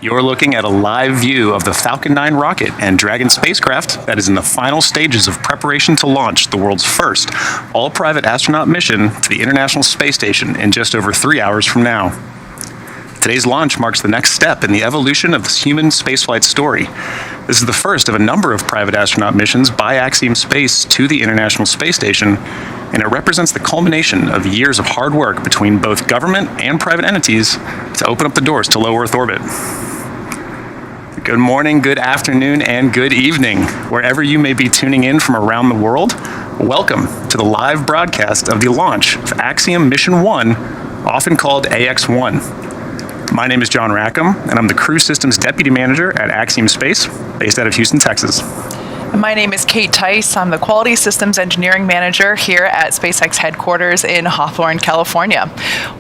You're looking at a live view of the Falcon 9 rocket and Dragon spacecraft that is in the final stages of preparation to launch the world's first all-private astronaut mission to the International Space Station in just over 3 hours from now. Today's launch marks the next step in the evolution of this human spaceflight story. This is the first of a number of private astronaut missions by Axiom Space to the International Space Station, and it represents the culmination of years of hard work between both government and private entities to open up the doors to low Earth orbit. Good morning, good afternoon, and good evening. Wherever you may be tuning in from around the world, welcome to the live broadcast of the launch of Axiom Mission 1, often called AX-1. My name is John Rackham, and I'm the Crew Systems Deputy Manager at Axiom Space, based out of Houston, Texas. My name is Kate Tice. I'm the Quality Systems Engineering Manager here at SpaceX headquarters in Hawthorne, California.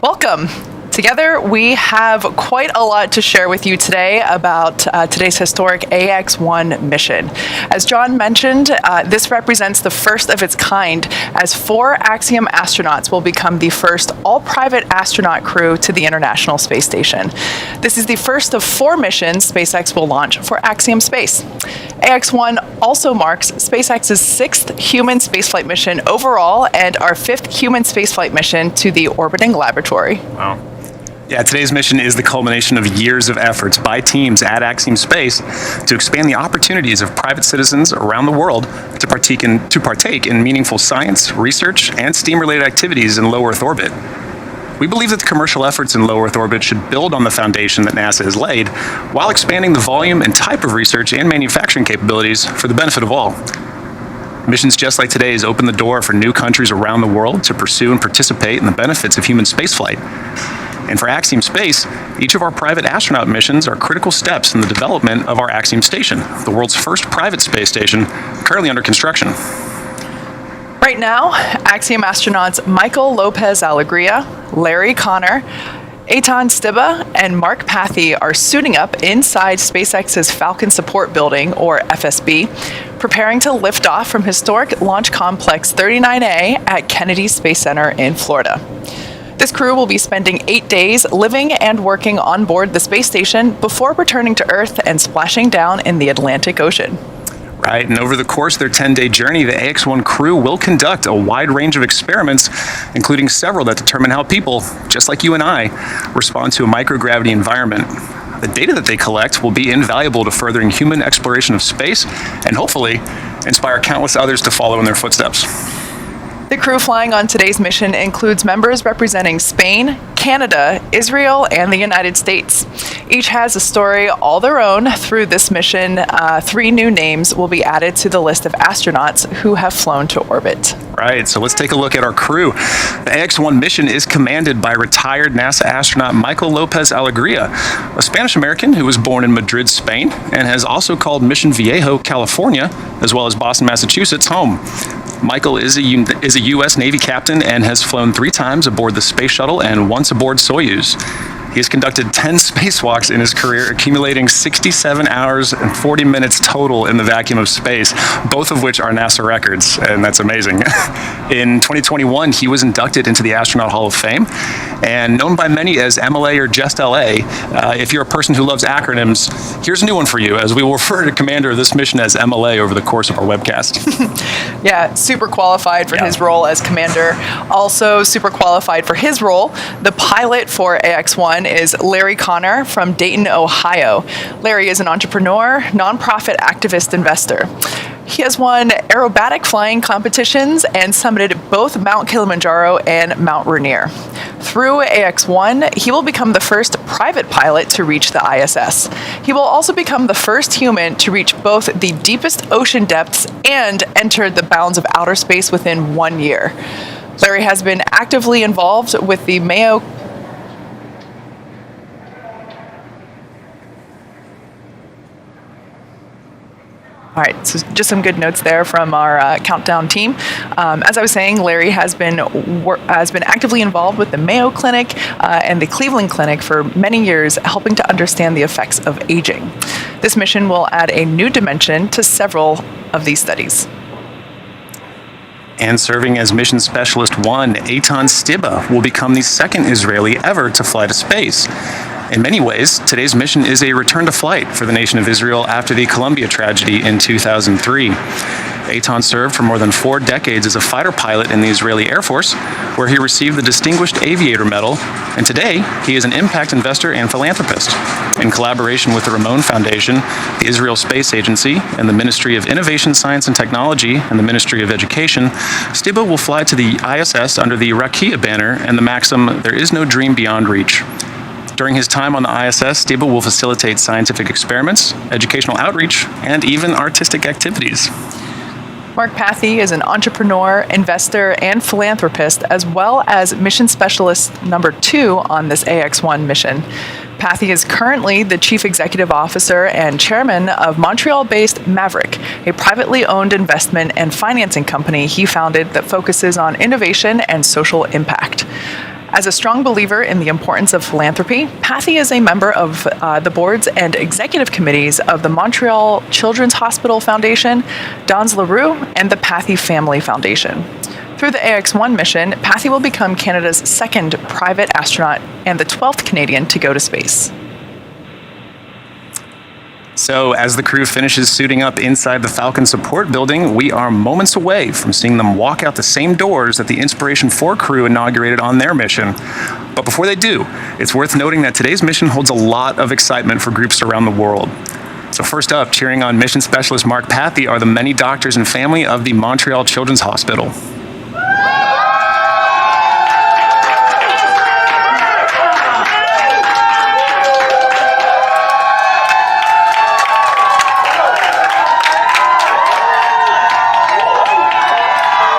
Welcome. Together, we have quite a lot to share with you today about today's historic AX-1 mission. As John mentioned, this represents the first of its kind, as 4 Axiom astronauts will become the first all-private astronaut crew to the International Space Station. This is the first of 4 missions SpaceX will launch for Axiom Space. AX-1 also marks SpaceX's 6th human spaceflight mission overall and our 5th human spaceflight mission to the orbiting laboratory. Wow. Yeah, today's mission is the culmination of years of efforts by teams at Axiom Space to expand the opportunities of private citizens around the world to partake in meaningful science, research, and STEAM-related activities in low Earth orbit. We believe that the commercial efforts in low Earth orbit should build on the foundation that NASA has laid, while expanding the volume and type of research and manufacturing capabilities for the benefit of all. Missions just like today's open the door for new countries around the world to pursue and participate in the benefits of human spaceflight. And for Axiom Space, each of our private astronaut missions are critical steps in the development of our Axiom Station, the world's first private space station, currently under construction. Right now, Axiom astronauts Michael Lopez Alegria, Larry Connor, Eitan Stibbe, and Mark Pathy are suiting up inside SpaceX's Falcon Support Building, or FSB, preparing to lift off from historic Launch Complex 39A at Kennedy Space Center in Florida. This crew will be spending 8 days living and working on board the space station before returning to Earth and splashing down in the Atlantic Ocean. Right, and over the course of their 10-day journey, the AX-1 crew will conduct a wide range of experiments, including several that determine how people, just like you and I, respond to a microgravity environment. The data that they collect will be invaluable to furthering human exploration of space and hopefully inspire countless others to follow in their footsteps. The crew flying on today's mission includes members representing Spain, Canada, Israel, and the United States. Each has a story all their own. Through this mission, 3 new names will be added to the list of astronauts who have flown to orbit. Right, so let's take a look at our crew. The AX-1 mission is commanded by retired NASA astronaut Michael Lopez Alegria, a Spanish-American who was born in Madrid, Spain, and has also called Mission Viejo, California, as well as Boston, Massachusetts, home. Michael is a U.S. Navy captain and has flown 3 times aboard the Space Shuttle and once aboard Soyuz. He has conducted 10 spacewalks in his career, accumulating 67 hours and 40 minutes total in the vacuum of space, both of which are NASA records, and that's amazing. In 2021, he was inducted into the Astronaut Hall of Fame, and known by many as MLA or just LA. If you're a person who loves acronyms, here's a new one for you, as we will refer to Commander of this mission as MLA over the course of our webcast. Yeah, super qualified for his role as commander. Also super qualified for his role, the pilot for AX-1 is Larry Connor from Dayton, Ohio. Larry is an entrepreneur, nonprofit activist investor. He has won aerobatic flying competitions and summited both Mount Kilimanjaro and Mount Rainier. Through AX-1, he will become the first private pilot to reach the ISS. He will also become the first human to reach both the deepest ocean depths and enter the bounds of outer space within 1 year. Larry has been actively involved with the Mayo All right, so just some good notes there from our countdown team. As I was saying, Larry has been actively involved with the Mayo Clinic and the Cleveland Clinic for many years, helping to understand the effects of aging. This mission will add a new dimension to several of these studies. And serving as Mission Specialist 1, Eitan Stibbe will become the 2nd Israeli ever to fly to space. In many ways, today's mission is a return to flight for the nation of Israel after the Columbia tragedy in 2003. Eitan served for more than 4 decades as a fighter pilot in the Israeli Air Force, where he received the Distinguished Aviator Medal, and today he is an impact investor and philanthropist. In collaboration with the Ramon Foundation, the Israel Space Agency, and the Ministry of Innovation, Science and Technology, and the Ministry of Education, Stibbe will fly to the ISS under the Rakia banner and the maxim, "There is no dream beyond reach." During his time on the ISS, Steve will facilitate scientific experiments, educational outreach, and even artistic activities. Mark Pathy is an entrepreneur, investor, and philanthropist, as well as mission specialist number 2 on this AX-1 mission. Pathy is currently the Chief Executive Officer and Chairman of Montreal-based Maverick, a privately owned investment and financing company he founded that focuses on innovation and social impact. As a strong believer in the importance of philanthropy, Pathy is a member of the boards and executive committees of the Montreal Children's Hospital Foundation, Dans LaRue, and the Pathy Family Foundation. Through the AX-1 mission, Pathy will become Canada's second private astronaut and the 12th Canadian to go to space. So, as the crew finishes suiting up inside the Falcon support building, we are moments away from seeing them walk out the same doors that the Inspiration 4 crew inaugurated on their mission. But before they do, it's worth noting that today's mission holds a lot of excitement for groups around the world. So first up, cheering on mission specialist Mark Pathy are the many doctors and family of the Montreal Children's Hospital.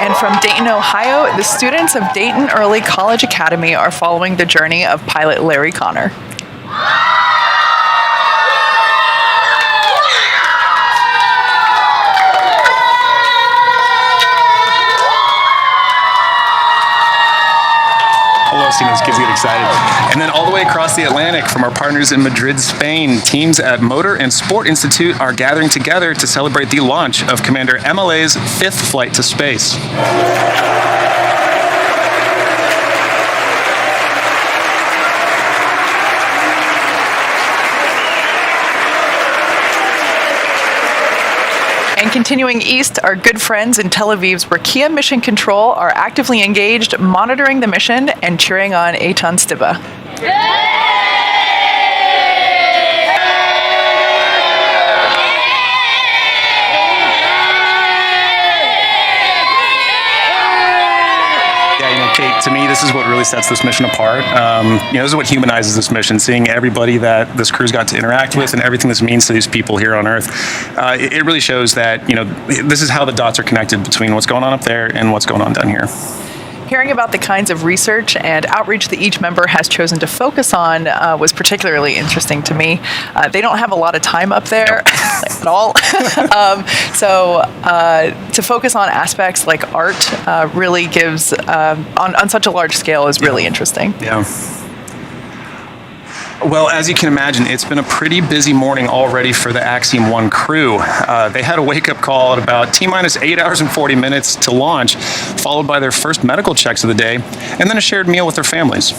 And from Dayton, Ohio, the students of Dayton Early College Academy are following the journey of pilot Larry Connor. Seeing those kids get excited. And then all the way across the Atlantic from our partners in Madrid, Spain, teams at Motor and Sport Institute are gathering together to celebrate the launch of Commander MLA's 5th flight to space. And continuing east, our good friends in Tel Aviv's Rakia Mission Control are actively engaged, monitoring the mission and cheering on Eitan Stiba. Kate, to me, this is what really sets this mission apart. This is what humanizes this mission, seeing everybody that this crew's got to interact with and everything this means to these people here on Earth. It really shows that, this is how the dots are connected between what's going on up there and what's going on down here. Hearing about the kinds of research and outreach that each member has chosen to focus on was particularly interesting to me. They don't have a lot of time up there at all. So to focus on aspects like art really gives, on such a large scale, is really interesting. Yeah. Well, as you can imagine, it's been a pretty busy morning already for the Axiom 1 crew. They had a wake-up call at about T-minus 8 hours and 40 minutes to launch, followed by their first medical checks of the day, and then a shared meal with their families.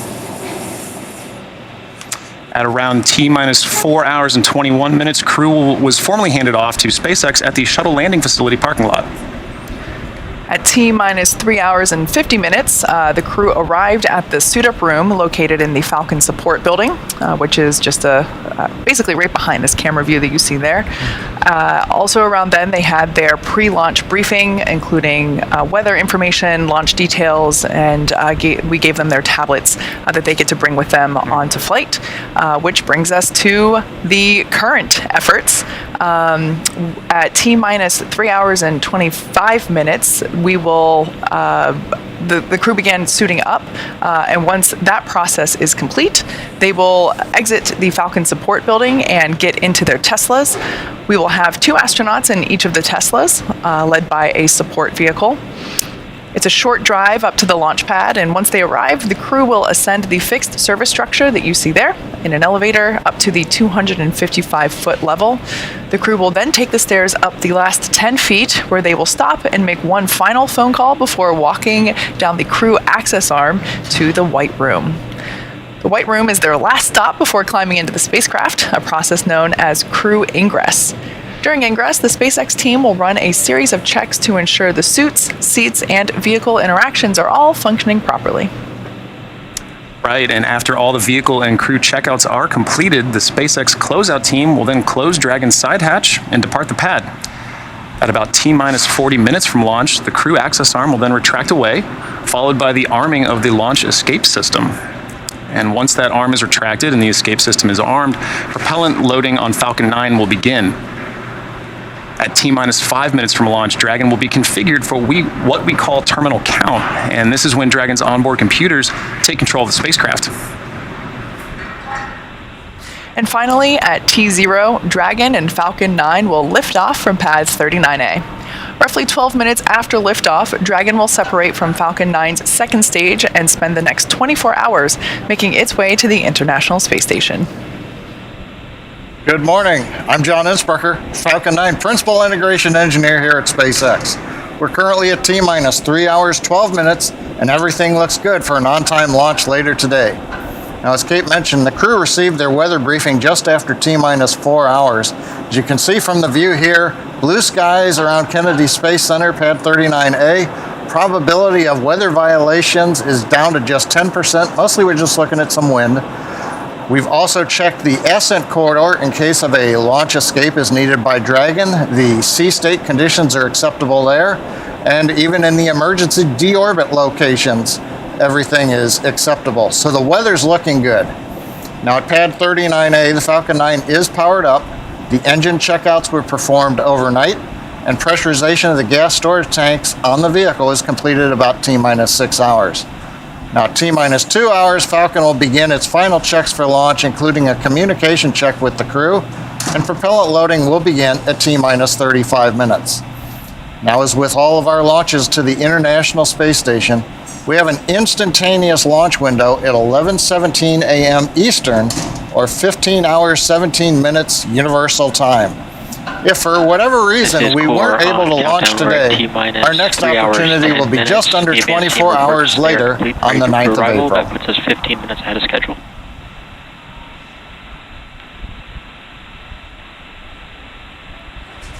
At around T-minus 4 hours and 21 minutes, crew was formally handed off to SpaceX at the shuttle landing facility parking lot. At T-minus 3 hours and 50 minutes, the crew arrived at the suit-up room located in the Falcon support building, which is just basically right behind this camera view that you see there. Also around then, they had their pre-launch briefing, including weather information, launch details, and we gave them their tablets that they get to bring with them onto flight, which brings us to the current efforts. At T-minus 3 hours and 25 minutes, we will, the crew began suiting up, and once that process is complete, they will exit the Falcon support building and get into their Teslas. We will have 2 astronauts in each of the Teslas, led by a support vehicle. It's a short drive up to the launch pad, and once they arrive, the crew will ascend the fixed service structure that you see there in an elevator up to the 255-foot level. The crew will then take the stairs up the last 10 feet, where they will stop and make one final phone call before walking down the crew access arm to the White Room. The White Room is their last stop before climbing into the spacecraft, a process known as crew ingress. During ingress, the SpaceX team will run a series of checks to ensure the suits, seats, and vehicle interactions are all functioning properly. Right, and after all the vehicle and crew checkouts are completed, the SpaceX closeout team will then close Dragon's side hatch and depart the pad. At about T-minus 40 minutes from launch, the crew access arm will then retract away, followed by the arming of the launch escape system. And once that arm is retracted and the escape system is armed, propellant loading on Falcon 9 will begin. At T-minus 5 minutes from launch, Dragon will be configured for what we call terminal count. And this is when Dragon's onboard computers take control of the spacecraft. And finally, at T0, Dragon and Falcon 9 will lift off from pads 39A. Roughly 12 minutes after liftoff, Dragon will separate from Falcon 9's second stage and spend the next 24 hours making its way to the International Space Station. Good morning. I'm John Innsbrucker, Falcon 9 Principal Integration Engineer here at SpaceX. We're currently at T-minus 3 hours, 12 minutes, and everything looks good for an on-time launch later today. Now, as Kate mentioned, the crew received their weather briefing just after T-minus 4 hours. As you can see from the view here, blue skies around Kennedy Space Center, pad 39A. Probability of weather violations is down to just 10%. Mostly we're just looking at some wind. We've also checked the ascent corridor in case of a launch escape is needed by Dragon. The sea state conditions are acceptable there. And even in the emergency deorbit locations, everything is acceptable. So the weather's looking good. Now at pad 39A, the Falcon 9 is powered up. The engine checkouts were performed overnight, and pressurization of the gas storage tanks on the vehicle is completed about T-minus 6 hours. Now at T-minus 2 hours, Falcon will begin its final checks for launch, including a communication check with the crew, and propellant loading will begin at T-minus 35 minutes. Now, as with all of our launches to the International Space Station, we have an instantaneous launch window at 11:17 a.m. Eastern, or 15 hours, 17 minutes Universal Time. If for whatever reason we weren't able to launch today, our next opportunity will be just under 24 hours later on the 9th of April. That puts us 15 minutes ahead of schedule.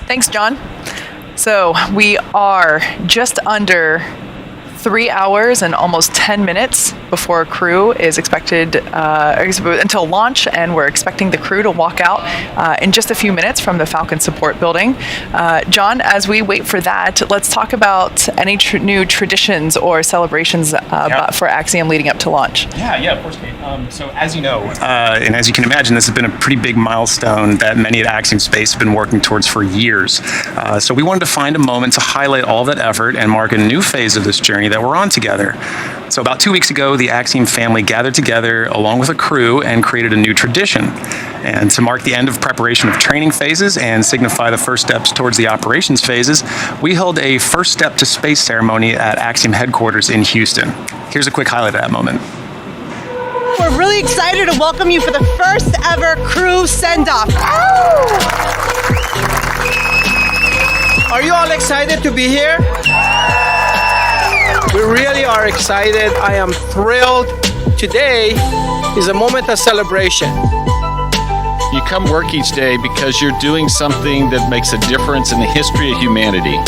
Thanks, John. So we are just under 3 hours and almost 10 minutes before crew is expected until launch, and we're expecting the crew to walk out in just a few minutes from the Falcon Support Building. John, as we wait for that, let's talk about any new traditions or celebrations for Axiom leading up to launch. Yeah, of course, Kate. So as you know, and as you can imagine, this has been a pretty big milestone that many at Axiom Space have been working towards for years. So we wanted to find a moment to highlight all that effort and mark a new phase of this journey that we're on together. So about 2 weeks ago, the Axiom family gathered together along with a crew and created a new tradition. And to mark the end of preparation of training phases and signify the first steps towards the operations phases, we held a first step to space ceremony at Axiom headquarters in Houston. Here's a quick highlight of that moment. We're really excited to welcome you for the first ever crew send-off. Are you all excited to be here? We really are excited. I am thrilled. Today is a moment of celebration. You come work each day because you're doing something that makes a difference in the history of humanity.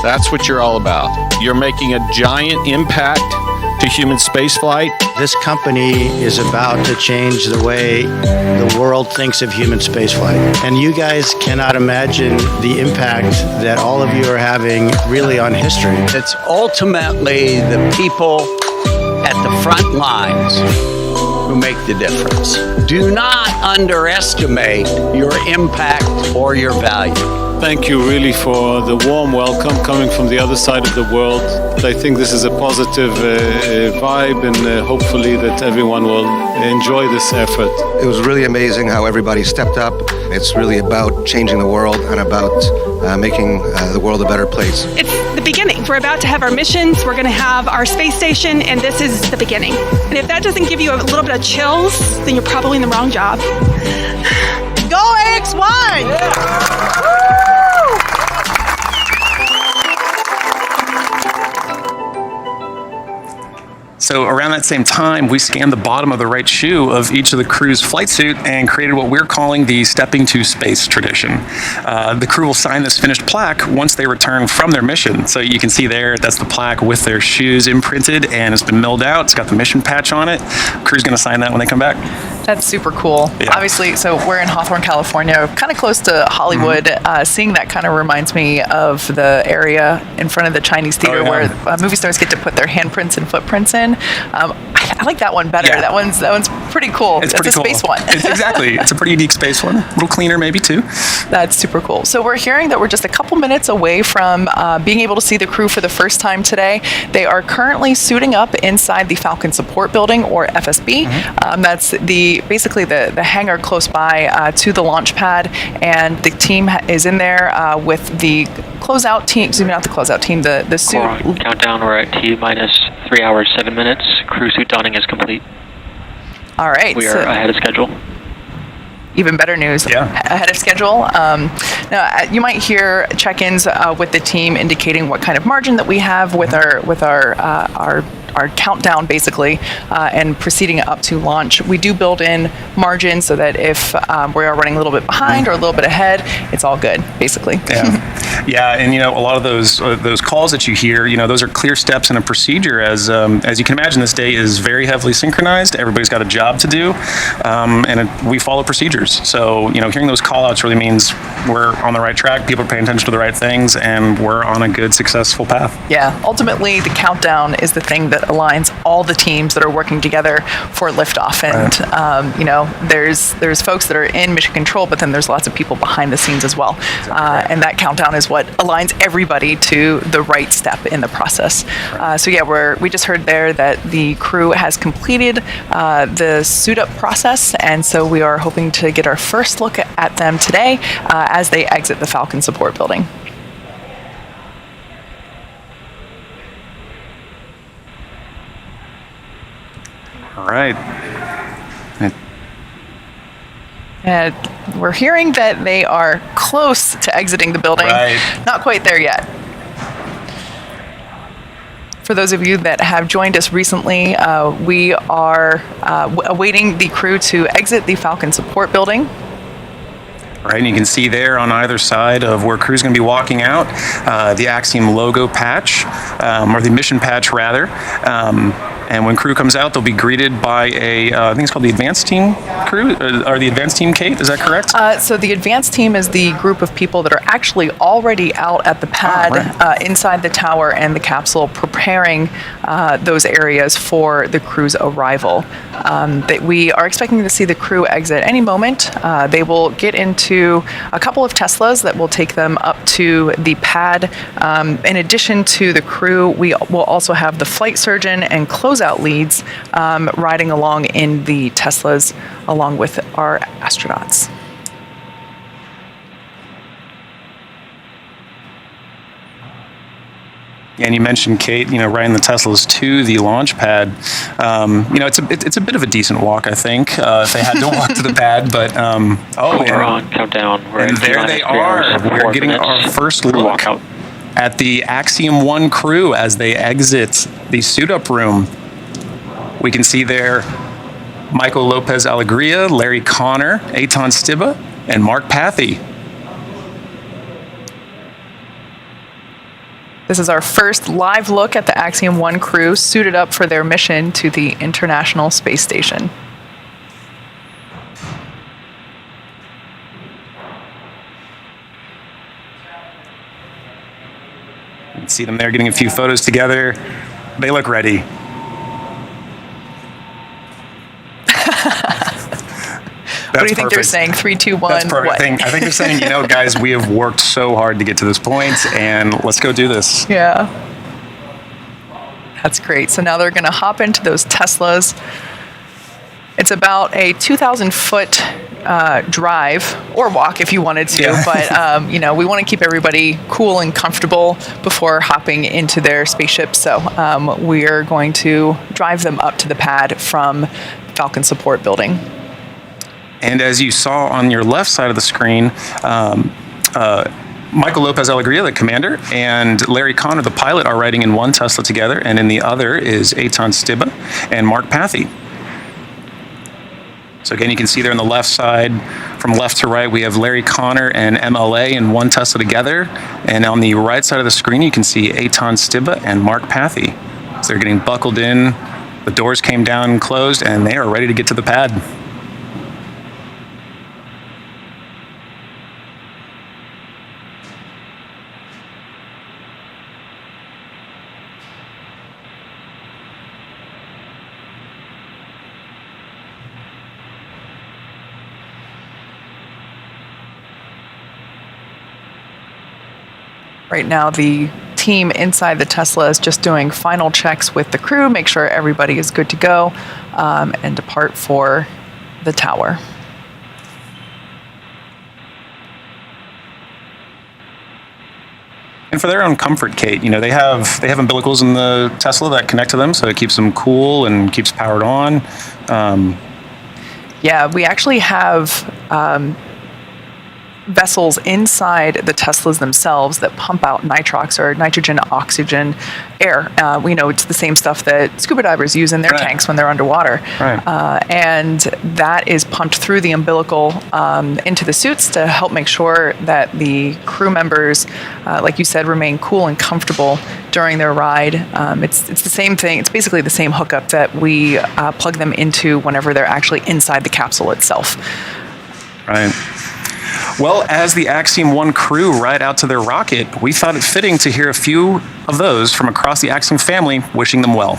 That's what you're all about. You're making a giant impact to human spaceflight. This company is about to change the way the world thinks of human spaceflight. And you guys cannot imagine the impact that all of you are having really on history. It's ultimately the people at the front lines who make the difference. Do not underestimate your impact or your value. Thank you really for the warm welcome coming from the other side of the world. I think this is a positive vibe, and hopefully that everyone will enjoy this effort. It was really amazing how everybody stepped up. It's really about changing the world and about making the world a better place. It's the beginning. We're about to have our missions. We're going to have our space station, and this is the beginning. And if that doesn't give you a little bit of chills, then you're probably in the wrong job. Go AX1! Yeah. So around that same time, we scanned the bottom of the right shoe of each of the crew's flight suit and created what we're calling the Stepping to Space tradition. The crew will sign this finished plaque once they return from their mission. So you can see there, that's the plaque with their shoes imprinted, and it's been milled out. It's got the mission patch on it. Crew's going to sign that when they come back. That's super cool. Yeah. Obviously, so we're in Hawthorne, California, kind of close to Hollywood. Seeing that kind of reminds me of the area in front of the Chinese theater where movie stars get to put their handprints and footprints in. I I like that one better. Yeah. That one's pretty cool. It's That's pretty a cool. space one. Exactly. It's a pretty unique space one. A little cleaner maybe too. That's super cool. So we're hearing that we're just a couple minutes away from being able to see the crew for the first time today. They are currently suiting up inside the Falcon Support Building, or FSB. That's basically the hangar close by to the launch pad, and the team is in there with the closeout team. Excuse me, not the closeout team. The suit. Core countdown. We're at T minus 3 hours 7 minutes. Crew suit donning is complete. All right. We are ahead of schedule. Even better news. Ahead of schedule. Now you might hear check-ins with the team indicating what kind of margin that we have with our countdown, basically, and proceeding up to launch. We do build in margin so that if we are running a little bit behind or a little bit ahead, it's all good, basically. Yeah, and a lot of those calls that you hear, those are clear steps in a procedure. As you can imagine, this day is very heavily synchronized. Everybody's got a job to do, and we follow procedures. So hearing those call-outs really means we're on the right track. People are paying attention to the right things, and we're on a good, successful path. Yeah, ultimately, the countdown is the thing that aligns all the teams that are working together for liftoff. And there's folks that are in mission control, but then there's lots of people behind the scenes as well. And that countdown is what aligns everybody to the right step in the process. We just heard there that the crew has completed the suit up process, and so we are hoping to get our first look at them today as they exit the Falcon Support Building. All right. And we're hearing that they are close to exiting the building. Right. Not quite there yet. For those of you that have joined us recently, we are awaiting the crew to exit the Falcon Support Building. Right, and you can see there on either side of where crew's going to be walking out, the Axiom logo patch, or the mission patch rather. And when crew comes out, they'll be greeted by I think it's called the Advanced Team crew, or the Advanced Team, Kate, is that correct? So the Advanced Team is the group of people that are actually already out at the pad inside the tower and the capsule, preparing those areas for the crew's arrival. We are expecting to see the crew exit any moment. They will get into a couple of Teslas that will take them up to the pad. In addition to the crew, we will also have the flight surgeon and closeout leads riding along in the Teslas along with our astronauts. And you mentioned, Kate, riding the Teslas to the launch pad. It's a bit of a decent walk, I think, if they had to walk to the pad. But we're on countdown. And there they are. We're getting our first look at the Axiom 1 crew as they exit the suit-up room. We can see there Michael Lopez Alegria, Larry Connor, Eitan Stiba, and Mark Pathy. This is our first live look at the Axiom 1 crew suited up for their mission to the International Space Station. You can see them there getting a few photos together. They look ready. What do you think they're saying? 3, 2, 1. That's perfect. What? I think they're saying, guys, we have worked so hard to get to this point, and let's go do this. Yeah. That's great. So now they're going to hop into those Teslas. It's about a 2,000-foot drive, or walk if you wanted to. Yeah. But, we want to keep everybody cool and comfortable before hopping into their spaceship. So we're going to drive them up to the pad from Falcon Support Building. And as you saw on your left side of the screen, Michael Lopez Alegria, the commander, and Larry Connor, the pilot, are riding in one Tesla together, and in the other is Eitan Stiba and Mark Pathy. So again, you can see there on the left side, from left to right, we have Larry Connor and MLA in one Tesla together. And on the right side of the screen, you can see Eitan Stiba and Mark Pathy. So they're getting buckled in, the doors came down and closed, and they are ready to get to the pad. Right now, the team inside the Tesla is just doing final checks with the crew, make sure everybody is good to go, and depart for the tower. And for their own comfort, Kate, they have umbilicals in the Tesla that connect to them, so it keeps them cool and keeps powered on. Yeah, we actually have vessels inside the Teslas themselves that pump out nitrox or nitrogen oxygen air. We know it's the same stuff that scuba divers use in their tanks when they're underwater. And that is pumped through the umbilical into the suits to help make sure that the crew members, like you said, remain cool and comfortable during their ride. It's the same thing. It's basically the same hookup that we plug them into whenever they're actually inside the capsule itself. Right. Well, as the Axiom 1 crew ride out to their rocket, we thought it fitting to hear a few of those from across the Axiom family wishing them well.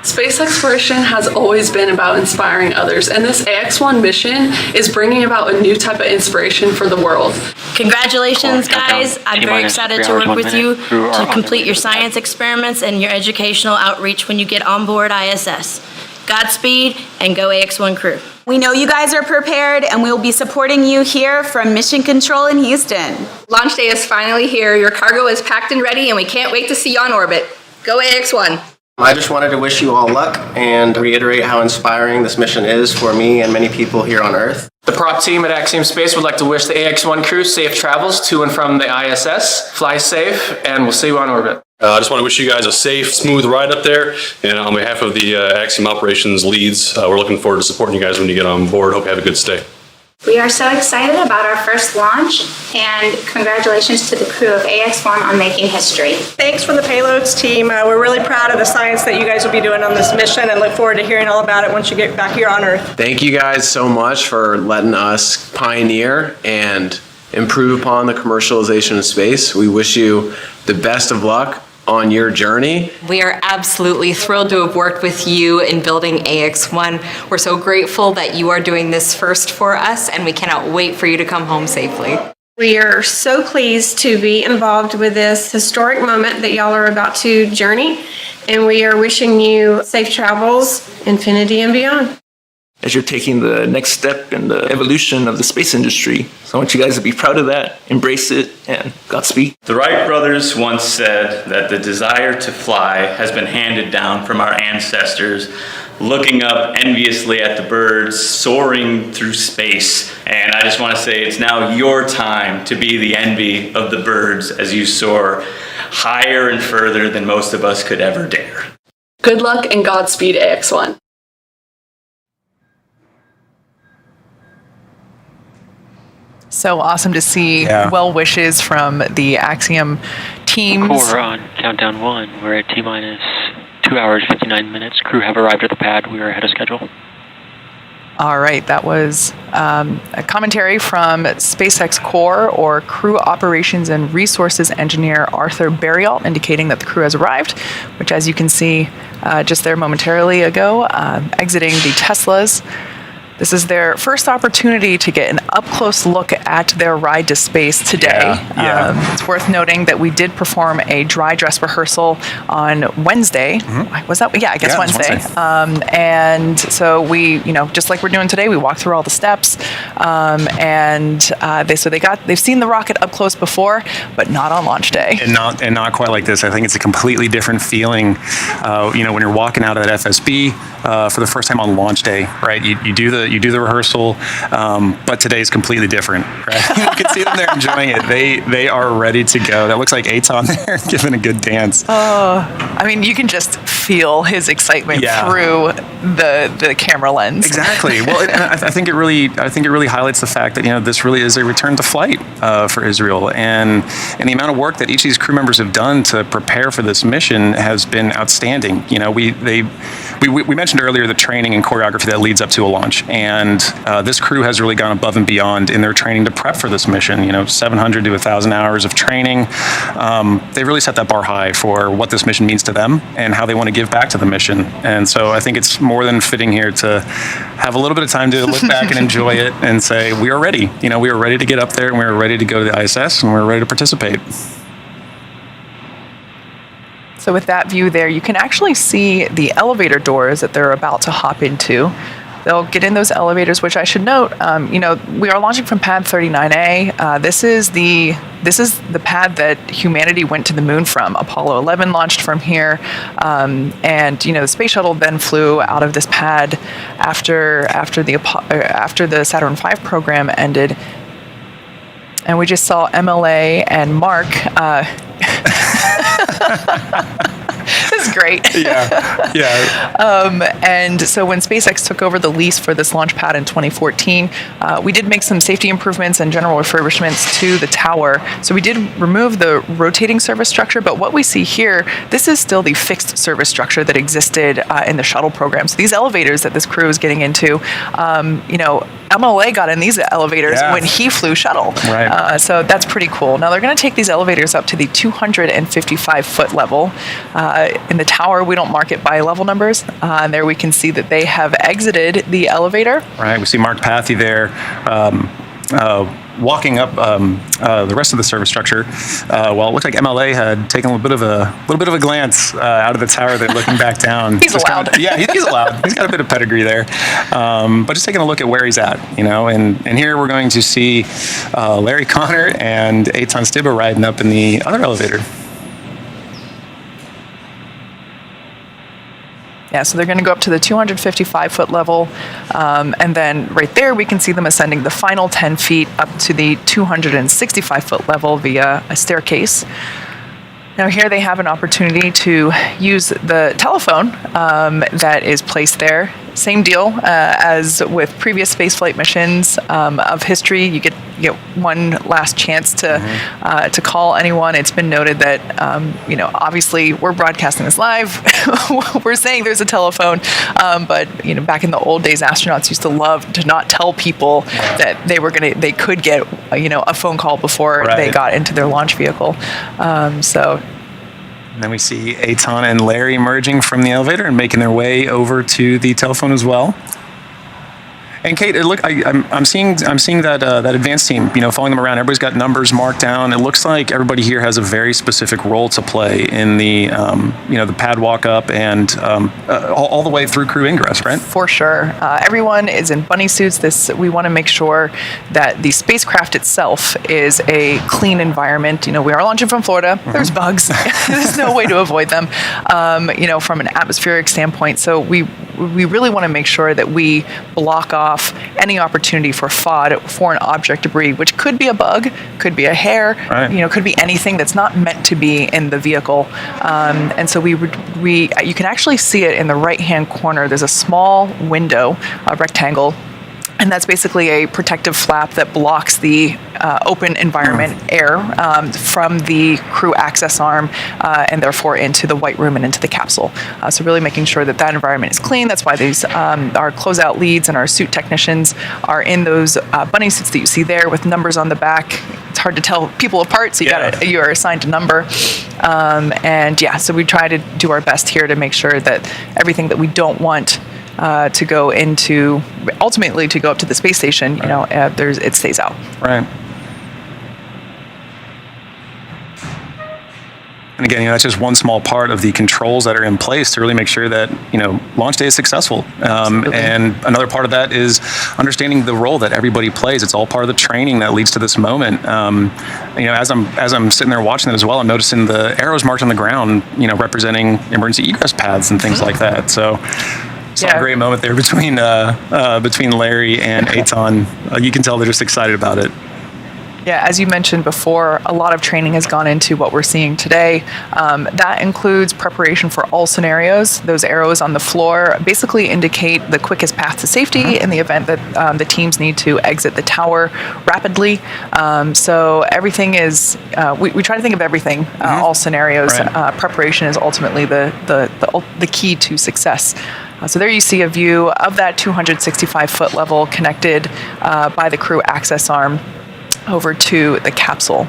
Space exploration has always been about inspiring others, and this AX-1 mission is bringing about a new type of inspiration for the world. Congratulations, guys. I'm very excited to work with you to complete your science experiments and your educational outreach when you get on board ISS. Godspeed, and go AX-1 crew. We know you guys are prepared, and we'll be supporting you here from Mission Control in Houston. Launch day is finally here. Your cargo is packed and ready, and we can't wait to see you on orbit. Go AX-1. I just wanted to wish you all luck and reiterate how inspiring this mission is for me and many people here on Earth. The prop team at Axiom Space would like to wish the AX-1 crew safe travels to and from the ISS. Fly safe, and we'll see you on orbit. I just want to wish you guys a safe, smooth ride up there. And on behalf of the Axiom operations leads, we're looking forward to supporting you guys when you get on board. Hope you have a good stay. We are so excited about our first launch, and congratulations to the crew of AX-1 on making history. Thanks from the payloads team. We're really proud of the science that you guys will be doing on this mission and look forward to hearing all about it once you get back here on Earth. Thank you guys so much for letting us pioneer and improve upon the commercialization of space. We wish you the best of luck on your journey. We are absolutely thrilled to have worked with you in building AX-1. We're so grateful that you are doing this first for us, and we cannot wait for you to come home safely. We are so pleased to be involved with this historic moment that y'all are about to journey, and we are wishing you safe travels, infinity and beyond. As you're taking the next step in the evolution of the space industry. So I want you guys to be proud of that, embrace it, and Godspeed. The Wright brothers once said that the desire to fly has been handed down from our ancestors, looking up enviously at the birds soaring through space. And I just want to say it's now your time to be the envy of the birds as you soar higher and further than most of us could ever dare. Good luck and Godspeed, AX-1. So awesome to see well wishes from the Axiom teams. Core on countdown 1. We're at T-minus 2 hours, 59 minutes. Crew have arrived at the pad. We are ahead of schedule. All right, that was a commentary from SpaceX Core or Crew Operations and Resources Engineer Arthur Berrialt, indicating that the crew has arrived, which, as you can see just there momentarily ago, exiting the Teslas. This is their first opportunity to get an up-close look at their ride to space today. It's worth noting that we did perform a dry dress rehearsal on Wednesday. Was that? Yeah, I guess Wednesday. And so we, just like we're doing today, we walked through all the steps. They've seen the rocket up close before, but not on launch day. And not quite like this. I think it's a completely different feeling. When you're walking out of that FSB for the first time on launch day, right? You do the rehearsal, but today is completely different, right? You can see them there enjoying it. They are ready to go. That looks like Eitan there giving a good dance. You can just feel his excitement through the camera lens. Exactly. Well, I think it really highlights the fact that this really is a return to flight for Israel, and the amount of work that each of these crew members have done to prepare for this mission has been outstanding. We mentioned earlier the training and choreography that leads up to a launch, and this crew has really gone above and beyond in their training to prep for this mission. 700 to 1,000 hours of training. They really set that bar high for what this mission means to them and how they want to give back to the mission. And so I think it's more than fitting here to have a little bit of time to look back and enjoy it and say, we are ready. We are ready to get up there, and we are ready to go to the ISS, and we're ready to participate. So with that view there, you can actually see the elevator doors that they're about to hop into. They'll get in those elevators, which I should note, we are launching from pad 39A. This is the pad that humanity went to the moon from. Apollo 11 launched from here, and the space shuttle then flew out of this pad after the Saturn V program ended. And we just saw MLA and Mark. This is great. Yeah. And so when SpaceX took over the lease for this launch pad in 2014, we did make some safety improvements and general refurbishments to the tower. So we did remove the rotating service structure, but what we see here, this is still the fixed service structure that existed in the shuttle program. So these elevators that this crew is getting into, MLA got in these elevators when he flew shuttle. Right. So that's pretty cool. Now they're going to take these elevators up to the 255-foot level. In the tower, we don't mark it by level numbers. And there we can see that they have exited the elevator. Right. We see Mark Pathy there walking up the rest of the service structure. Well, it looked like MLA had taken a little bit of a glance out of the tower there, looking back down. He's allowed. He's allowed. He's got a bit of pedigree there. But just taking a look at where he's at, and here we're going to see Larry Connor and Eitan Stibbe riding up in the other elevator. Yeah, so they're going to go up to the 255-foot level, and then right there we can see them ascending the final 10 feet up to the 265-foot level via a staircase. Now here they have an opportunity to use the telephone that is placed there. Same deal as with previous spaceflight missions of history. You get one last chance to call anyone. It's been noted that obviously we're broadcasting this live. We're saying there's a telephone, but back in the old days, astronauts used to love to not tell people that they could get a phone call before they got into their launch vehicle. And then we see Eitan and Larry emerging from the elevator and making their way over to the telephone as well. And Kate, I'm seeing that advanced team, following them around. Everybody's got numbers marked down. It looks like everybody here has a very specific role to play in the, the pad walk up and all the way through crew ingress, right? For sure. Everyone is in bunny suits. We want to make sure that the spacecraft itself is a clean environment. We are launching from Florida. Mm-hmm. There's bugs. There's no way to avoid them, from an atmospheric standpoint. So we really want to make sure that we block off any opportunity for FOD, foreign object debris, which could be a bug, could be a hair, could be anything that's not meant to be in the vehicle. And so you can actually see it in the right-hand corner. There's a small window, a rectangle, and that's basically a protective flap that blocks the open environment air from the crew access arm and therefore into the white room and into the capsule. So really making sure that environment is clean. That's why these our closeout leads and our suit technicians are in those bunny suits that you see there with numbers on the back. It's hard to tell people apart, so you are assigned a number. So we try to do our best here to make sure that everything that we don't want to go into, ultimately to go up to the space station, it stays out. Right. And again, that's just one small part of the controls that are in place to really make sure that, launch day is successful. And another part of that is understanding the role that everybody plays. It's all part of the training that leads to this moment. As I'm sitting there watching it as well, I'm noticing the arrows marked on the ground, representing emergency egress paths and things like that. So a great moment there between Larry and Eitan. You can tell they're just excited about it. Yeah, as you mentioned before, a lot of training has gone into what we're seeing today. That includes preparation for all scenarios. Those arrows on the floor basically indicate the quickest path to safety in the event that the teams need to exit the tower rapidly. So everything is, we try to think of everything, all scenarios. Right. Preparation is ultimately the key to success. So there you see a view of that 265-foot level connected by the crew access arm. over to the capsule.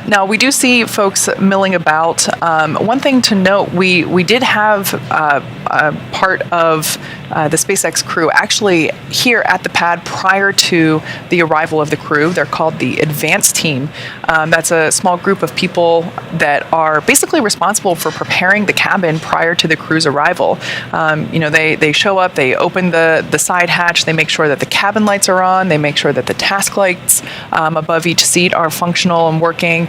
Now, we do see folks milling about. One thing to note, we did have a part of the SpaceX crew actually here at the pad prior to the arrival of the crew. They're called the Advance Team. That's a small group of people that are basically responsible for preparing the cabin prior to the crew's arrival. They show up, they open the side hatch, they make sure that the cabin lights are on, they make sure that the task lights above each seat are functional and working,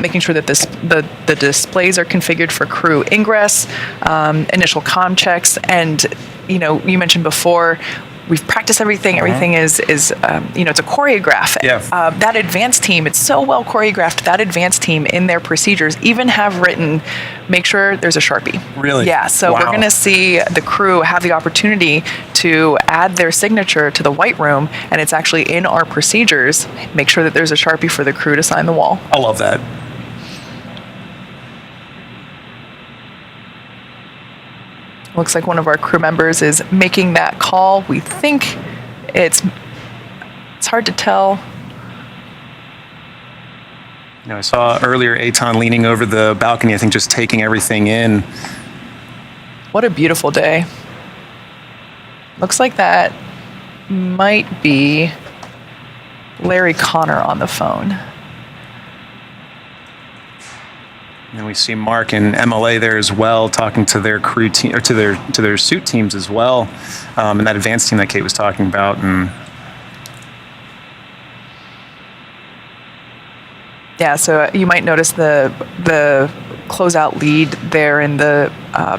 making sure that the displays are configured for crew ingress, initial comm checks, and you mentioned before, we've practiced everything. Everything is it's a choreograph. Yeah. That Advance Team, it's so well choreographed. That Advance Team in their procedures even have written, make sure there's a Sharpie. Really? Yeah. So Wow. we're going to see the crew have the opportunity to add their signature to the white room, and it's actually in our procedures. Make sure that there's a Sharpie for the crew to sign the wall. I love that. Looks like one of our crew members is making that call. We think it's hard to tell. I saw earlier Eitan leaning over the balcony, I think just taking everything in. What a beautiful day. Looks like that might be Larry Connor on the phone. And we see Mark and MLA there as well, talking to their crew team or to their suit teams as well, and that advanced team that Kate was talking about. And yeah, so you might notice the closeout lead there in the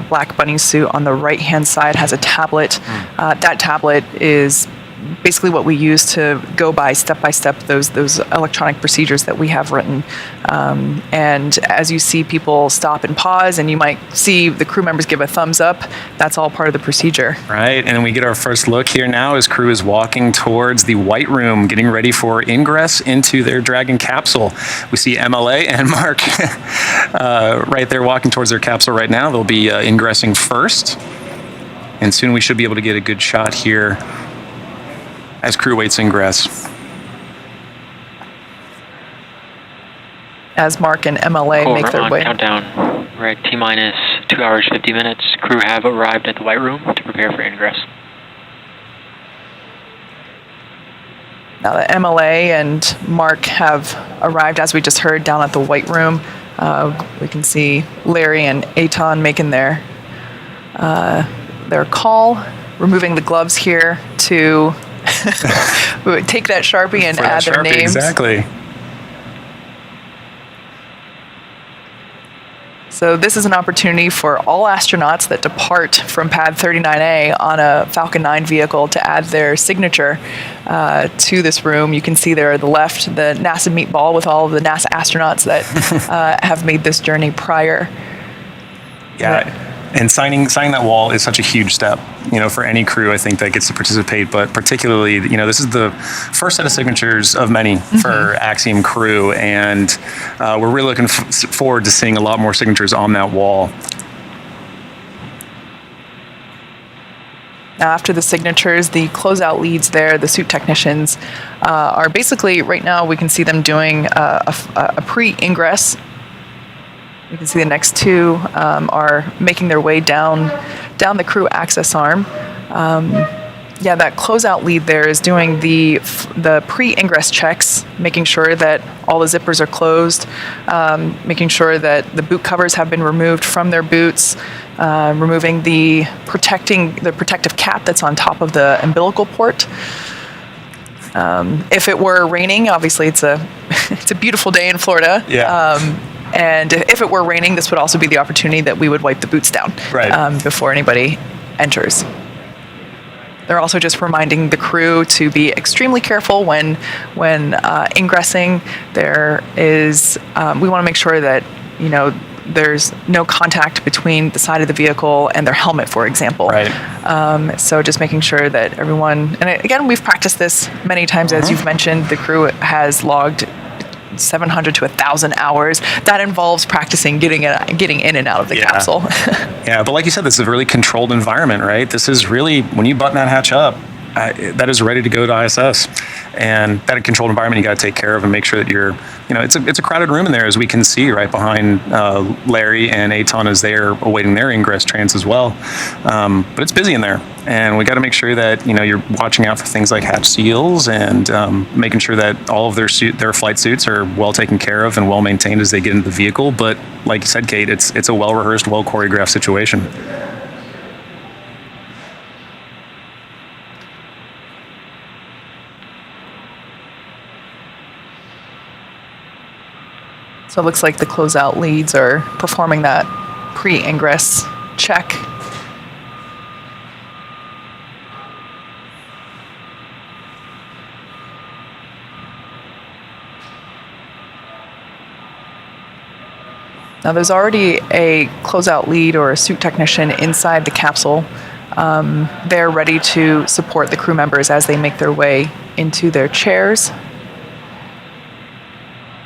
black bunny suit on the right-hand side has a tablet. That tablet is basically what we use to go by step those electronic procedures that we have written. And as you see people stop and pause, and you might see the crew members give a thumbs up, that's all part of the procedure. right, and then we get our first look here now as crew is walking towards the white room, getting ready for ingress into their Dragon capsule. We see MLA and Mark right there walking towards their capsule right now. They'll be ingressing first, and soon we should be able to get a good shot here as crew waits ingress. As Mark and MLA make their way. Countdown. We're at T-minus 2 hours, 50 minutes. Crew have arrived at the white room to prepare for ingress. Now that MLA and Mark have arrived, as we just heard, down at the white room, we can see Larry and Eitan making their call, removing the gloves here to take that Sharpie and add their names. Exactly. So this is an opportunity for all astronauts that depart from Pad 39A on a Falcon 9 vehicle to add their signature to this room. You can see there at the left the NASA meatball with all of the NASA astronauts that have made this journey prior. Yeah. And signing that wall is such a huge step, for any crew, I think, that gets to participate. But particularly, this is the first set of signatures of many for Axiom crew, and we're really looking forward to seeing a lot more signatures on that wall. Now, after the signatures, the closeout leads there, the suit technicians, are basically, right now, we can see them doing a pre-ingress. You can see the next two are making their way down the crew access arm. That closeout lead there is doing the pre-ingress checks, making sure that all the zippers are closed, making sure that the boot covers have been removed from their boots, removing the protective cap that's on top of the umbilical port. If it were raining, obviously it's a beautiful day in Florida. Yeah. And if it were raining, this would also be the opportunity that we would wipe the boots down before anybody enters. They're also just reminding the crew to be extremely careful when ingressing. We want to make sure that there's no contact between the side of the vehicle and their helmet, for example. Right. So just making sure that everyone, and again, we've practiced this many times, as you've mentioned. The crew has logged 700 to 1,000 hours. That involves practicing getting in and out of the capsule. Yeah, but like you said, this is a really controlled environment, right? This is really, when you button that hatch up, that is ready to go to ISS. And that controlled environment you got to take care of and make sure that you're, it's a crowded room in there, as we can see right behind Larry and Eitan as they're awaiting their ingress trans as well. But it's busy in there, and we got to make sure that you're watching out for things like hatch seals and making sure that all of their flight suits are well taken care of and well maintained as they get into the vehicle. But like you said, Kate, it's a well rehearsed, well choreographed situation. So it looks like the closeout leads are performing that pre-ingress check. Now there's already a closeout lead or a suit technician inside the capsule. They're ready to support the crew members as they make their way into their chairs.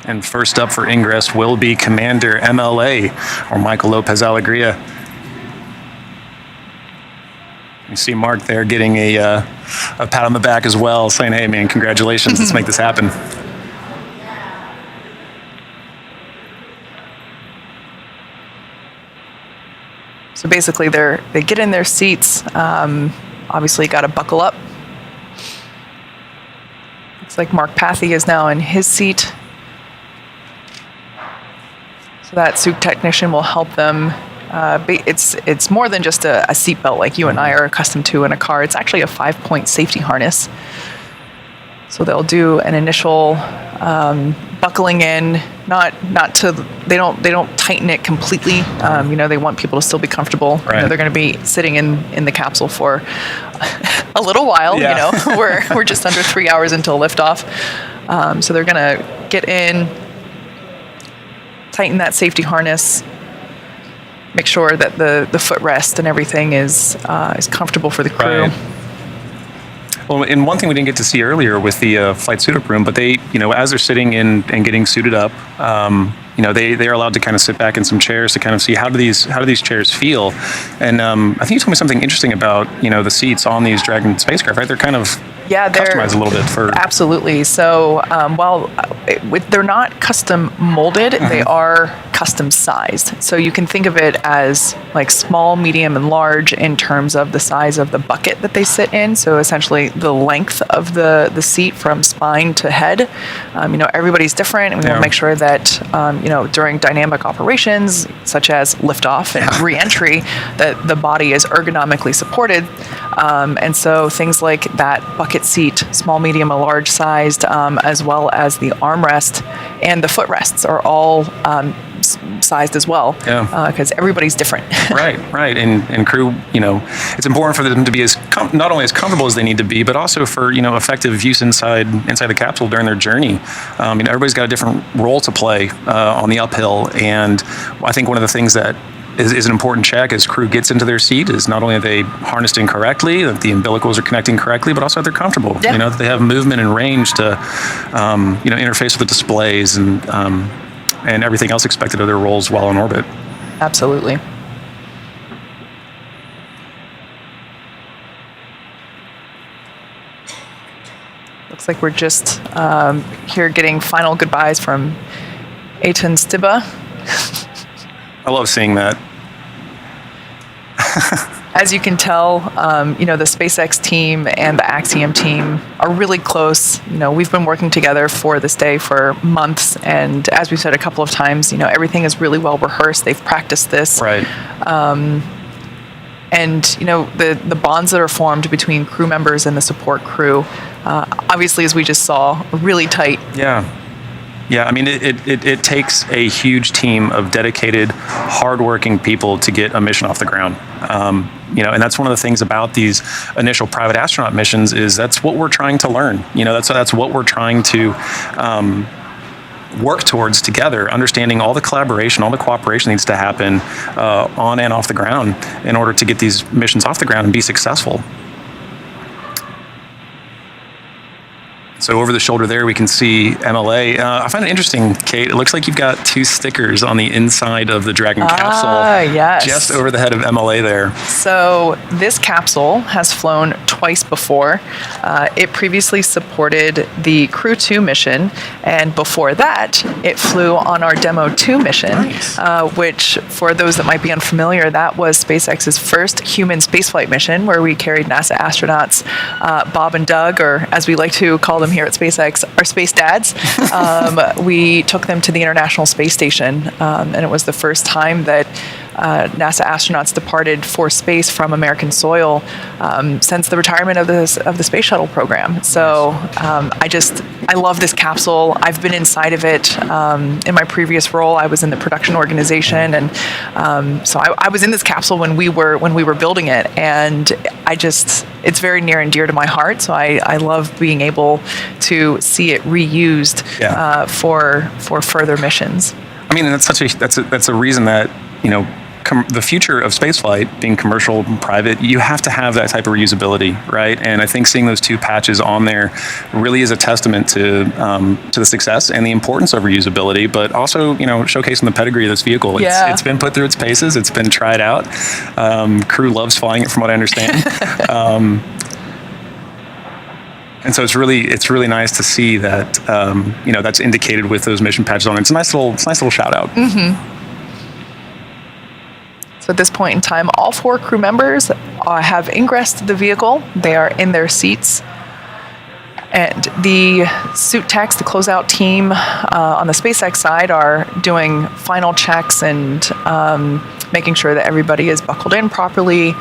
And first up for ingress will be Commander MLA, or Michael Lopez Alegria. You see Mark there getting a pat on the back as well, saying, "Hey man, congratulations, let's make this happen." So basically they get in their seats, obviously got to buckle up. Looks like Mark Pathy is now in his seat. So that suit technician will help them. It's more than just a seatbelt like you and I are accustomed to in a car. It's actually a 5-point safety harness. So they'll do an initial buckling in, they don't tighten it completely. They want people to still be comfortable. Right. They're going to be sitting in the capsule for a little while. Yeah. We're just under 3 hours until liftoff. So they're going to get in, tighten that safety harness, make sure that the footrest and everything is comfortable for the crew. Right. Well, and one thing we didn't get to see earlier with the flight suit-up room, but they, as they're sitting in and getting suited up, they are allowed to kind of sit back in some chairs to kind of see how do these chairs feel. And I think you told me something interesting about the seats on these Dragon spacecraft, right? They're kind of customized a little bit for. Absolutely. So while they're not custom molded, they are custom sized. So you can think of it as like small, medium, and large in terms of the size of the bucket that they sit in. So essentially the length of the seat from spine to head. Everybody's different, and we want to make sure that during dynamic operations such as liftoff and re-entry, that the body is ergonomically supported. And so things like that bucket seat, small, medium, and large sized, as well as the armrest and the footrests are all sized as well. Because everybody's different. Right. And crew, it's important for them to be not only as comfortable as they need to be, but also for effective use inside the capsule during their journey. Everybody's got a different role to play on the uphill, and I think one of the things that is an important check as crew gets into their seat is not only are they harnessed in correctly, that the umbilicals are connecting correctly, but also that they're comfortable. That they have movement and range to interface with the displays and everything else expected of their roles while in orbit. Absolutely. Looks like we're just here getting final goodbyes from Eitan Stibbe. I love seeing that. As you can tell, the SpaceX team and the Axiom team are really close. We've been working together for this day for months, and as we've said a couple of times, everything is really well rehearsed. They've practiced this. Right. And the bonds that are formed between crew members and the support crew, obviously, as we just saw, are really tight. Yeah, I mean, it takes a huge team of dedicated, hardworking people to get a mission off the ground. And that's one of the things about these initial private astronaut missions is that's what we're trying to learn. That's what we're trying to work towards together, understanding all the collaboration, all the cooperation needs to happen on and off the ground in order to get these missions off the ground and be successful. So over the shoulder there, we can see MLA. I find it interesting, Kate. It looks like you've got 2 stickers on the inside of the Dragon capsule. Yes. Just over the head of MLA there. So this capsule has flown twice before. It previously supported the Crew 2 mission, and before that, it flew on our Demo 2 mission, which, for those that might be unfamiliar, that was SpaceX's first human spaceflight mission, where we carried NASA astronauts, Bob and Doug, or as we like to call them here at SpaceX, our space dads. We took them to the International Space Station, and it was the first time that NASA astronauts departed for space from American soil since the retirement of the Space Shuttle program. So I love this capsule. I've been inside of it. In my previous role, I was in the production organization, and so I was in this capsule when we were building it, and it's very near and dear to my heart. So I love being able to see it reused for further missions. I mean, that's a reason that, the future of spaceflight, being commercial and private, you have to have that type of reusability, right? And I think seeing those 2 patches on there really is a testament to the success and the importance of reusability, but also, showcasing the pedigree of this vehicle. It's been put through its paces. It's been tried out. Crew loves flying it, from what I understand. And so it's really nice to see that that's indicated with those mission patches on it. It's a nice little shout out. Mm-hmm. So at this point in time, all 4 crew members have ingressed the vehicle. They are in their seats. And the suit techs, the closeout team on the SpaceX side, are doing final checks and making sure that everybody is buckled in properly,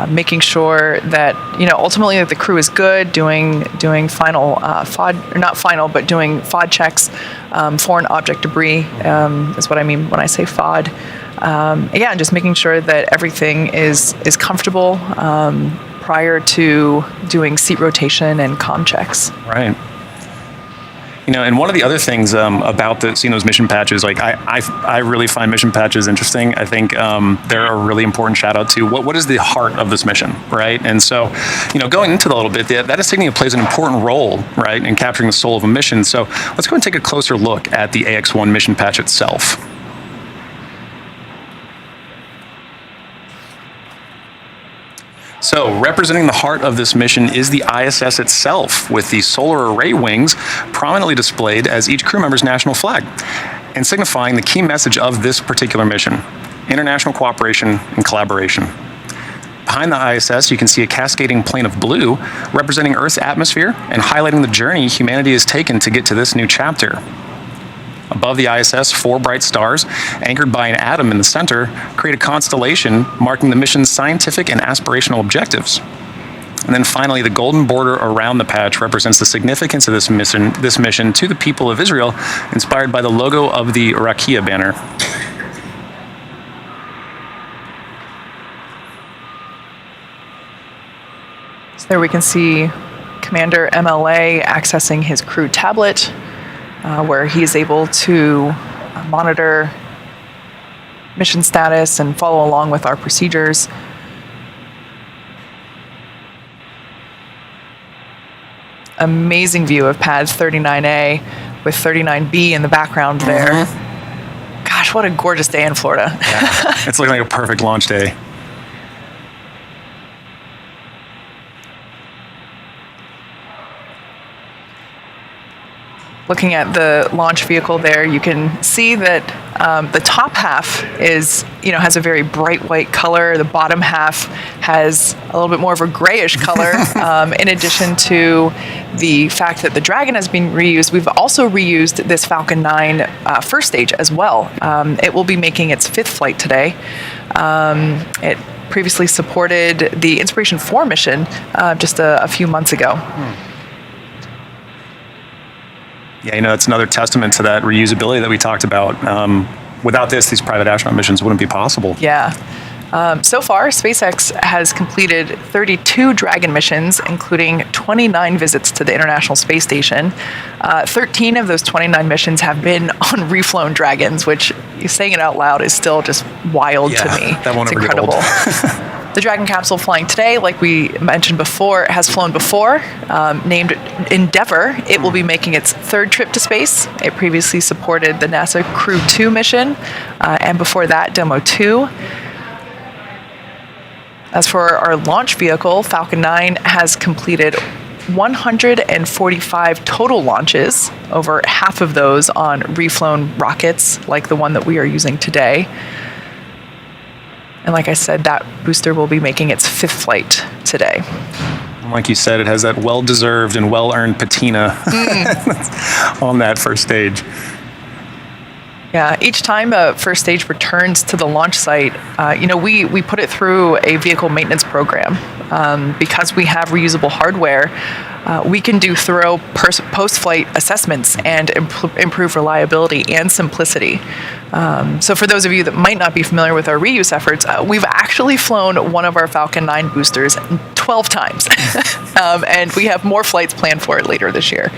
making sure that, ultimately that the crew is good, doing final FOD, or not final, but doing FOD checks, foreign object debris is what I mean when I say FOD. And just making sure that everything is comfortable prior to doing seat rotation and comm checks. Right. And one of the other things about seeing those mission patches, like I really find mission patches interesting. I think they're a really important shout out to what is the heart of this mission, right? And so, going into that a little bit, that insignia plays an important role, right, in capturing the soul of a mission. So let's go and take a closer look at the AX-1 mission patch itself. So, representing the heart of this mission is the ISS itself, with the solar array wings prominently displayed as each crew member's national flag, and signifying the key message of this particular mission: international cooperation and collaboration. Behind the ISS, you can see a cascading plane of blue, representing Earth's atmosphere and highlighting the journey humanity has taken to get to this new chapter. Above the ISS, 4 bright stars, anchored by an atom in the center, create a constellation marking the mission's scientific and aspirational objectives. And then finally, the golden border around the patch represents the significance of this mission to the people of Israel, inspired by the logo of the Rakia banner. So there we can see Commander MLA accessing his crew tablet, where he is able to monitor mission status and follow along with our procedures. Amazing view of pad 39A with 39B in the background there. Gosh, what a gorgeous day in Florida. Yeah, it's looking like a perfect launch day. Looking at the launch vehicle there, you can see that the top half has a very bright white color. The bottom half has a little bit more of a grayish color. In addition to the fact that the Dragon has been reused, we've also reused this Falcon 9 first stage as well. It will be making its 5th flight today. It previously supported the Inspiration 4 mission just a few months ago. Yeah, that's another testament to that reusability that we talked about. Without this, these private astronaut missions wouldn't be possible. Yeah. So far, SpaceX has completed 32 Dragon missions, including 29 visits to the International Space Station. 13 of those 29 missions have been on reflown Dragons, which, saying it out loud, is still just wild to me. That won't it's ever incredible. Get old. The Dragon capsule flying today, like we mentioned before, has flown before. Named Endeavour, it will be making its third trip to space. It previously supported the NASA Crew 2 mission, and before that, Demo 2. As for our launch vehicle, Falcon 9 has completed 145 total launches, over half of those on reflown rockets like the one that we are using today. And like I said, that booster will be making its 5th flight today. Like you said, it has that well-deserved and well-earned patina on that first stage. Yeah, each time a first stage returns to the launch site, we put it through a vehicle maintenance program. Because we have reusable hardware, we can do thorough post-flight assessments and improve reliability and simplicity. So for those of you that might not be familiar with our reuse efforts, we've actually flown one of our Falcon 9 boosters 12 times. And we have more flights planned for it later this year.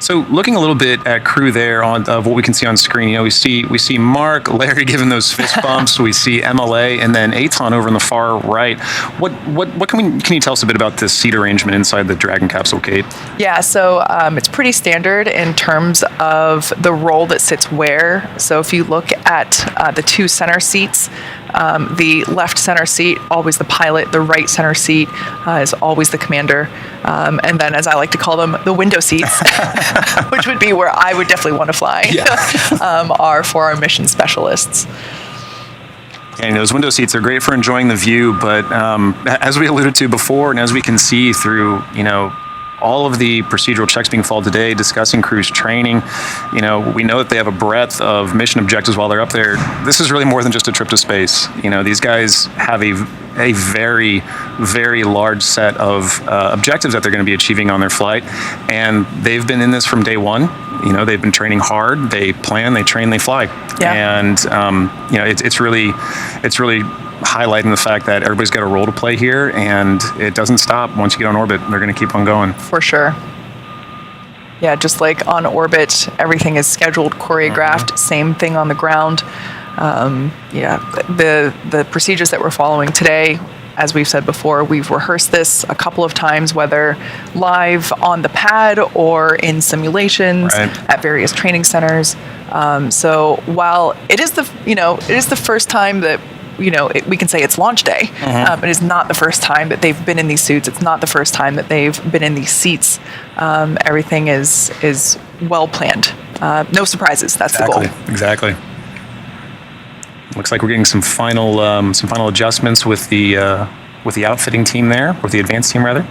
So looking a little bit at crew there of what we can see on screen, we see Mark, Larry giving those fist bumps. We see MLA and then Eitan over in the far right. What can you tell us a bit about this seat arrangement inside the Dragon capsule, Kate? Yeah, so it's pretty standard in terms of the role that sits where. So if you look at the 2 center seats, the left center seat, always the pilot. The right center seat is always the commander. And then, as I like to call them, the window seats, which would be where I would definitely want to fly, are for our mission specialists. And those window seats are great for enjoying the view, but as we alluded to before, and as we can see through, all of the procedural checks being followed today, discussing crew's training, we know that they have a breadth of mission objectives while they're up there. This is really more than just a trip to space. These guys have a very, very large set of objectives that they're going to be achieving on their flight, and they've been in this from day one. They've been training hard. They plan, they train, they fly. Yeah. And it's really highlighting the fact that everybody's got a role to play here, and it doesn't stop. Once you get on orbit, they're going to keep on going. For sure. Yeah, just like on orbit, everything is scheduled, choreographed, Same thing on the ground. The procedures that we're following today, as we've said before, we've rehearsed this a couple of times, whether live on the pad or in simulations at various training centers. So while it is the first time that we can say it's launch day. It is not the first time that they've been in these suits. It's not the first time that they've been in these seats. Everything is well planned. No surprises. That's the goal. Exactly. Looks like we're getting some final adjustments with the outfitting team there, with the advanced team rather.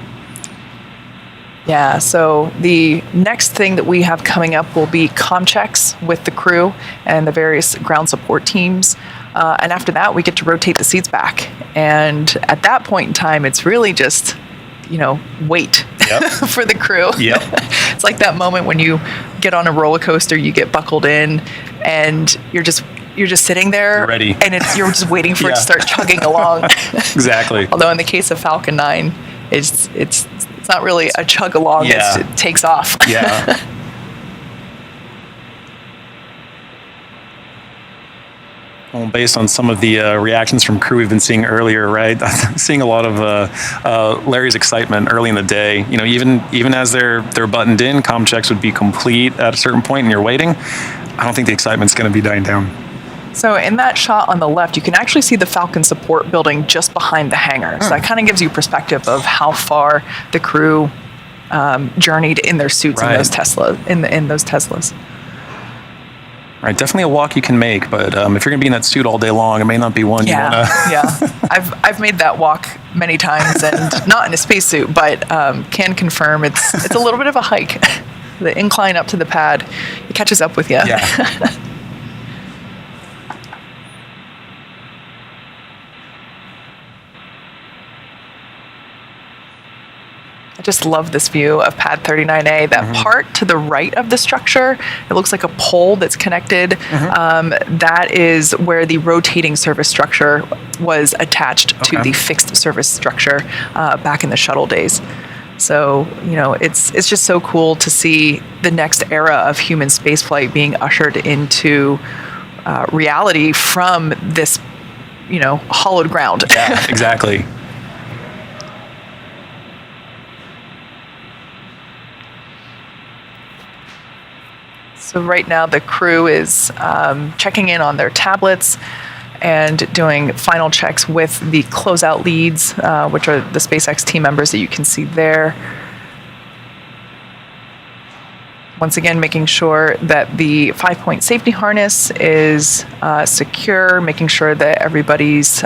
Yeah, so the next thing that we have coming up will be comm checks with the crew and the various ground support teams. And after that, we get to rotate the seats back. And at that point in time, it's really just, wait for the crew. Yep. It's like that moment when you get on a roller coaster, you get buckled in, and you're just sitting there. You're ready. And you're just waiting for it to start chugging along. Exactly. Although in the case of Falcon 9, it's not really a chug along. Yeah. It takes off. Yeah. Well, based on some of the reactions from crew we've been seeing earlier, right? Seeing a lot of Larry's excitement early in the day. Even as they're buttoned in, comm checks would be complete at a certain point, and you're waiting. I don't think the excitement's going to be dying down. So in that shot on the left, you can actually see the Falcon support building just behind the hangar. So that kind of gives you perspective of how far the crew journeyed in their suits in those Teslas. Right, definitely a walk you can make, but if you're going to be in that suit all day long, it may not be one you want to. Yeah. I've made that walk many times, and not in a spacesuit, but can confirm it's a little bit of a hike. The incline up to the pad, it catches up with you. Yeah. I just love this view of Pad 39A. That part to the right of the structure, it looks like a pole that's connected. That is where the rotating service structure was attached to the fixed service structure back in the shuttle days. So, it's just so cool to see the next era of human spaceflight being ushered into reality from this, hollowed ground. Yeah, exactly. So right now the crew is checking in on their tablets and doing final checks with the closeout leads, which are the SpaceX team members that you can see there. Once again, making sure that the 5-point safety harness is secure, making sure that everybody's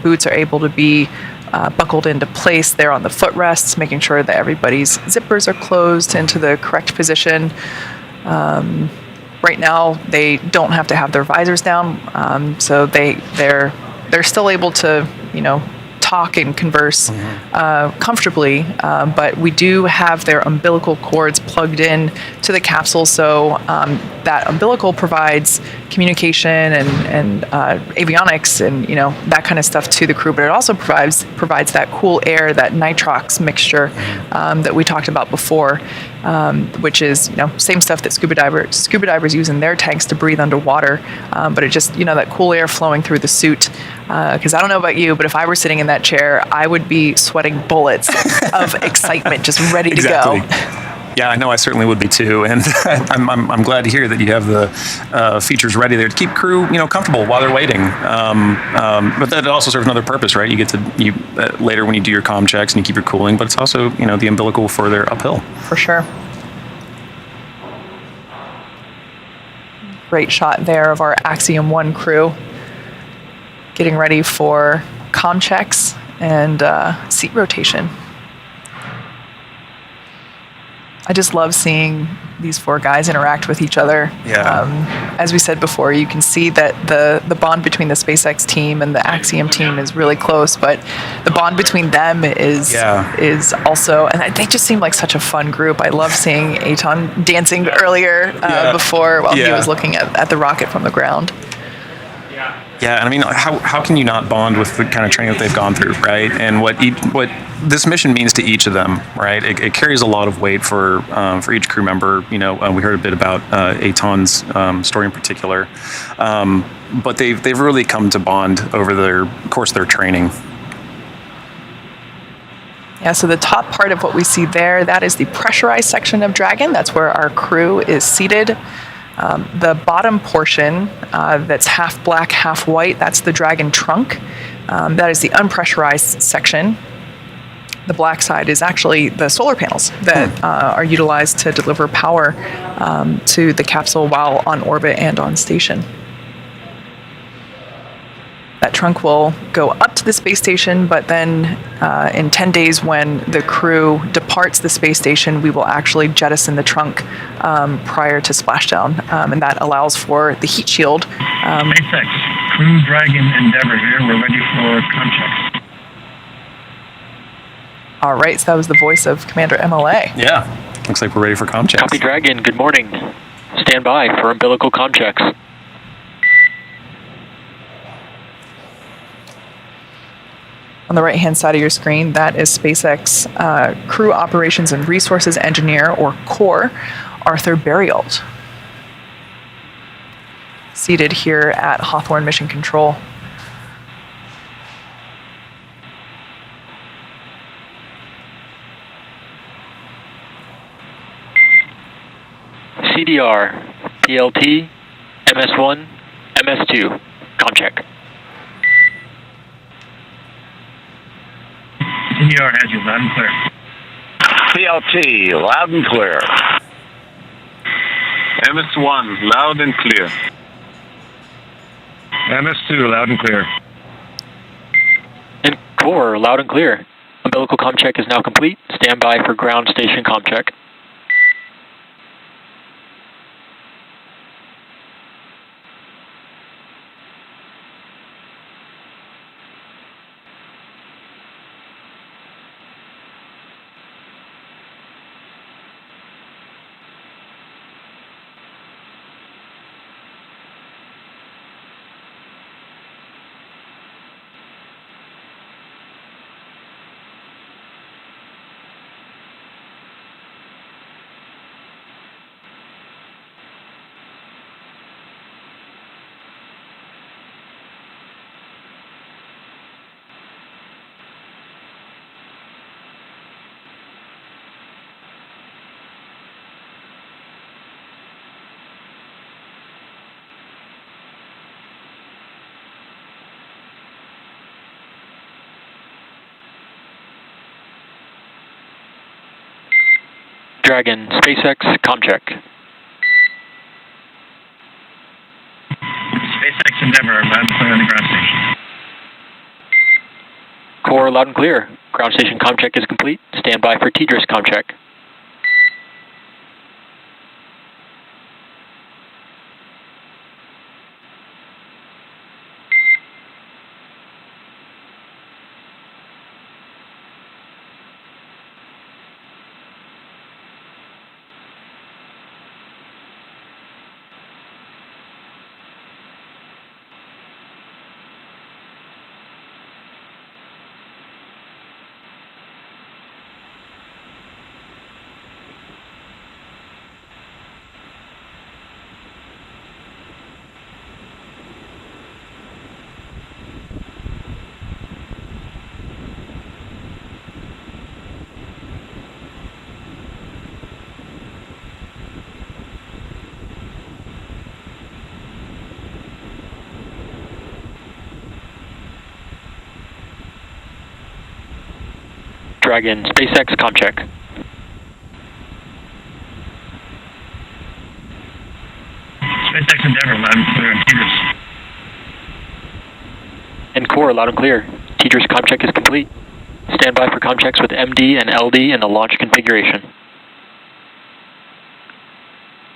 boots are able to be buckled into place there on the footrests, making sure that everybody's zippers are closed into the correct position. Right now, they don't have to have their visors down, so they're still able to, talk and converse comfortably, but we do have their umbilical cords plugged in to the capsule, so that umbilical provides communication and avionics and that kind of stuff to the crew, but it also provides that cool air, that nitrox mixture that we talked about before, which is same stuff that scuba divers use in their tanks to breathe underwater, but it just that cool air flowing through the suit. Because I don't know about you, but if I were sitting in that chair, I would be sweating bullets of excitement, just ready to go. Yeah, I know I certainly would be too, and I'm glad to hear that you have the features ready there to keep crew comfortable while they're waiting. But that also serves another purpose, right? You get to later when you do your comm checks and you keep your cooling, but it's also the umbilical for their uphill. For sure. Great shot there of our Axiom 1 crew getting ready for comm checks and seat rotation. I just love seeing these 4 guys interact with each other. Yeah. As we said before, you can see that the bond between the SpaceX team and the Axiom team is really close, but the bond between them is also, and they just seem like such a fun group. I love seeing Aton dancing earlier before while he was looking at the rocket from the ground. Yeah, and I mean, how can you not bond with the kind of training that they've gone through, right? And what this mission means to each of them, right? It carries a lot of weight for each crew member. We heard a bit about Aton's story in particular, but they've really come to bond over the course of their training. Yeah, so the top part of what we see there, that is the pressurized section of Dragon. That's where our crew is seated. The bottom portion that's half black, half white, that's the Dragon trunk. That is the unpressurized section. The black side is actually the solar panels that are utilized to deliver power to the capsule while on orbit and on station. That trunk will go up to the space station, but then in 10 days when the crew departs the space station, we will actually jettison the trunk prior to splashdown, and that allows for the heat shield. SpaceX, Crew Dragon Endeavour here. We're ready for comm checks. All right, so that was the voice of Commander MLA. Yeah, looks like we're ready for comm checks. Copy Dragon, good morning. Stand by for umbilical comm checks. On the right-hand side of your screen, that is SpaceX Crew Operations and Resources Engineer, or CORE, Arthur Berriold, seated here at Hawthorne Mission Control. CDR, PLT, MS1, MS2, comm check. CDR has you loud and clear. PLT, loud and clear. MS1, loud and clear. MS2, loud and clear. And CORE, loud and clear. Umbilical comm check is now complete. Stand by for ground station comm check. Dragon, SpaceX, ComCheck. SpaceX Endeavour, loud and clear on the ground station. Core, loud and clear. Ground station ComCheck is complete. Stand by for TDRS ComCheck. Dragon, SpaceX, ComCheck. SpaceX Endeavour, loud and clear on TDRS. And Core, loud and clear. TDRS ComCheck is complete. Stand by for ComChecks with MD and LD in the launch configuration.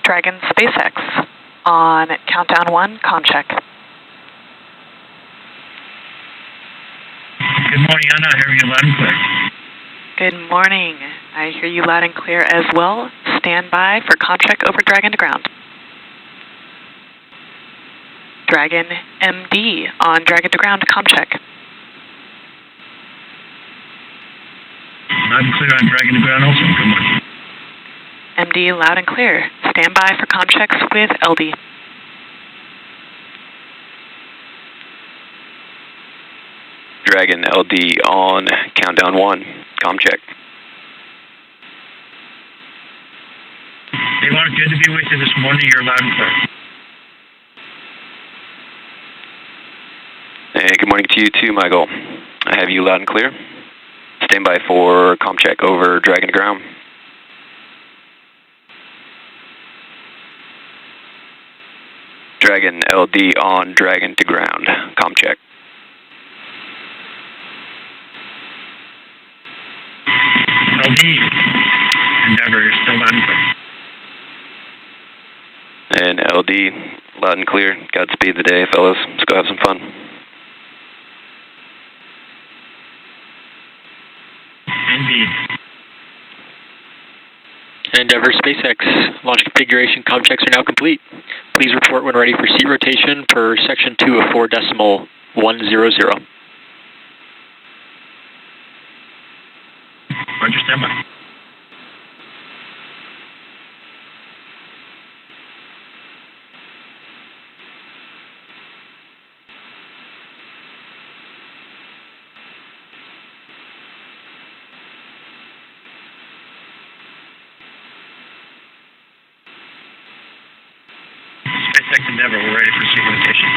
Dragon, SpaceX. On countdown 1, ComCheck. Good morning, Anna. I hear you loud and clear. Good morning. I hear you loud and clear as well. Stand by for ComCheck over Dragon to ground. Dragon MD on Dragon to ground, ComCheck. Loud and clear on Dragon to ground also. Good morning. MD loud and clear. Stand by for ComChecks with LD. Dragon LD on countdown 1, ComCheck. They are good to be with you this morning. You're loud and clear. And good morning to you too, Michael. I have you loud and clear. Stand by for ComCheck over Dragon to ground. Dragon LD on Dragon to ground, ComCheck. LD Endeavour, you're still loud and clear. And LD, loud and clear. Godspeed the day, fellas. Let's go have some fun. Indeed. Endeavour, SpaceX, launch configuration ComChecks are now complete. Please report when ready for seat rotation per section 2 of 4.100. Roger, stand by. SpaceX Endeavour, we're ready for seat rotation.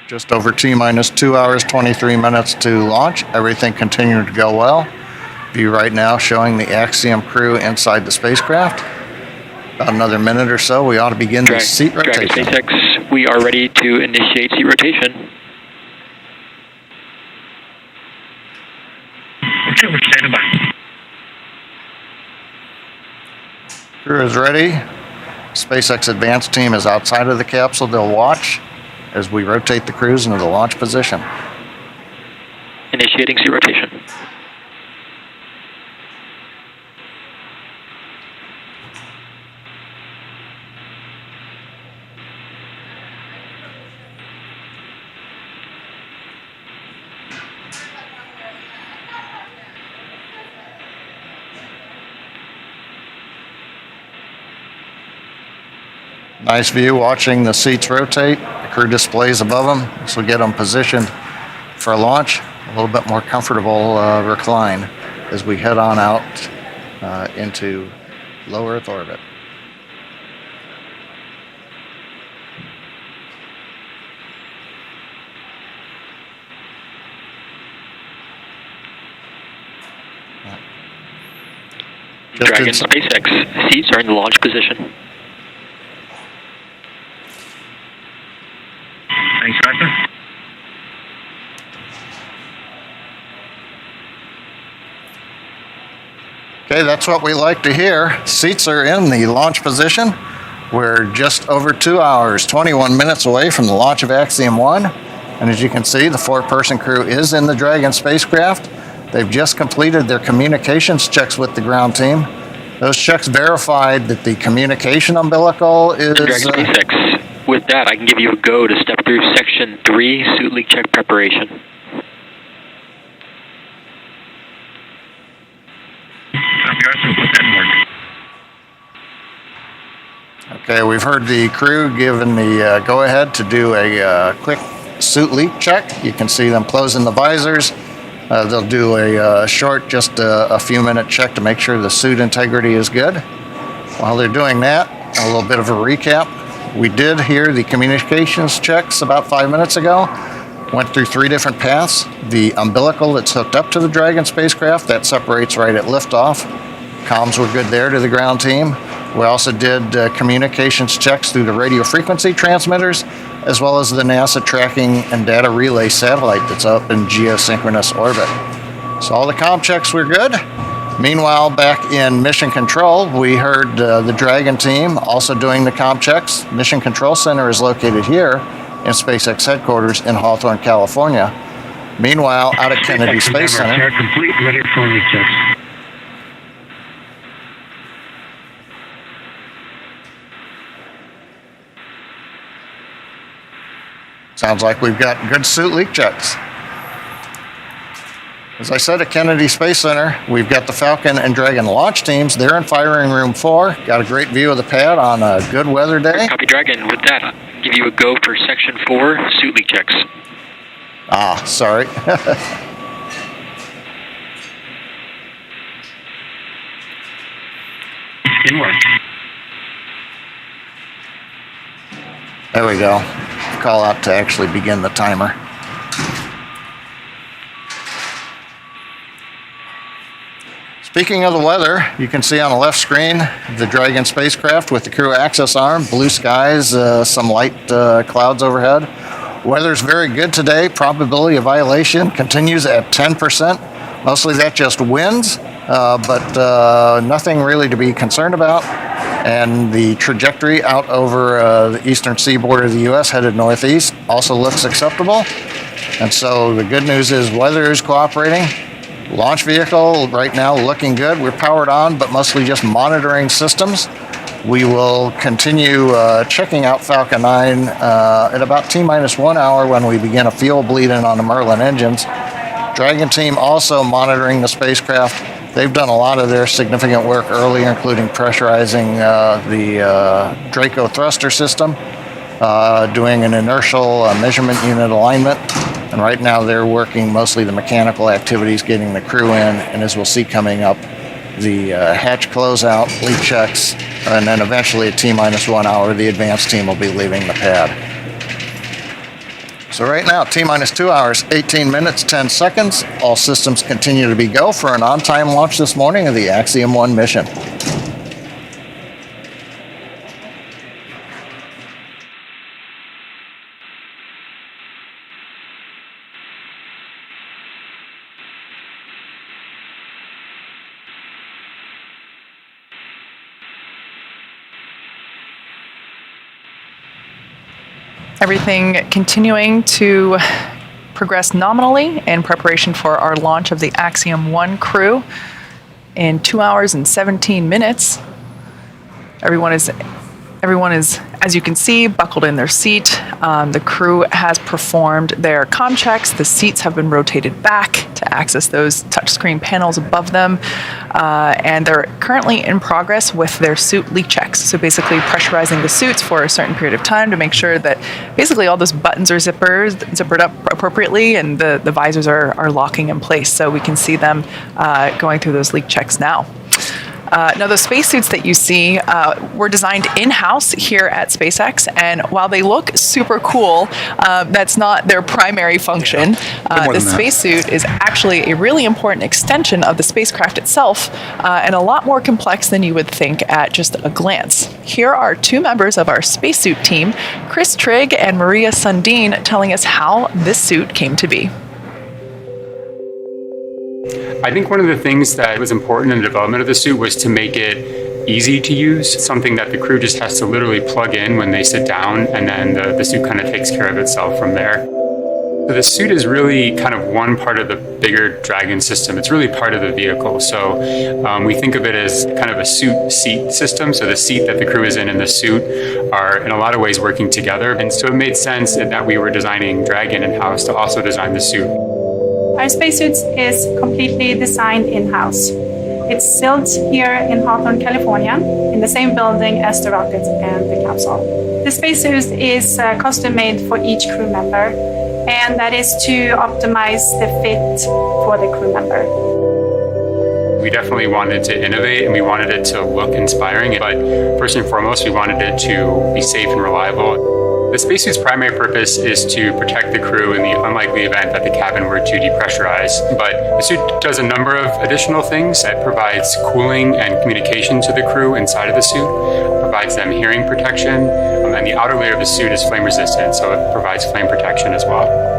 Just over T-minus 2 hours, 23 minutes to launch. Everything continued to go well. View right now showing the Axiom crew inside the spacecraft. About another minute or so, we ought to begin the seat Dragon rotation. SpaceX, we are ready to initiate seat rotation. Okay, we're standing by. Crew is ready. SpaceX advanced team is outside of the capsule. They'll watch as we rotate the crews into the launch position. Initiating seat rotation. Nice view watching the seats rotate. The crew displays above them. This will get them positioned for launch. A little bit more comfortable recline as we head on out into low Earth orbit. Dragon SpaceX, seats are in the launch position. Thanks, Arthur. Okay, that's what we like to hear. Seats are in the launch position. We're just over 2 hours, 21 minutes away from the launch of Axiom 1. And as you can see, the 4-person crew is in the Dragon spacecraft. They've just completed their communications checks with the ground team. Those checks verified that the communication umbilical is... Dragon SpaceX, with that, I can give you a go to step through Section 3, suit leak check preparation. Copy, Arthur. We'll put that in work. Okay, we've heard the crew given the go-ahead to do a quick suit leak check. You can see them closing the visors. They'll do a short, just a few-minute check to make sure the suit integrity is good. While they're doing that, a little bit of a recap. We did hear the communications checks about 5 minutes ago. Went through 3 different paths. The umbilical that's hooked up to the Dragon spacecraft, that separates right at liftoff. Comms were good there to the ground team. We also did communications checks through the radio frequency transmitters, as well as the NASA tracking and data relay satellite that's up in geosynchronous orbit. So all the comm checks were good. Meanwhile, back in Mission Control, we heard the Dragon team also doing the comm checks. Mission Control Center is located here in SpaceX headquarters in Hawthorne, California. Meanwhile, out at Kennedy Space Center, complete, ready for leak checks. sounds like we've got good suit leak checks. As I said, at Kennedy Space Center, we've got the Falcon and Dragon launch teams. They're in firing room 4. Got a great view of the pad on a good weather day. Copy, Dragon. With that, I'll give you a go for Section 4, suit leak checks. Ah, sorry. In work. There we go. Call out to actually begin the timer. Speaking of the weather, you can see on the left screen the Dragon spacecraft with the crew access arm, blue skies, some light clouds overhead. Weather's very good today. Probability of violation continues at 10%. Mostly that just winds, but nothing really to be concerned about. And the trajectory out over the eastern seaboard of the U.S. headed northeast also looks acceptable. And so the good news is weather is cooperating. Launch vehicle right now looking good. We're powered on, but mostly just monitoring systems. We will continue checking out Falcon 9 at about T-minus 1 hour when we begin a fuel bleed-in on the Merlin engines. Dragon team also monitoring the spacecraft. They've done a lot of their significant work earlier, including pressurizing the Draco thruster system, doing an inertial measurement unit alignment. And right now they're working mostly the mechanical activities, getting the crew in, and as we'll see coming up, the hatch closeout, leak checks, and then eventually at T-minus 1 hour, the advanced team will be leaving the pad. So right now, T-minus 2 hours, 18 minutes, 10 seconds. All systems continue to be go for an on-time launch this morning of the Axiom 1 mission. Everything continuing to progress nominally in preparation for our launch of the Axiom 1 crew in 2 hours and 17 minutes. Everyone is, as you can see, buckled in their seat. The crew has performed their comm checks. The seats have been rotated back to access those touchscreen panels above them. And they're currently in progress with their suit leak checks. So basically pressurizing the suits for a certain period of time to make sure that basically all those buttons are zippered up appropriately and the visors are locking in place. So we can see them going through those leak checks now. Now, the spacesuits that you see were designed in-house here at SpaceX, and while they look super cool, that's not their primary function. The spacesuit is actually a really important extension of the spacecraft itself, and a lot more complex than you would think at just a glance. Here are two members of our spacesuit team, Chris Trigg and Maria Sundin, telling us how this suit came to be. I think one of the things that was important in the development of the suit was to make it easy to use, something that the crew just has to literally plug in when they sit down, and then the suit kind of takes care of itself from there. So the suit is really kind of one part of the bigger Dragon system. It's really part of the vehicle. So we think of it as kind of a suit seat system. So the seat that the crew is in and the suit are in a lot of ways working together. And so it made sense that we were designing Dragon in-house to also design the suit. Our spacesuit is completely designed in-house. It's built here in Hawthorne, California, in the same building as the rocket and the capsule. The spacesuit is custom-made for each crew member, and that is to optimize the fit for the crew member. We definitely wanted to innovate, and we wanted it to look inspiring, but first and foremost, we wanted it to be safe and reliable. The spacesuit's primary purpose is to protect the crew in the unlikely event that the cabin were to depressurize. But the suit does a number of additional things. It provides cooling and communication to the crew inside of the suit, provides them hearing protection, and the outer layer of the suit is flame resistant, so it provides flame protection as well.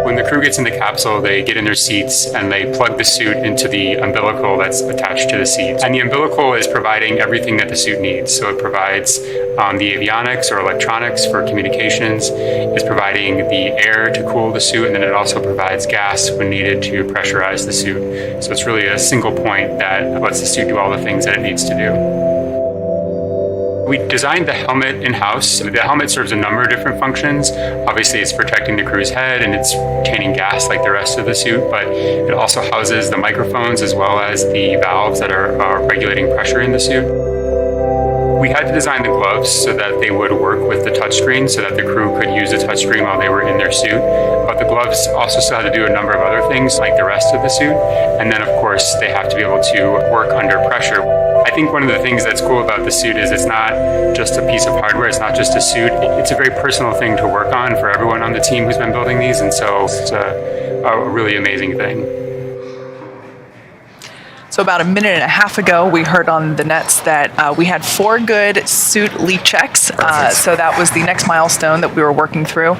When the crew gets in the capsule, they get in their seats and they plug the suit into the umbilical that's attached to the seat. And the umbilical is providing everything that the suit needs. So it provides the avionics or electronics for communications. It's providing the air to cool the suit, and then it also provides gas when needed to pressurize the suit. So it's really a single point that lets the suit do all the things that it needs to do. We designed the helmet in-house. The helmet serves a number of different functions. Obviously, it's protecting the crew's head and it's retaining gas like the rest of the suit, but it also houses the microphones as well as the valves that are regulating pressure in the suit. We had to design the gloves so that they would work with the touchscreen so that the crew could use the touchscreen while they were in their suit. But the gloves also still had to do a number of other things like the rest of the suit. And then, of course, they have to be able to work under pressure. I think one of the things that's cool about the suit is it's not just a piece of hardware, it's not just a suit. It's a very personal thing to work on for everyone on the team who's been building these, and so it's a really amazing thing. So about a minute and a half ago, we heard on the nets that we had 4 good suit leak checks. So that was the next milestone that we were working through.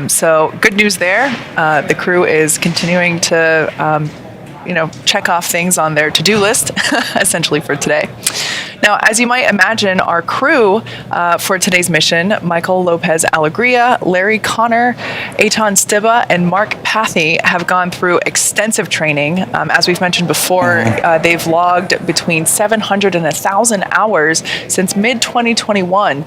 So good news there. The crew is continuing to check off things on their to-do list, essentially for today. Now, as you might imagine, our crew for today's mission, Michael Lopez Alegria, Larry Connor, Eitan Stiba, and Mark Pathy, have gone through extensive training. As we've mentioned before, they've logged between 700 and 1,000 hours since mid-2021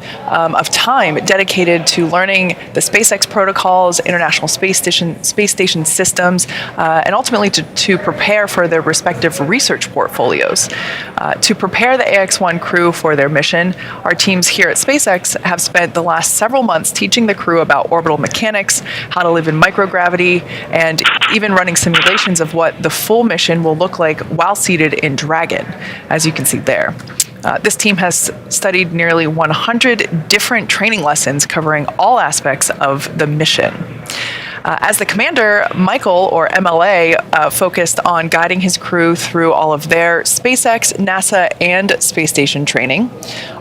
of time dedicated to learning the SpaceX protocols, International Space Station systems, and ultimately to prepare for their respective research portfolios. To prepare the AX-1 crew for their mission, our teams here at SpaceX have spent the last several months teaching the crew about orbital mechanics, how to live in microgravity, and even running simulations of what the full mission will look like while seated in Dragon, as you can see there. This team has studied nearly 100 different training lessons covering all aspects of the mission. As the commander, Michael, or MLA, focused on guiding his crew through all of their SpaceX, NASA, and space station training.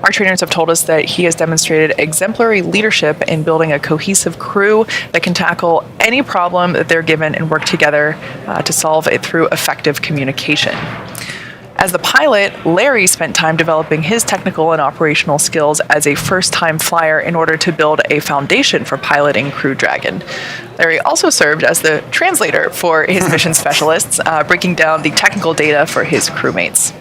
Our trainers have told us that he has demonstrated exemplary leadership in building a cohesive crew that can tackle any problem that they're given and work together to solve it through effective communication. As the pilot, Larry spent time developing his technical and operational skills as a first-time flyer in order to build a foundation for piloting Crew Dragon. Larry also served as the translator for his mission specialists, breaking down the technical data for his crewmates.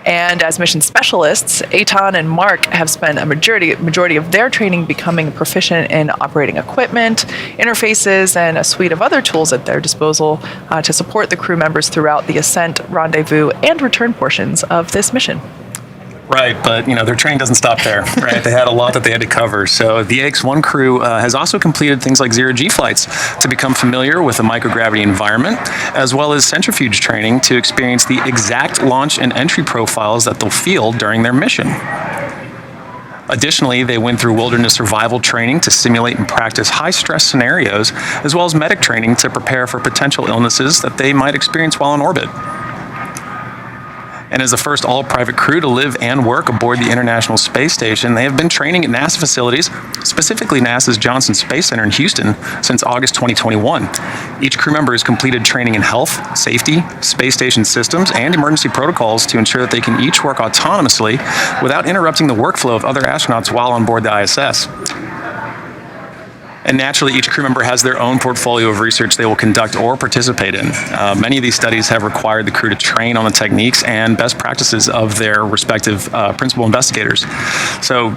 And as mission specialists, Eitan and Mark have spent a majority of their training becoming proficient in operating equipment, interfaces, and a suite of other tools at their disposal to support the crew members throughout the ascent, rendezvous, and return portions of this mission. Right, but their training doesn't stop there, right? They had a lot that they had to cover. So the AX-1 crew has also completed things like zero-G flights to become familiar with the microgravity environment, as well as centrifuge training to experience the exact launch and entry profiles that they'll feel during their mission. Additionally, they went through wilderness survival training to simulate and practice high-stress scenarios, as well as medic training to prepare for potential illnesses that they might experience while in orbit. And as the first all-private crew to live and work aboard the International Space Station, they have been training at NASA facilities, specifically NASA's Johnson Space Center in Houston, since August 2021. Each crew member has completed training in health, safety, space station systems, and emergency protocols to ensure that they can each work autonomously without interrupting the workflow of other astronauts while on board the ISS. And naturally, each crew member has their own portfolio of research they will conduct or participate in. Many of these studies have required the crew to train on the techniques and best practices of their respective principal investigators. So,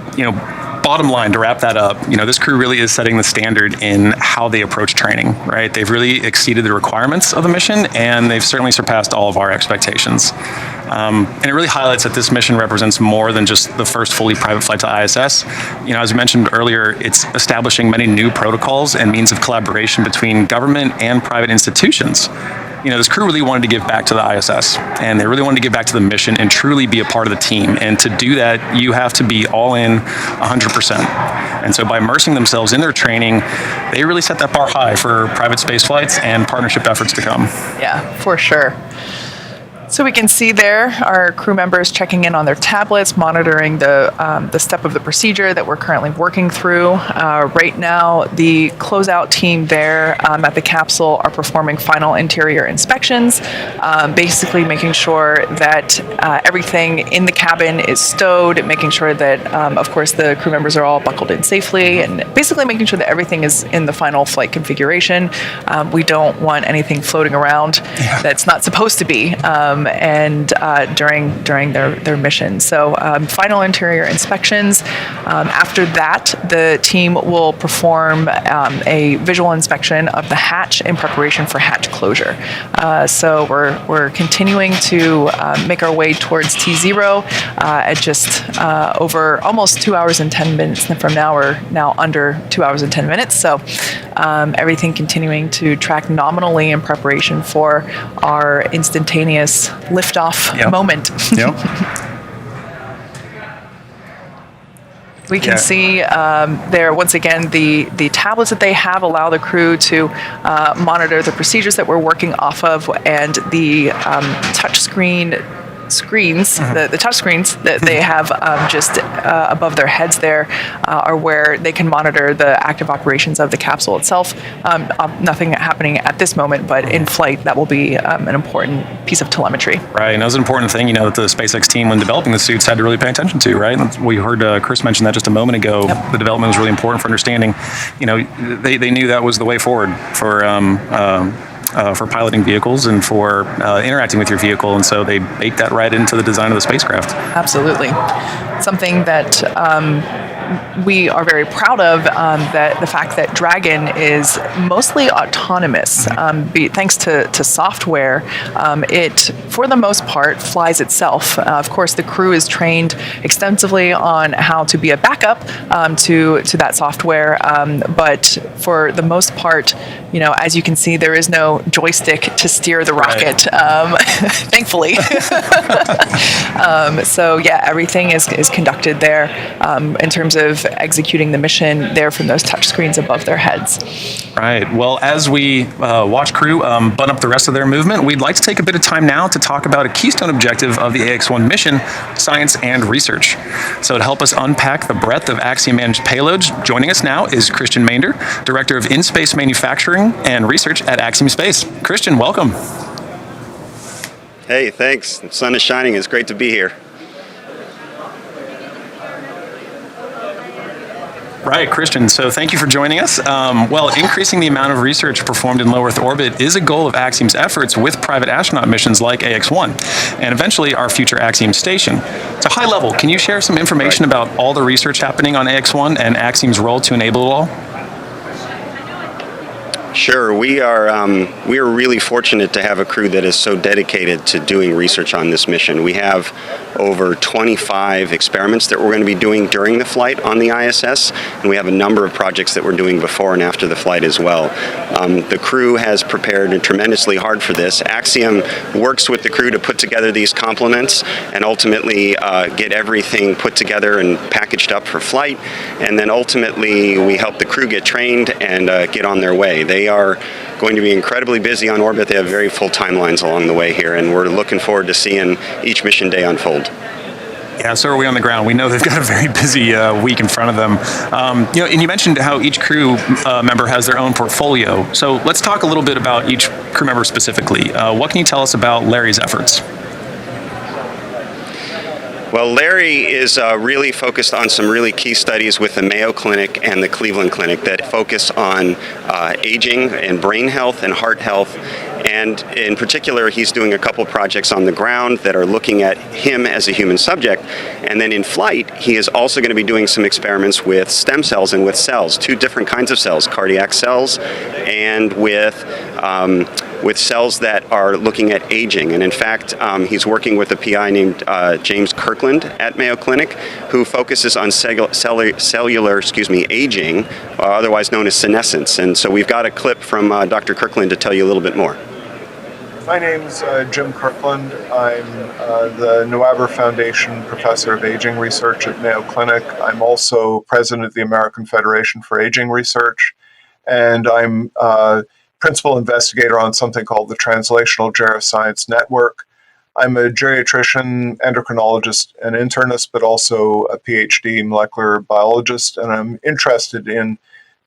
bottom line, to wrap that up, this crew really is setting the standard in how they approach training, right? They've really exceeded the requirements of the mission, and they've certainly surpassed all of our expectations. And it really highlights that this mission represents more than just the first fully private flight to ISS. As I mentioned earlier, it's establishing many new protocols and means of collaboration between government and private institutions. This crew really wanted to give back to the ISS, and they really wanted to give back to the mission and truly be a part of the team. And to do that, you have to be all in 100%. And so by immersing themselves in their training, they really set that bar high for private space flights and partnership efforts to come. Yeah, for sure. So we can see there our crew members checking in on their tablets, monitoring the step of the procedure that we're currently working through. Right now, the closeout team there at the capsule are performing final interior inspections, basically making sure that everything in the cabin is stowed, making sure that, of course, the crew members are all buckled in safely, and basically making sure that everything is in the final flight configuration. We don't want anything floating around that's not supposed to be. And during their mission. So final interior inspections. After that, the team will perform a visual inspection of the hatch in preparation for hatch closure. So we're continuing to make our way towards T0 at just over almost 2 hours and 10 minutes from now. We're now under 2 hours and 10 minutes. So everything continuing to track nominally in preparation for our instantaneous liftoff moment. We can see there, once again, the tablets that they have allow the crew to monitor the procedures that we're working off of, and the touch screens, the touch screens that they have just above their heads there are where they can monitor the active operations of the capsule itself. Nothing happening at this moment, but in flight, that will be an important piece of telemetry. Right, and that was an important thing, that the SpaceX team, when developing the suits, had to really pay attention to, right? We heard Chris mention that just a moment ago. Yep. The development was really important for understanding, they knew that was the way forward for piloting vehicles and for interacting with your vehicle, and so they baked that right into the design of the spacecraft. Absolutely. Something that we are very proud of, that the fact that Dragon is mostly autonomous, thanks to software. It, for the most part, flies itself. Of course, the crew is trained extensively on how to be a backup to that software, but for the most part, as you can see, there is no joystick to steer the rocket, thankfully. So yeah, everything is conducted there in terms of executing the mission there from those touch screens above their heads. Right. Well, as we watch crew button up the rest of their movement, we'd like to take a bit of time now to talk about a keystone objective of the AX-1 mission, science and research. So to help us unpack the breadth of Axiom-managed payloads, joining us now is Christian Maender, Director of In-Space Manufacturing and Research at Axiom Space. Christian, welcome. Hey, thanks. The sun is shining. It's great to be here. Right, Christian. So thank you for joining us. Well, increasing the amount of research performed in low Earth orbit is a goal of Axiom's efforts with private astronaut missions like AX-1, and eventually our future Axiom station. So high level, can you share some information about all the research happening on AX-1 and Axiom's role to enable it all? Sure. We are really fortunate to have a crew that is so dedicated to doing research on this mission. We have over 25 experiments that we're going to be doing during the flight on the ISS, and we have a number of projects that we're doing before and after the flight as well. The crew has prepared tremendously hard for this. Axiom works with the crew to put together these complements and ultimately get everything put together and packaged up for flight, and then ultimately we help the crew get trained and get on their way. They are going to be incredibly busy on orbit. They have very full timelines along the way here, and we're looking forward to seeing each mission day unfold. Yeah, so are we on the ground. We know they've got a very busy week in front of them. And you mentioned how each crew member has their own portfolio. So let's talk a little bit about each crew member specifically. What can you tell us about Larry's efforts? Well, Larry is really focused on some really key studies with the Mayo Clinic and the Cleveland Clinic that focus on aging and brain health and heart health. And in particular, he's doing a couple projects on the ground that are looking at him as a human subject. And then in flight, he is also going to be doing some experiments with stem cells and with cells, two different kinds of cells, cardiac cells and with cells that are looking at aging. And in fact, he's working with a PI named James Kirkland at Mayo Clinic, who focuses on cellular aging, otherwise known as senescence. And so we've got a clip from Dr. Kirkland to tell you a little bit more. My name's Jim Kirkland. I'm the Noaber Foundation Professor of Aging Research at Mayo Clinic. I'm also president of the American Federation for Aging Research, and I'm principal investigator on something called the Translational Geroscience Network. I'm a geriatrician, endocrinologist, and internist, but also a PhD molecular biologist, and I'm interested in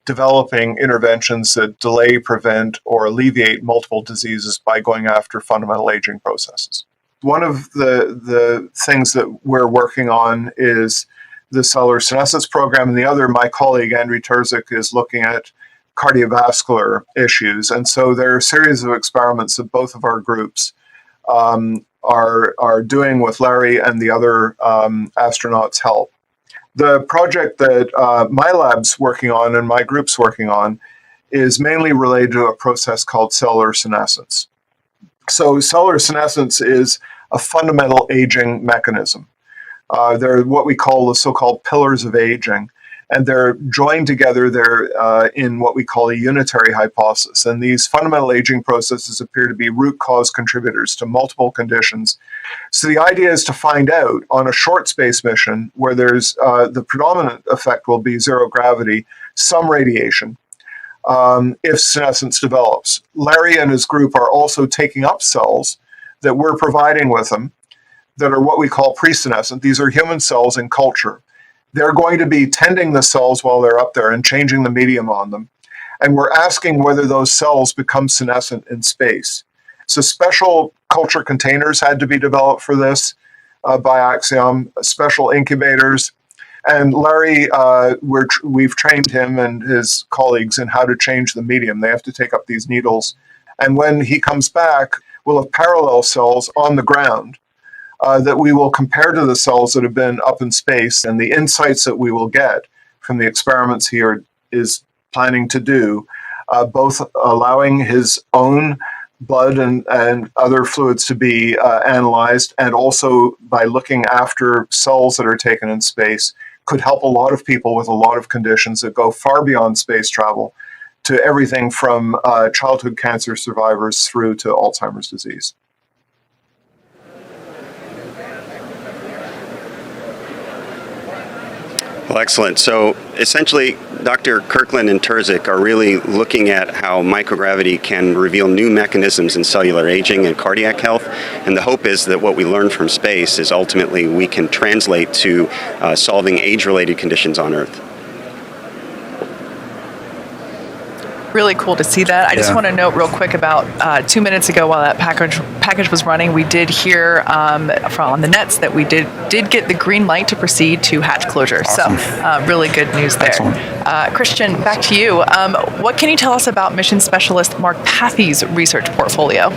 developing interventions that delay, prevent, or alleviate multiple diseases by going after fundamental aging processes. One of the things that we're working on is the cellular senescence program, and the other, my colleague Andrew Terzic, is looking at cardiovascular issues. And so there are a series of experiments that both of our groups are doing with Larry and the other astronauts' help. The project that my lab's working on and my group's working on is mainly related to a process called cellular senescence. So cellular senescence is a fundamental aging mechanism. They're what we call the so-called pillars of aging, and they're joined together there in what we call a unitary hypothesis. And these fundamental aging processes appear to be root cause contributors to multiple conditions. So the idea is to find out on a short space mission where there's the predominant effect will be zero gravity, some radiation, if senescence develops. Larry and his group are also taking up cells that we're providing with them that are what we call pre-senescent. These are human cells in culture. They're going to be tending the cells while they're up there and changing the medium on them. And we're asking whether those cells become senescent in space. So special culture containers had to be developed for this by Axiom, special incubators. And Larry, we've trained him and his colleagues in how to change the medium. They have to take up these needles. And when he comes back, we'll have parallel cells on the ground that we will compare to the cells that have been up in space, and the insights that we will get from the experiments he is planning to do, both allowing his own blood and other fluids to be analyzed, and also by looking after cells that are taken in space, could help a lot of people with a lot of conditions that go far beyond space travel to everything from childhood cancer survivors through to Alzheimer's disease. Well, excellent. So essentially, Dr. Kirkland and Terzic are really looking at how microgravity can reveal new mechanisms in cellular aging and cardiac health. And the hope is that what we learn from space is ultimately we can translate to solving age-related conditions on Earth. really cool to see that. I just want to note real quick about 2 minutes ago while that package was running, we did hear from on the nets that we did get the green light to proceed to hatch closure. Awesome. So really good news there. Christian, back to you. What can you tell us about mission specialist Mark Pathy's research portfolio?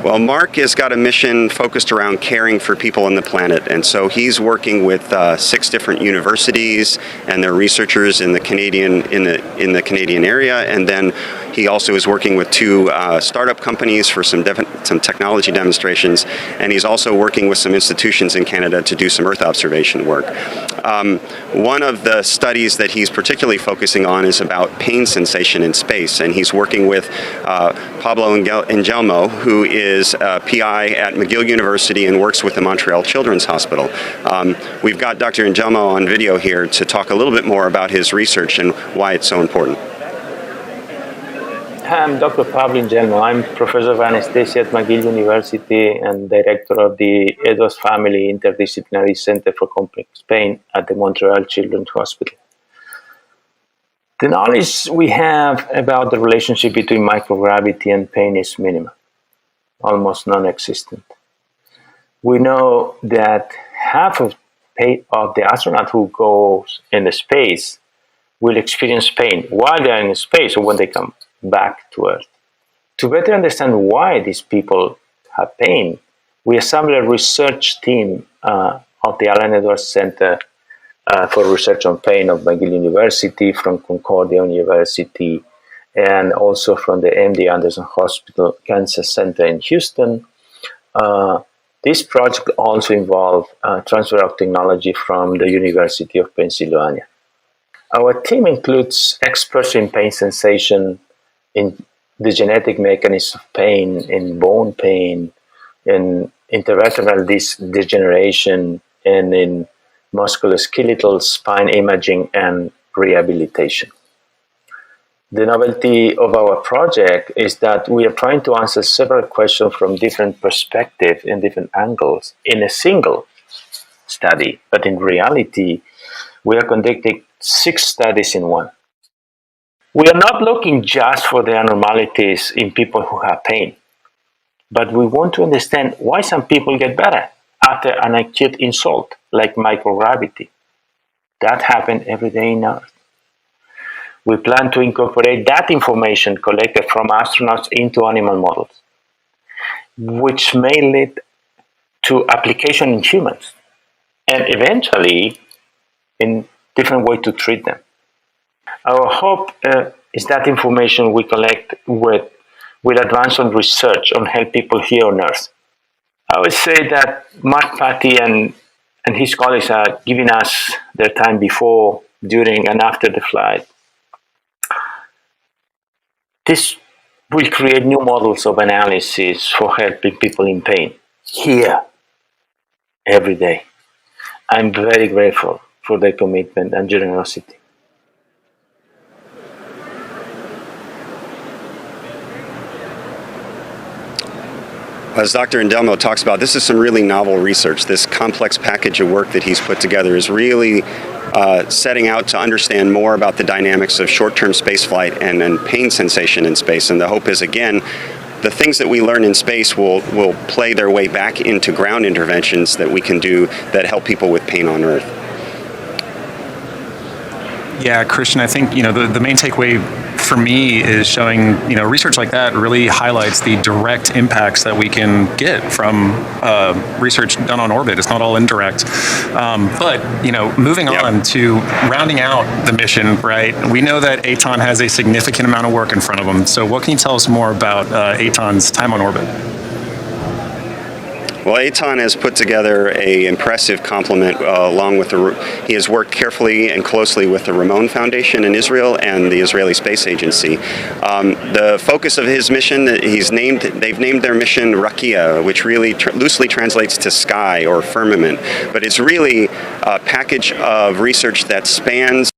Well, Mark has got a mission focused around caring for people on the planet, and so he's working with 6 different universities and their researchers in the Canadian area, and then he also is working with 2 startup companies for some technology demonstrations, and he's also working with some institutions in Canada to do some Earth observation work. One of the studies that he's particularly focusing on is about pain sensation in space, and he's working with Pablo Angelmo, who is a PI at McGill University and works with the Montreal Children's Hospital. We've got Dr. Angelmo on video here to talk a little bit more about his research and why it's so important. I'm Dr. Pablo Angelmo. I'm professor of anesthesia at McGill University and director of the Edwards Family Interdisciplinary Center for Complex Pain at the Montreal Children's Hospital. The knowledge we have about the relationship between microgravity and pain is minimal, almost non-existent. We know that half of the astronaut who goes into space will experience pain while they're in space or when they come back to Earth. To better understand why these people have pain, we assembled a research team of the Alan Edwards Center for Research on Pain of McGill University, from Concordia University, and also from the MD Anderson Hospital Cancer Center in Houston. This project also involved transfer of technology from the University of Pennsylvania. Our team includes experts in pain sensation, in the genetic mechanism of pain, in bone pain, in intervertebral disc degeneration, and in musculoskeletal spine imaging and rehabilitation. The novelty of our project is that we are trying to answer several questions from different perspectives and different angles in a single study, but in reality, we are conducting 6 studies in one. We are not looking just for the abnormalities in people who have pain, but we want to understand why some people get better after an acute insult, like microgravity. That happens every day in Earth. We plan to incorporate that information collected from astronauts into animal models, which may lead to application in humans, and eventually in different ways to treat them. Our hope is that information we collect will advance on research on help people here on Earth. I would say that Mark Pathy and his colleagues are giving us their time before, during, and after the flight. This will create new models of analysis for helping people in pain here, every day. I'm very grateful for their commitment and generosity. As Dr. Angelmo talks about, this is some really novel research. This complex package of work that he's put together is really setting out to understand more about the dynamics of short-term spaceflight and pain sensation in space. And the hope is, again, the things that we learn in space will play their way back into ground interventions that we can do that help people with pain on Earth. Yeah, Christian, I think, the main takeaway for me is showing, research like that really highlights the direct impacts that we can get from research done on orbit. It's not all indirect. But moving on to rounding out the mission, right? We know that Eitan has a significant amount of work in front of him. So what can you tell us more about Eitan's time on orbit? Well, Eitan has put together an impressive complement along with he has worked carefully and closely with the Ramon Foundation in Israel and the Israeli Space Agency. The focus of his mission, they've named their mission Rakia, which really loosely translates to sky or firmament. But it's really a package of research that spans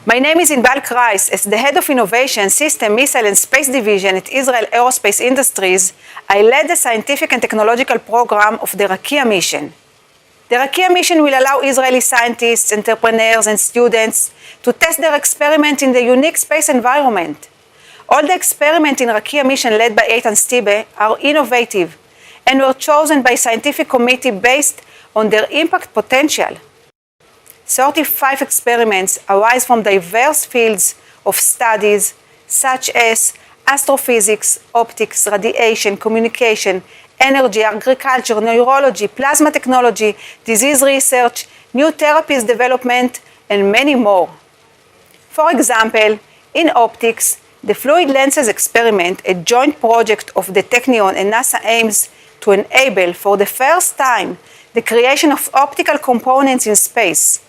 My name is Inbal Kreis. As the head of Innovation, System, Missile and Space Division at Israel Aerospace Industries, I led the scientific and technological program of the Rakia mission. The Rakia mission will allow Israeli scientists, entrepreneurs, and students to test their experiment in the unique space environment. All the experiments in Rakia mission led by Eitan Stibe are innovative and were chosen by a scientific committee based on their impact potential. 35 experiments arise from diverse fields of studies such as astrophysics, optics, radiation, communication, energy, agriculture, neurology, plasma technology, disease research, new therapies development, and many more. For example, in optics, the Fluid Lenses experiment, a joint project of the Technion and NASA, aims to enable for the first time the creation of optical components in space.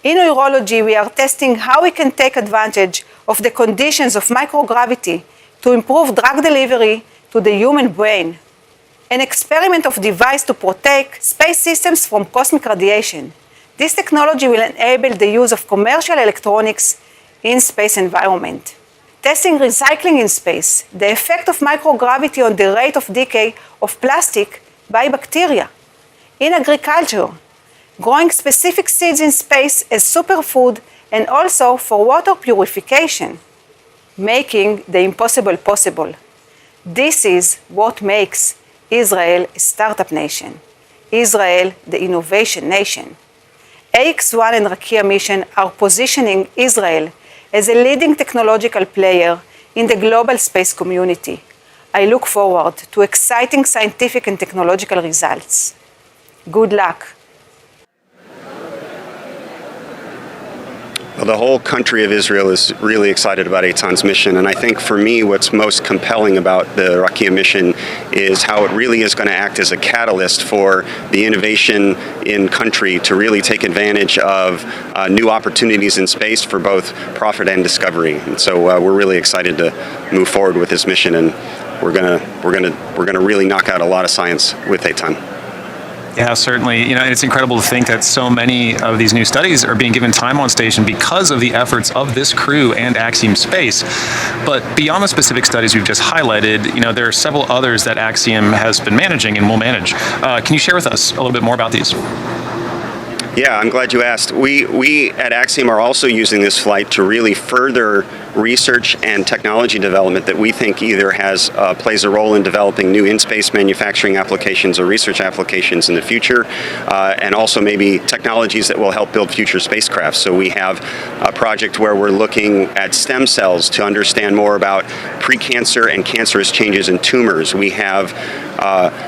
In neurology, we are testing how we can take advantage of the conditions of microgravity to improve drug delivery to the human brain. An experiment of device to protect space systems from cosmic radiation. This technology will enable the use of commercial electronics in space environment. Testing recycling in space, the effect of microgravity on the rate of decay of plastic by bacteria. In agriculture, growing specific seeds in space as superfood and also for water purification, making the impossible possible. This is what makes Israel a startup nation, Israel the innovation nation. AX-1 and Rakia mission are positioning Israel as a leading technological player in the global space community. I look forward to exciting scientific and technological results. Good luck. Well, the whole country of Israel is really excited about Eitan's mission, and I think for me what's most compelling about the Rakia mission is how it really is going to act as a catalyst for the innovation in country to really take advantage of new opportunities in space for both profit and discovery. And so we're really excited to move forward with this mission, and we're gonna really knock out a lot of science with Eitan. Yeah, certainly. You know, it's incredible to think that so many of these new studies are being given time on station because of the efforts of this crew and Axiom Space. But beyond the specific studies we've just highlighted, you know, there are several others that Axiom has been managing and will manage. Can you share with us a little bit more about these? Yeah, I'm glad you asked. We at Axiom are also using this flight to really further research and technology development that we think either plays a role in developing new in-space manufacturing applications or research applications in the future, and also maybe technologies that will help build future spacecraft. So we have a project where we're looking at stem cells to understand more about precancer and cancerous changes in tumors. We have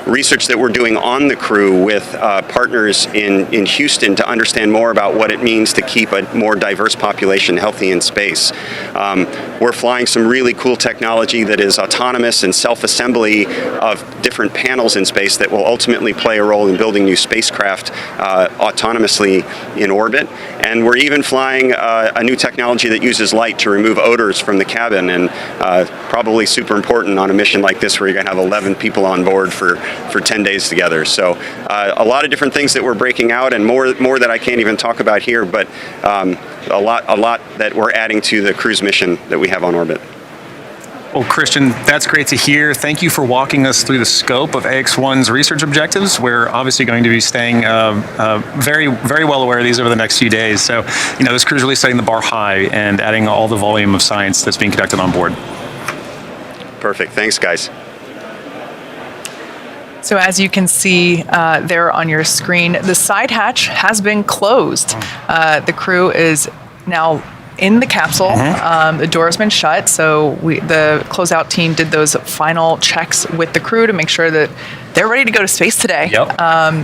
research that we're doing on the crew with partners in Houston to understand more about what it means to keep a more diverse population healthy in space. We're flying some really cool technology that is autonomous and self-assembly of different panels in space that will ultimately play a role in building new spacecraft autonomously in orbit. And we're even flying a new technology that uses light to remove odors from the cabin, and probably super important on a mission like this where you're going to have 11 people on board for 10 days together. So a lot of different things that we're breaking out, and more that I can't even talk about here, but a lot that we're adding to the cruise mission that we have on orbit. Well, Christian, that's great to hear. Thank you for walking us through the scope of AX-1's research objectives. We're obviously going to be staying very, very well aware of these over the next few days. So, you know, this crew is really setting the bar high and adding all the volume of science that's being conducted on board. Perfect. Thanks, guys. So as you can see there on your screen, the side hatch has been closed. The crew is now in the capsule. The door has been shut, so the closeout team did those final checks with the crew to make sure that they're ready to go to space today.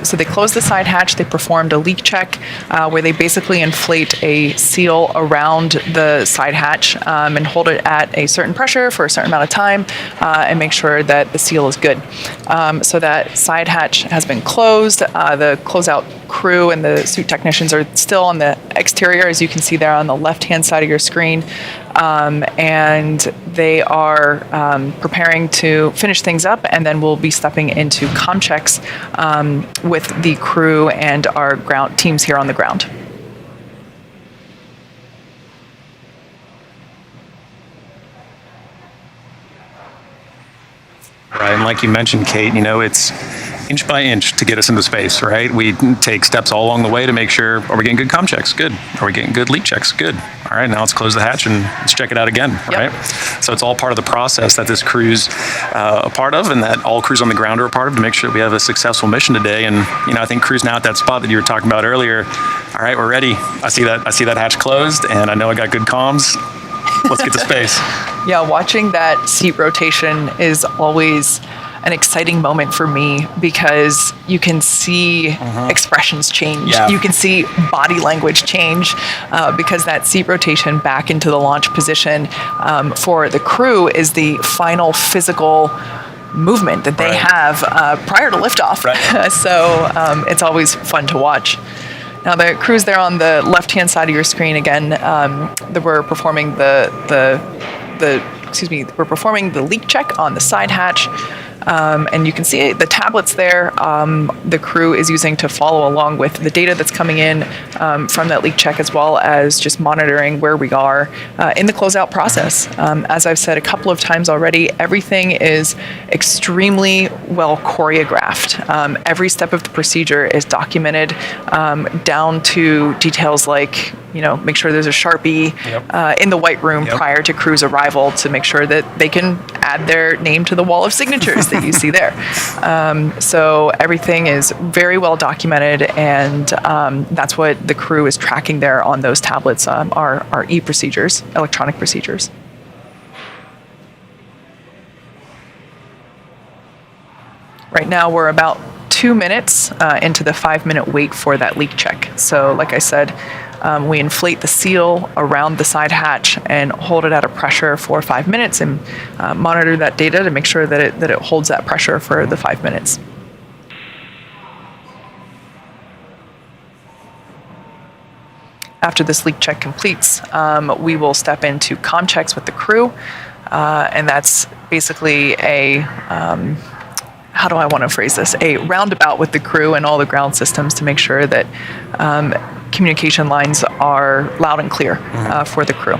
So they closed the side hatch. They performed a leak check where they basically inflate a seal around the side hatch and hold it at a certain pressure for a certain amount of time and make sure that the seal is good. So that side hatch has been closed. The closeout crew and the suit technicians are still on the exterior, as you can see there on the left-hand side of your screen. And they are preparing to finish things up, and then we'll be stepping into comm checks with the crew and our ground teams here on the ground. Right, and like you mentioned, Kate, you know, it's inch by inch to get us into space, right? We take steps all along the way to make sure, are we getting good comm checks? Good. Are we getting good leak checks? Good. All right, now let's close the hatch and let's check it out again, right? So it's all part of the process that this crew's a part of, and that all crews on the ground are a part of, to make sure that we have a successful mission today. And, I think crew's now at that spot that you were talking about earlier. All right, we're ready. I see that hatch closed, and I know I got good comms. Let's get to space. Yeah, watching that seat rotation is always an exciting moment for me, because you can see expressions change. Yeah. You can see body language change, because that seat rotation back into the launch position for the crew is the final physical movement that they have prior to liftoff. Right. So it's always fun to watch. Now the crew's there on the left-hand side of your screen again. That we're performing we're performing the leak check on the side hatch. And you can see the tablets there. The crew is using to follow along with the data that's coming in from that leak check, as well as just monitoring where we are in the closeout process. As I've said a couple of times already, everything is extremely well choreographed. Every step of the procedure is documented down to details like, make sure there's a Sharpie in the white room prior to crew's arrival to make sure that they can add their name to the wall of signatures that you see there. So everything is very well documented, and that's what the crew is tracking there on those tablets, our e-procedures, electronic procedures. Right now we're about 2 minutes into the 5-minute wait for that leak check. So like I said, we inflate the seal around the side hatch and hold it at a pressure for 5 minutes, and monitor that data to make sure that it holds that pressure for the 5 minutes. After this leak check completes, we will step into comm checks with the crew, and that's basically a how do I want to phrase this? A roundabout with the crew and all the ground systems to make sure that communication lines are loud and clear for the crew.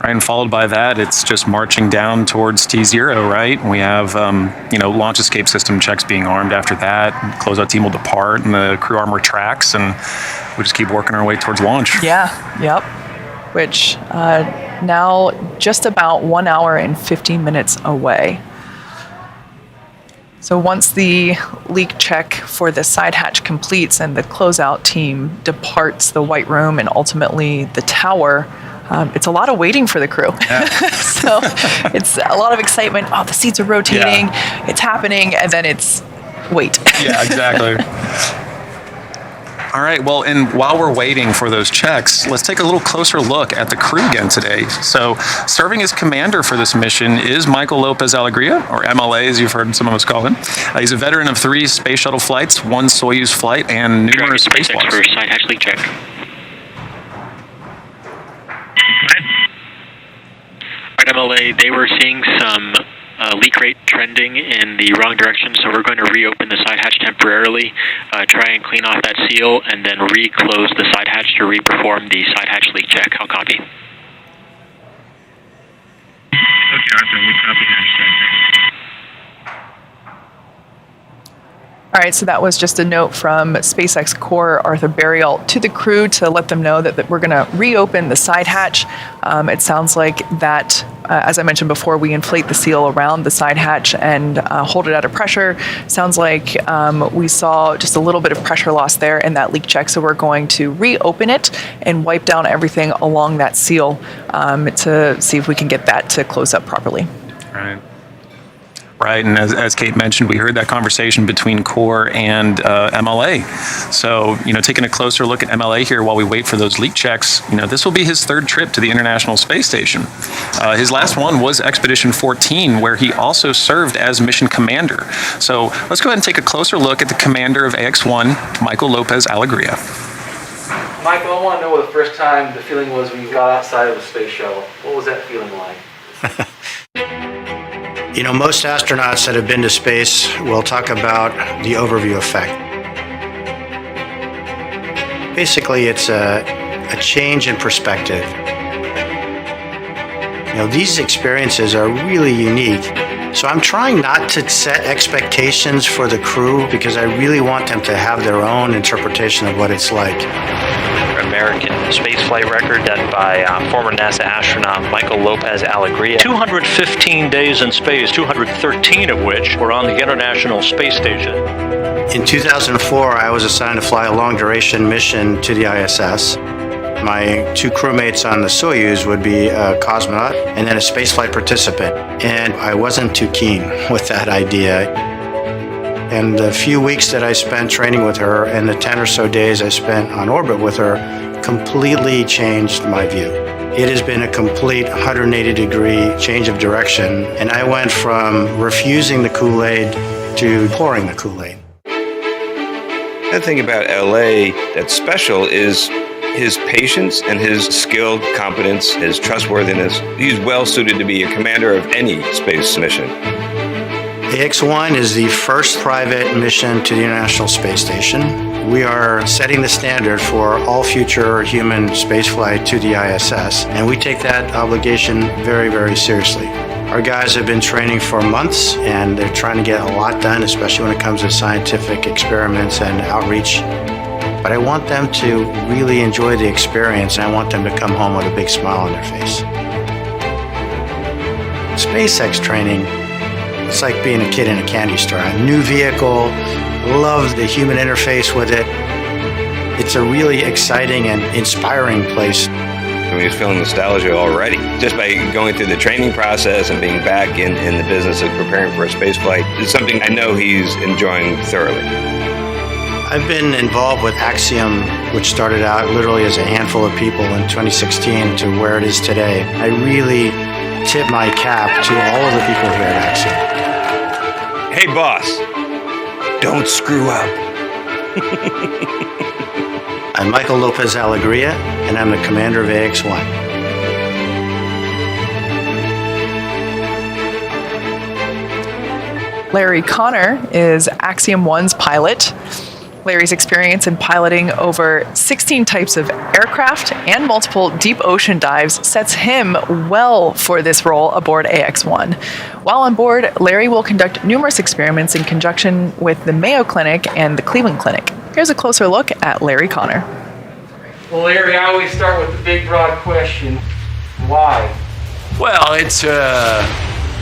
Right, and followed by that, it's just marching down towards T0, right? We have, launch escape system checks being armed after that. Closeout team will depart, and the crew arm retracts, and we just keep working our way towards launch. Which now just about 1 hour and 15 minutes away. So once the leak check for the side hatch completes and the closeout team departs the white room and ultimately the tower, it's a lot of waiting for the crew. So it's a lot of excitement. Oh, the seats are rotating, it's happening, and then it's wait. Yeah, exactly. All right, well, and while we're waiting for those checks, let's take a little closer look at the crew again today. So serving as commander for this mission is Michael Lopez Alegria, or MLA as you've heard some of us call him. He's a veteran of 3 space shuttle flights, 1 Soyuz flight, and numerous spacewalks. For side hatch leak check. Right, MLA, they were seeing some leak rate trending in the wrong direction, so we're going to reopen the side hatch temporarily, try and clean off that seal, and then re-close the side hatch to re-perform the side hatch leak check. I'll copy. Okay, Arthur, we copy that. All right, so that was just a note from SpaceX Core Arthur Burial to the crew to let them know that we're going to reopen the side hatch. It sounds like that, as I mentioned before, we inflate the seal around the side hatch and hold it at a pressure. Sounds like we saw just a little bit of pressure loss there in that leak check, so we're going to reopen it and wipe down everything along that seal to see if we can get that to close up properly. Right, and as Kate mentioned, we heard that conversation between Core and MLA. So, taking a closer look at MLA here while we wait for those leak checks, this will be his 3rd trip to the International Space Station. His last one was Expedition 14, where he also served as mission commander. So let's go ahead and take a closer look at the commander of AX-1, Michael Lopez Alegria. Michael, I want to know what the first time the feeling was when you got outside of the space shuttle. What was that feeling like? Most astronauts that have been to space will talk about the overview effect. Basically, it's a change in perspective. These experiences are really unique. So I'm trying not to set expectations for the crew because I really want them to have their own interpretation of what it's like. American spaceflight record done by former NASA astronaut Michael Lopez Alegria. 215 days in space, 213 of which were on the International Space Station. In 2004, I was assigned to fly a long-duration mission to the ISS. My two crewmates on the Soyuz would be a cosmonaut and then a spaceflight participant. And I wasn't too keen with that idea. And the few weeks that I spent training with her and the 10 or so days I spent on orbit with her completely changed my view. It has been a complete 180-degree change of direction, and I went from refusing the Kool-Aid to pouring the Kool-Aid. The thing about LA that's special is his patience and his skilled competence, his trustworthiness. He's well suited to be a commander of any space mission. AX-1 is the first private mission to the International Space Station. We are setting the standard for all future human spaceflight to the ISS, and we take that obligation very, very seriously. Our guys have been training for months, and they're trying to get a lot done, especially when it comes to scientific experiments and outreach. But I want them to really enjoy the experience, and I want them to come home with a big smile on their face. SpaceX training, it's like being a kid in a candy store. A new vehicle, love the human interface with it. It's a really exciting and inspiring place. I mean, he's feeling nostalgia already. Just by going through the training process and being back in the business of preparing for a space flight is something I know he's enjoying thoroughly. I've been involved with Axiom, which started out literally as a handful of people in 2016 to where it is today. I really tip my cap to all of the people here at Axiom. Hey, boss, don't screw up. I'm Michael Lopez Alegria, and I'm the commander of AX-1. Larry Connor is Axiom 1's pilot. Larry's experience in piloting over 16 types of aircraft and multiple deep ocean dives sets him well for this role aboard AX-1. While on board, Larry will conduct numerous experiments in conjunction with the Mayo Clinic and the Cleveland Clinic. Here's a closer look at Larry Connor. Well, Larry, I always start with the big, broad question, why? Well, it's a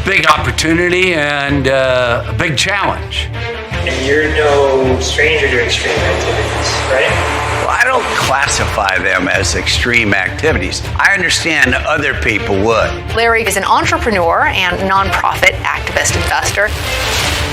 big opportunity and a big challenge. And you're no stranger to extreme activities, right? Well, I don't classify them as extreme activities. I understand other people would. Larry is an entrepreneur and nonprofit activist investor.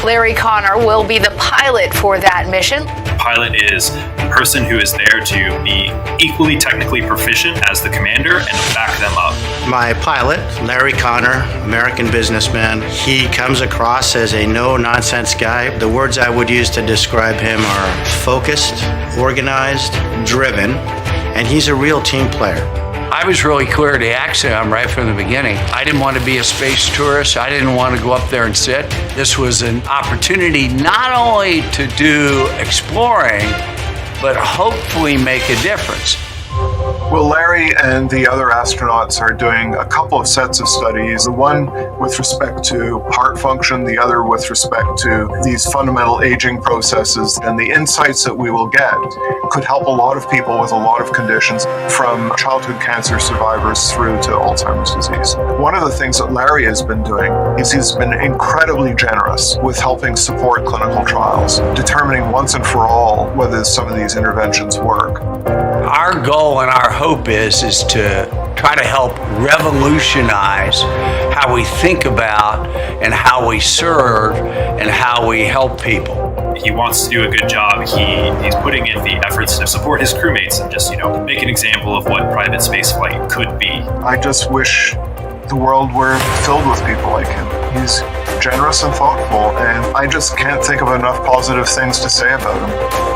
Larry Connor will be the pilot for that mission. The pilot is a person who is there to be equally technically proficient as the commander and to back them up. My pilot, Larry Connor, American businessman, he comes across as a no-nonsense guy. The words I would use to describe him are focused, organized, driven, and he's a real team player. I was really clear to Axiom right from the beginning. I didn't want to be a space tourist. I didn't want to go up there and sit. This was an opportunity not only to do exploring, but hopefully make a difference. Well, Larry and the other astronauts are doing a couple of sets of studies, the one with respect to heart function, the other with respect to these fundamental aging processes, and the insights that we will get could help a lot of people with a lot of conditions, from childhood cancer survivors through to Alzheimer's disease. One of the things that Larry has been doing is he's been incredibly generous with helping support clinical trials, determining once and for all whether some of these interventions work. Our goal and our hope is to try to help revolutionize how we think about and how we serve and how we help people. He wants to do a good job. He's putting in the efforts to support his crewmates and just, make an example of what private spaceflight could be. I just wish the world were filled with people like him. He's generous and thoughtful, and I just can't think of enough positive things to say about him.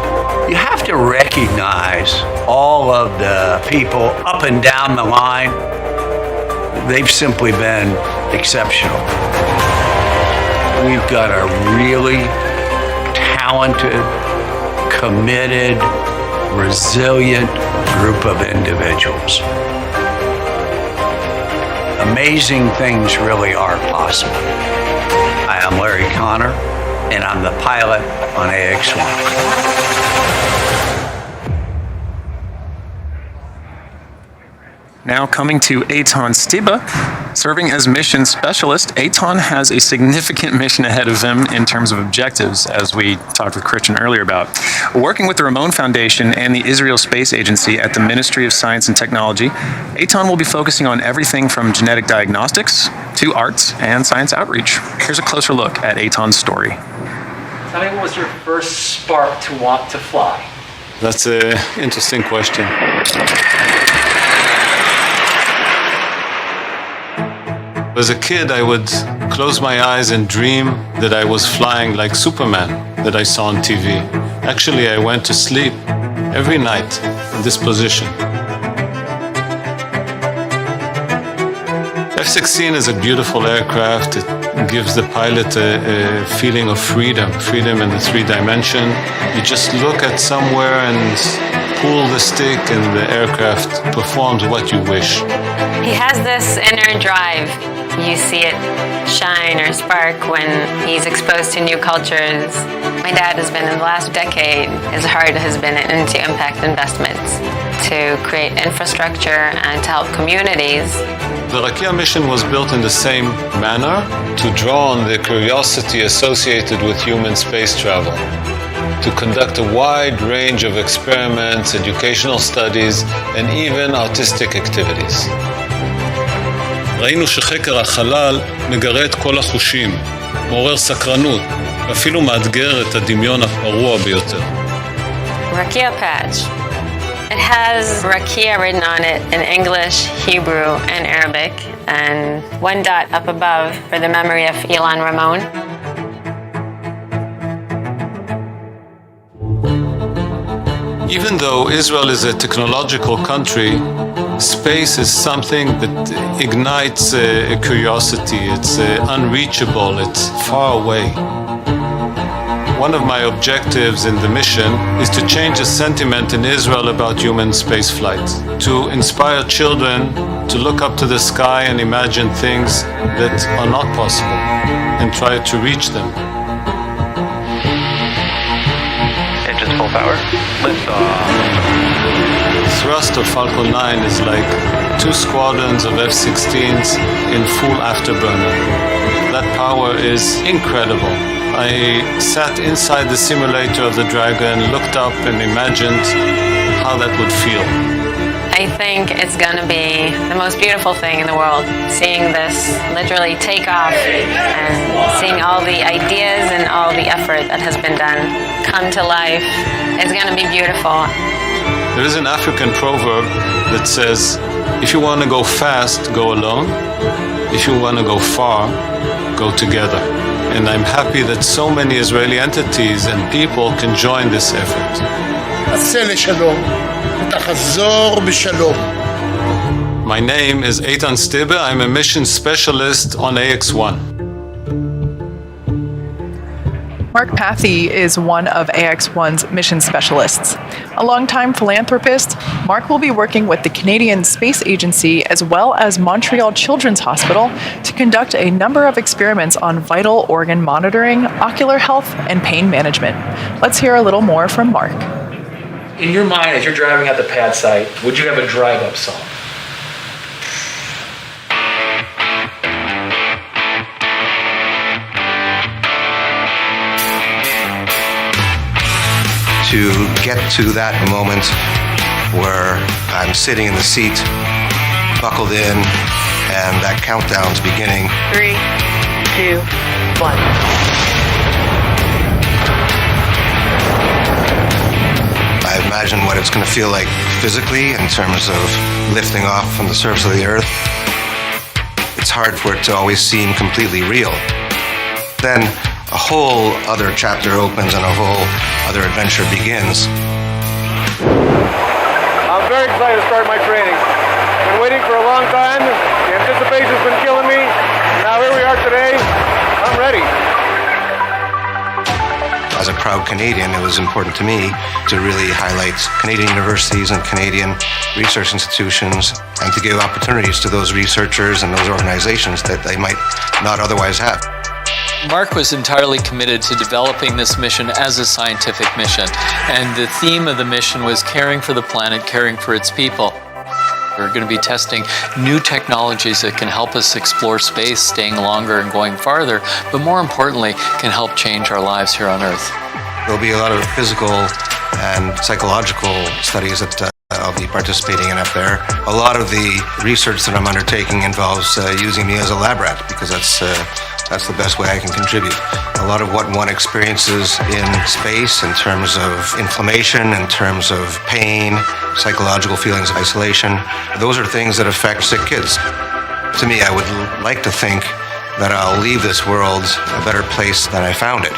You have to recognize all of the people up and down the line. They've simply been exceptional. We've got a really talented, committed, resilient group of individuals. Amazing things really are possible. Hi, I'm Larry Connor, and I'm the pilot on AX-1. Now coming to Eitan Stiba. Serving as mission specialist, Eitan has a significant mission ahead of him in terms of objectives, as we talked with Christian earlier about. Working with the Ramon Foundation and the Israel Space Agency at the Ministry of Science and Technology, Eitan will be focusing on everything from genetic diagnostics to arts and science outreach. Here's a closer look at Eitan's story. Tell me, what was your first spark to want to fly? That's an interesting question. As a kid, I would close my eyes and dream that I was flying like Superman that I saw on TV. Actually, I went to sleep every night in this position. F-16 is a beautiful aircraft. It gives the pilot a feeling of freedom in the 3-dimension. You just look at somewhere and pull the stick and the aircraft performs what you wish. He has this inner drive. You see it shine or spark when he's exposed to new cultures. My dad has been, in the last decade, his heart has been into impact investments to create infrastructure and to help communities. The Rakia mission was built in the same manner to draw on the curiosity associated with human space travel, to conduct a wide range of experiments, educational studies, and even artistic activities. ראינו שחקר החלל מגרה את כל החושים, מעורר סקרנות, ואפילו מאתגר את הדמיון הפרוע ביותר. Rakia patch. It has Rakia written on it in English, Hebrew, and Arabic, and one dot up above for the memory of Ilan Ramon. Even though Israel is a technological country, space is something that ignites a curiosity. It's unreachable, it's far away. One of my objectives in the mission is to change the sentiment in Israel about human spaceflight, to inspire children to look up to the sky and imagine things that are not possible and try to reach them. Engines full power. Lift off. Thrust of Falcon 9 is like 2 squadrons of F-16s in full afterburner. That power is incredible. I sat inside the simulator of the Dragon, looked up and imagined how that would feel. I think it's going to be the most beautiful thing in the world, seeing this literally take off and seeing all the ideas and all the effort that has been done come to life. It's going to be beautiful. There is an African proverb that says, if you want to go fast, go alone. If you want to go far, go together. And I'm happy that so many Israeli entities and people can join this effort. My name is Eitan Stiba. I'm a mission specialist on AX-1. Mark Pathy is one of AX-1's mission specialists. A longtime philanthropist, Mark will be working with the Canadian Space Agency as well as Montreal Children's Hospital to conduct a number of experiments on vital organ monitoring, ocular health, and pain management. Let's hear a little more from Mark. In your mind, as you're driving at the pad site, would you have a drive-up song? To get to that moment where I'm sitting in the seat, buckled in, and that countdown's beginning. 3, 2, 1. I imagine what it's going to feel like physically in terms of lifting off from the surface of the earth. It's hard for it to always seem completely real. Then a whole other chapter opens and a whole other adventure begins. I'm very excited to start my training. I've been waiting for a long time. The anticipation's been killing me. Now here we are today. I'm ready. As a proud Canadian, it was important to me to really highlight Canadian universities and Canadian research institutions and to give opportunities to those researchers and those organizations that they might not otherwise have. Mark was entirely committed to developing this mission as a scientific mission, and the theme of the mission was caring for the planet, caring for its people. We're going to be testing new technologies that can help us explore space, staying longer and going farther, but more importantly, can help change our lives here on Earth. There'll be a lot of physical and psychological studies that I'll be participating in up there. A lot of the research that I'm undertaking involves using me as a lab rat, because that's the best way I can contribute. A lot of what one experiences in space in terms of inflammation, in terms of pain, psychological feelings of isolation, those are things that affect sick kids. To me, I would like to think that I'll leave this world a better place than I found it.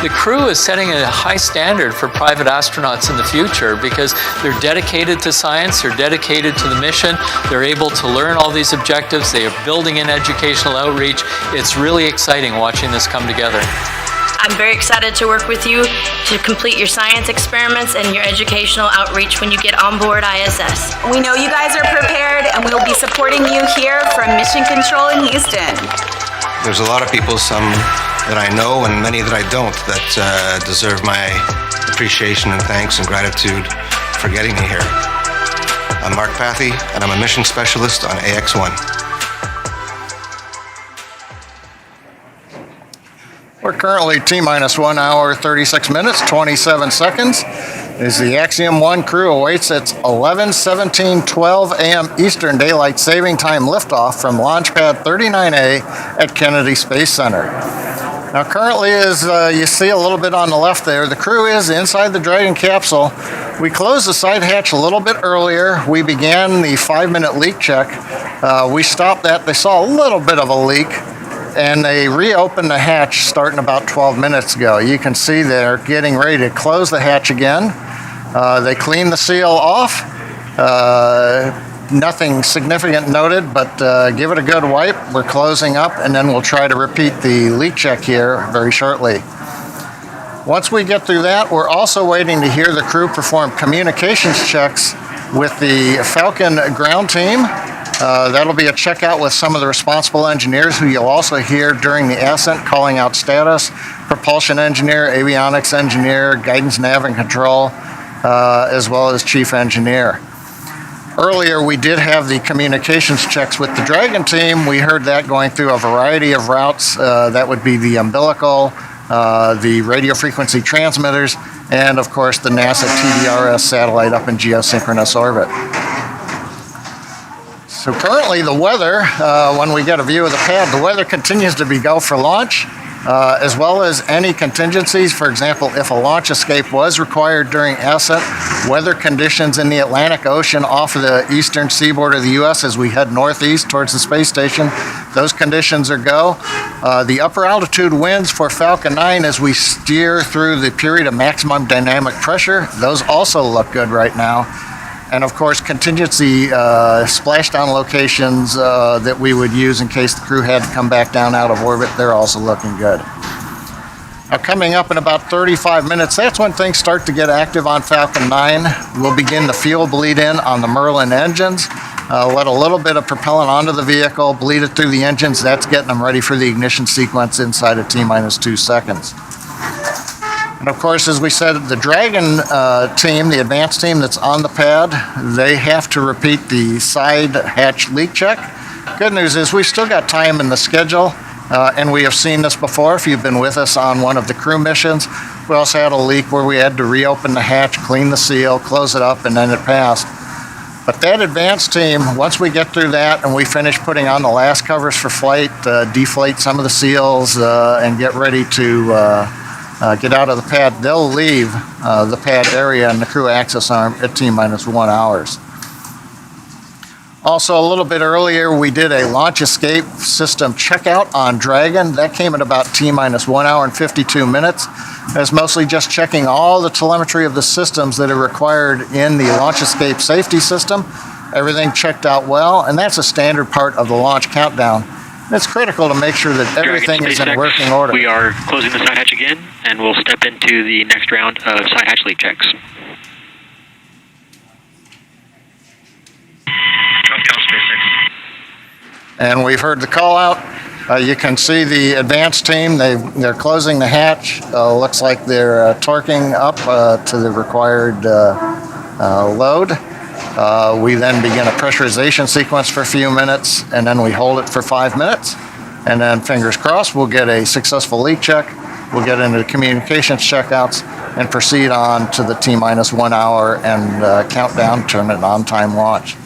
The crew is setting a high standard for private astronauts in the future because they're dedicated to science, they're dedicated to the mission, they're able to learn all these objectives, they are building in educational outreach. It's really exciting watching this come together. I'm very excited to work with you to complete your science experiments and your educational outreach when you get on board ISS. We know you guys are prepared, and we'll be supporting you here from Mission Control in Houston. There's a lot of people, some that I know and many that I don't, that deserve my appreciation and thanks and gratitude for getting me here. I'm Mark Pathy, and I'm a mission specialist on AX-1. We're currently T-minus 1 hour, 36 minutes, 27 seconds. As the Axiom 1 crew awaits its 11:17:12 a.m. Eastern Daylight Saving Time liftoff from Launch Pad 39A at Kennedy Space Center. Now currently, as you see a little bit on the left there, the crew is inside the Dragon capsule. We closed the side hatch a little bit earlier. We began the 5-minute leak check. We stopped that. They saw a little bit of a leak, and they reopened the hatch starting about 12 minutes ago. You can see they're getting ready to close the hatch again. They cleaned the seal off. Nothing significant noted, but give it a good wipe. We're closing up, and then we'll try to repeat the leak check here very shortly. Once we get through that, we're also waiting to hear the crew perform communications checks with the Falcon ground team. That'll be a checkout with some of the responsible engineers who you'll also hear during the ascent calling out status, propulsion engineer, avionics engineer, guidance, nav, and control, as well as chief engineer. Earlier, we did have the communications checks with the Dragon team. We heard that going through a variety of routes. That would be the umbilical, the radio frequency transmitters, and of course the NASA TDRS satellite up in geosynchronous orbit. So currently the weather, when we get a view of the pad, the weather continues to be go for launch, as well as any contingencies. For example, if a launch escape was required during ascent, weather conditions in the Atlantic Ocean off of the eastern seaboard of the U.S. as we head northeast towards the space station, those conditions are go. The upper altitude winds for Falcon 9 as we steer through the period of maximum dynamic pressure, those also look good right now. And of course, contingency splashdown locations that we would use in case the crew had to come back down out of orbit, they're also looking good. Now coming up in about 35 minutes, that's when things start to get active on Falcon 9. We'll begin the fuel bleed in on the Merlin engines, let a little bit of propellant onto the vehicle, bleed it through the engines. That's getting them ready for the ignition sequence inside of T-minus 2 seconds. And of course, as we said, the Dragon team, the advanced team that's on the pad, they have to repeat the side hatch leak check. Good news is we've still got time in the schedule, and we have seen this before if you've been with us on one of the crew missions. We also had a leak where we had to reopen the hatch, clean the seal, close it up, and then it passed. But that advanced team, once we get through that and we finish putting on the last covers for flight, deflate some of the seals, and get ready to get out of the pad, they'll leave the pad area and the crew access arm at T-minus 1 hours. Also, a little bit earlier, we did a launch escape system checkout on Dragon. That came at about T-minus 1 hour and 52 minutes. It's mostly just checking all the telemetry of the systems that are required in the launch escape safety system. Everything checked out well, and that's a standard part of the launch countdown. It's critical to make sure that everything is in working order. We are closing the side hatch again, and we'll step into the next round of side hatch leak checks. And we've heard the call out. You can see the advanced team. They're closing the hatch. Looks like they're torquing up to the required load. We then begin a pressurization sequence for a few minutes, and then we hold it for 5 minutes. And then, fingers crossed, we'll get a successful leak check. We'll get into the communications checkouts and proceed on to the T-minus 1 hour and countdown to an on-time launch.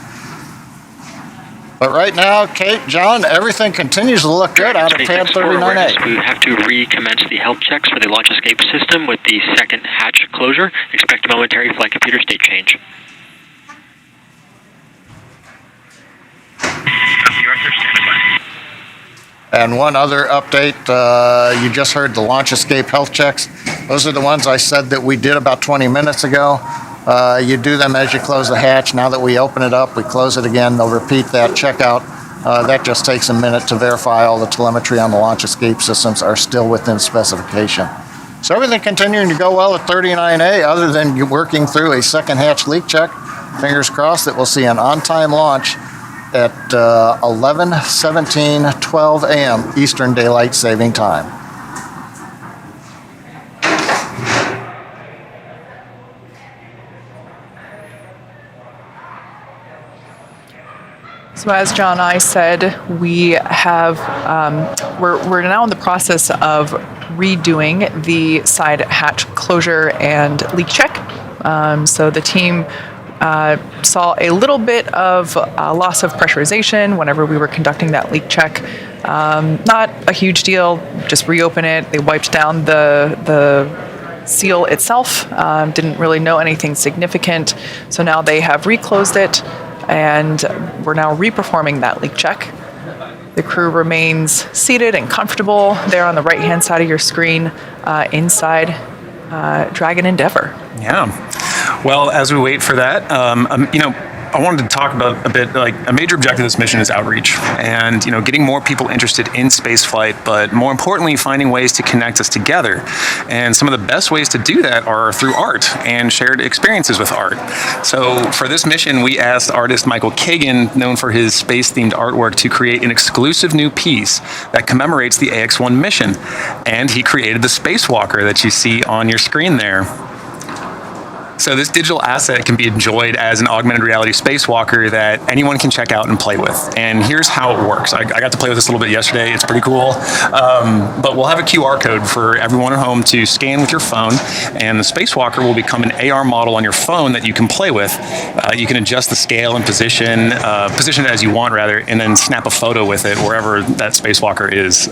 But right now, Kate, John, everything continues to look good out of Pad 39A. We have to recommence the health checks for the launch escape system with the second hatch closure. Expect a momentary flight computer state change. And one other update, you just heard the launch escape health checks. Those are the ones I said that we did about 20 minutes ago. You do them as you close the hatch. Now that we open it up, we close it again. They'll repeat that checkout. That just takes a minute to verify all the telemetry on the launch escape systems are still within specification. So everything continuing to go well at 39A other than you working through a second hatch leak check. Fingers crossed that we'll see an on-time launch at 11:17:12 a.m. Eastern Daylight Saving Time. So as John and I said, we have we're now in the process of redoing the side hatch closure and leak check. So the team saw a little bit of loss of pressurization whenever we were conducting that leak check. Not a huge deal. Just reopen it. They wiped down the seal itself. Didn't really know anything significant. So now they have reclosed it. And we're now reperforming that leak check. The crew remains seated and comfortable there on the right-hand side of your screen inside Dragon Endeavour. Yeah. Well, as we wait for that, I wanted to talk about a bit, like a major objective of this mission is outreach and, getting more people interested in spaceflight, but more importantly, finding ways to connect us together. And some of the best ways to do that are through art and shared experiences with art. So for this mission, we asked artist Michael Kagan, known for his space-themed artwork, to create an exclusive new piece that commemorates the AX-1 mission. And he created the spacewalker that you see on your screen there. So this digital asset can be enjoyed as an augmented reality spacewalker that anyone can check out and play with. And here's how it works. I got to play with this a little bit yesterday. It's pretty cool. But we'll have a QR code for everyone at home to scan with your phone, and the spacewalker will become an AR model on your phone that you can play with. You can adjust the scale and position it as you want, rather, and then snap a photo with it wherever that spacewalker is.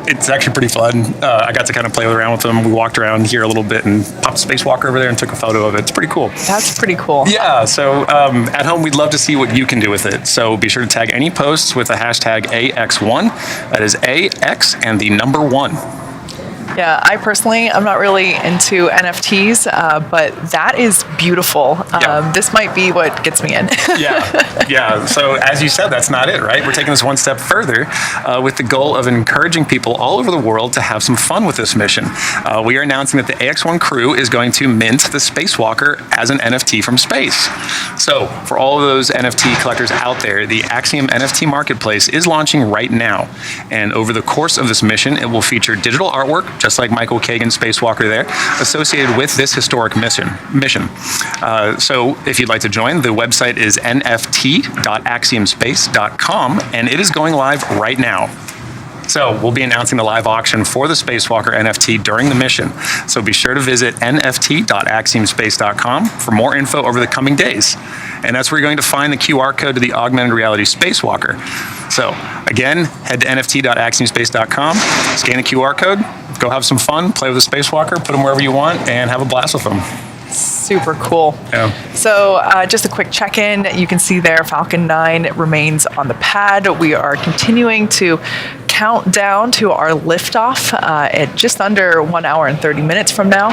It's actually pretty fun. I got to kind of play around with them. We walked around here a little bit and popped the spacewalker over there and took a photo of it. It's pretty cool. That's pretty cool. Yeah, so at home, we'd love to see what you can do with it. So be sure to tag any posts with the hashtag AX1. That is AX and the number 1. Yeah, I personally, I'm not really into NFTs, but that is beautiful. This might be what gets me in. Yeah. So as you said, that's not it, right? We're taking this one step further with the goal of encouraging people all over the world to have some fun with this mission. We are announcing that the AX-1 crew is going to mint the Spacewalker as an NFT from space. So for all of those NFT collectors out there, the Axiom NFT Marketplace is launching right now. And over the course of this mission, it will feature digital artwork, just like Michael Kagan's Spacewalker there, associated with this historic mission. So if you'd like to join, the website is nft.axiomspace.com, and it is going live right now. So we'll be announcing the live auction for the Spacewalker NFT during the mission. So be sure to visit nft.axiomspace.com for more info over the coming days. And that's where you're going to find the QR code to the augmented reality Spacewalker. So again, head to nft.axiomspace.com, scan the QR code, go have some fun, play with the Spacewalker, put them wherever you want, and have a blast with them. Super cool. Yeah. So just a quick check-in. You can see there Falcon 9 remains on the pad. We are continuing to count down to our liftoff at just under 1 hour and 30 minutes from now.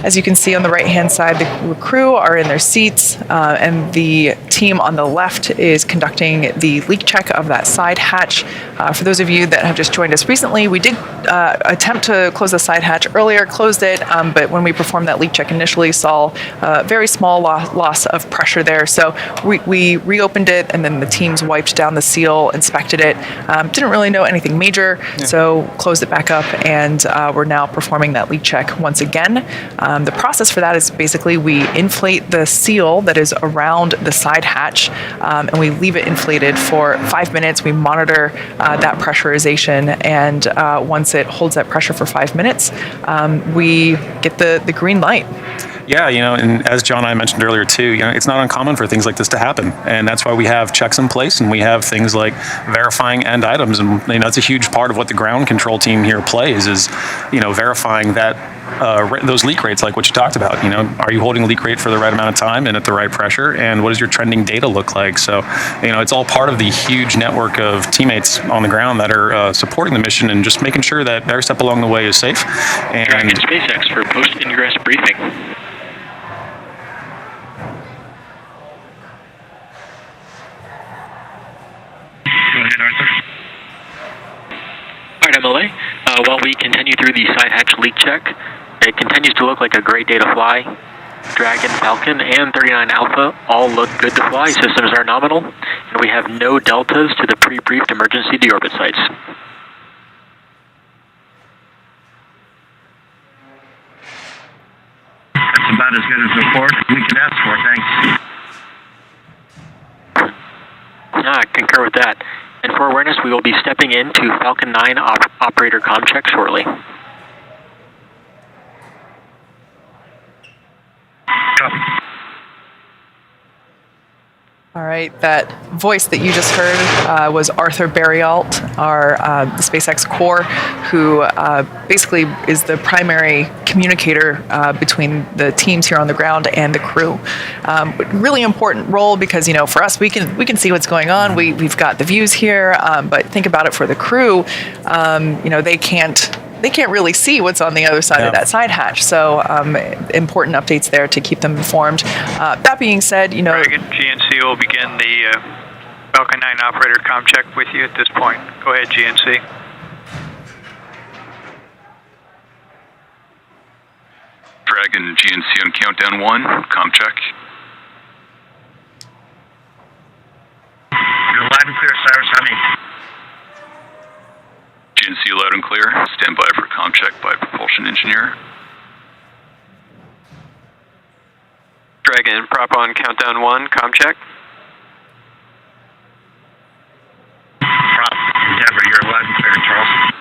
As you can see on the right-hand side, the crew are in their seats, and the team on the left is conducting the leak check of that side hatch. For those of you that have just joined us recently, we did attempt to close the side hatch earlier, closed it, but when we performed that leak check initially, saw a very small loss of pressure there. So we reopened it, and then the teams wiped down the seal, inspected it. Didn't really know anything major, so closed it back up, and we're now performing that leak check once again. The process for that is basically we inflate the seal that is around the side hatch, and we leave it inflated for 5 minutes. We monitor that pressurization, and once it holds that pressure for 5 minutes, we get the green light. Yeah, and as John and I mentioned earlier too, it's not uncommon for things like this to happen, and that's why we have checks in place, and we have things like verifying end items, and that's a huge part of what the ground control team here plays is, verifying that those leak rates, like what you talked about. Are you holding leak rate for the right amount of time and at the right pressure, and what does your trending data look like? So, it's all part of the huge network of teammates on the ground that are supporting the mission and just making sure that every step along the way is safe. And Dragon SpaceX for post-ingress briefing. All right, MLA. While we continue through the side hatch leak check, it continues to look like a great day to fly. Dragon, Falcon, and 39 Alpha all look good to fly. Systems are nominal, and we have no deltas to the pre-briefed emergency deorbit sites. That's about as good as a report we can ask for, thanks. I concur with that. And for awareness, we will be stepping into Falcon 9 operator comm check shortly. All right, that voice that you just heard was Arthur Berrialt, our the SpaceX core, who basically is the primary communicator between the teams here on the ground and the crew. Really important role because for us we can see what's going on. We've got the views here, but think about it for the crew. They can't really see what's on the other side of that side hatch. So important updates there to keep them informed. That being said, Dragon, GNC will begin the Falcon 9 operator comm check with you at this point. Go ahead, GNC. Dragon, GNC on countdown 1, comm check. You're loud and clear, Cyrus, honey. GNC loud and clear. Stand by for comm check by propulsion engineer. Dragon, prop on countdown 1, comm check. Prop, Endeavor, you're loud and clear, Charles.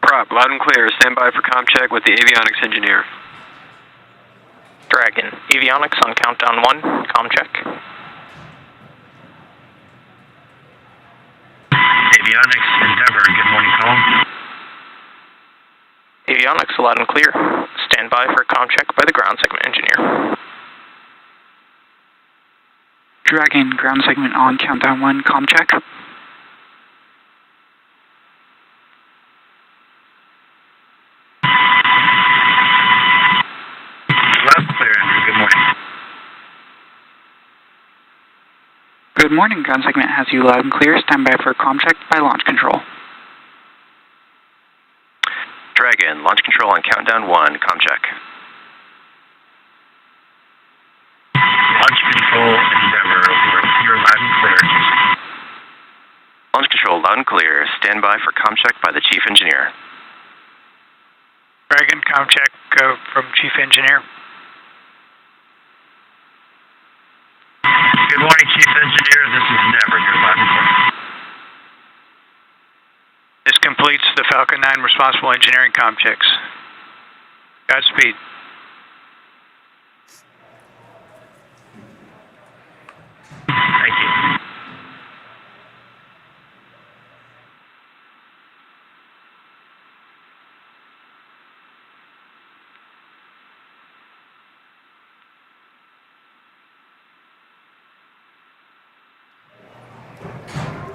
Prop, loud and clear. Stand by for comm check with the avionics engineer. Dragon, avionics on countdown 1, comm check. Avionics, Endeavor, good morning, call. Avionics, loud and clear. Stand by for comm check by the ground segment engineer. Dragon, ground segment on countdown 1, comm check. Loud and clear, Andrew, good morning. Good morning, ground segment has you loud and clear. Stand by for comm check by launch control. Dragon, launch control on countdown 1, comm check. Launch control, Endeavor, you're loud and clear. Launch control, loud and clear. Stand by for comm check by the chief engineer. Dragon, comm check from chief engineer. Good morning, chief engineer. This is Endeavor, you're loud and clear. This completes the Falcon 9 responsible engineering comm checks. Godspeed. Thank you.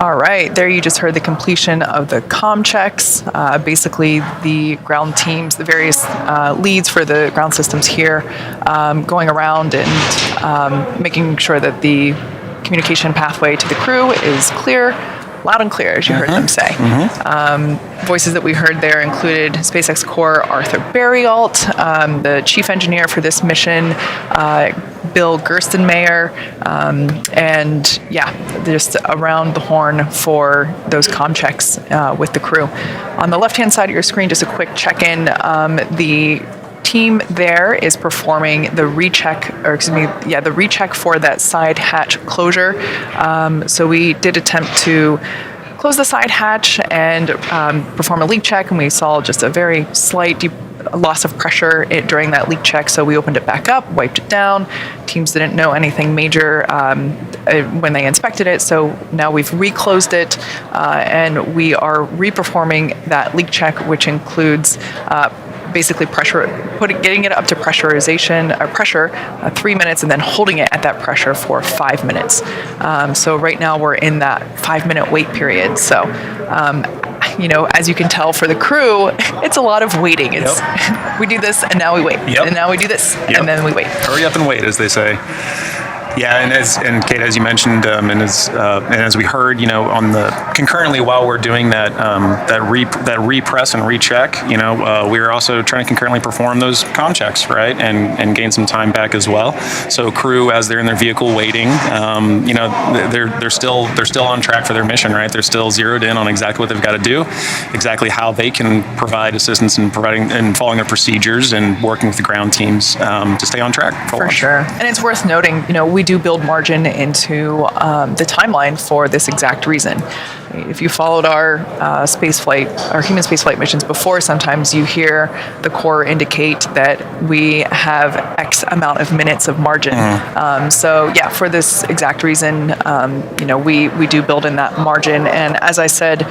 All right, there you just heard the completion of the comm checks. Basically, the ground teams, the various leads for the ground systems here, going around and making sure that the communication pathway to the crew is clear, loud and clear, as you heard them say. Voices that we heard there included SpaceX Core Arthur Berrialt, the chief engineer for this mission, Bill Gerstenmayer, and yeah, just around the horn for those comm checks with the crew. On the left-hand side of your screen, just a quick check-in. The team there is performing the recheck for that side hatch closure. So we did attempt to close the side hatch and perform a leak check, and we saw just a very slight loss of pressure during that leak check. So we opened it back up, wiped it down. Teams didn't know anything major when they inspected it. So now we've reclosed it, and we are reperforming that leak check, which includes basically getting it up to pressurization or pressure 3 minutes, and then holding it at that pressure for 5 minutes. So right now we're in that 5-minute wait period. So as you can tell for the crew, it's a lot of waiting. It's we do this and now we wait, and now we do this and then we wait. Hurry up and wait, as they say. Yeah, and Kate, as you mentioned, and as we heard, concurrently while we're doing that repress and recheck, we're also trying to concurrently perform those comm checks, right, and gain some time back as well. So crew, as they're in their vehicle waiting, they're still on track for their mission, right? They're still zeroed in on exactly what they've got to do, exactly how they can provide assistance in providing and following their procedures and working with the ground teams to stay on track for launch. Sure. And it's worth noting, we do build margin into the timeline for this exact reason. If you followed our human spaceflight missions before, sometimes you hear the Corps indicate that we have X amount of minutes of margin. So yeah, for this exact reason, we do build in that margin. And as I said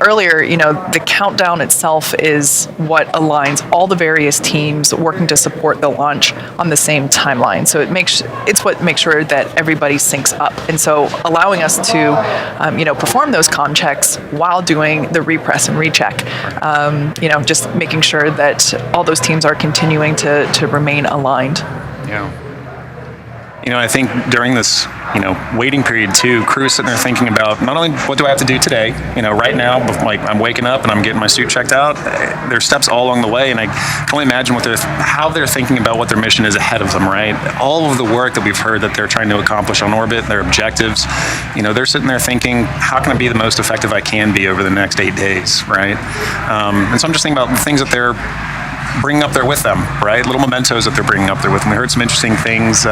earlier, the countdown itself is what aligns all the various teams working to support the launch on the same timeline. So it's what makes sure that everybody syncs up. And so allowing us to, perform those comm checks while doing the repress and recheck, just making sure that all those teams are continuing to remain aligned. Yeah. I think during this, waiting period too, crew is sitting there thinking about not only what do I have to do today, right now, like I'm waking up and I'm getting my suit checked out. There's steps all along the way, and I can only imagine how they're thinking about what their mission is ahead of them, right? All of the work that we've heard that they're trying to accomplish on orbit, their objectives, they're sitting there thinking, how can I be the most effective I can be over the next 8 days, right? And so I'm just thinking about the things that they're bringing up there with them, right? Little mementos that they're bringing up there with them. We heard some interesting things,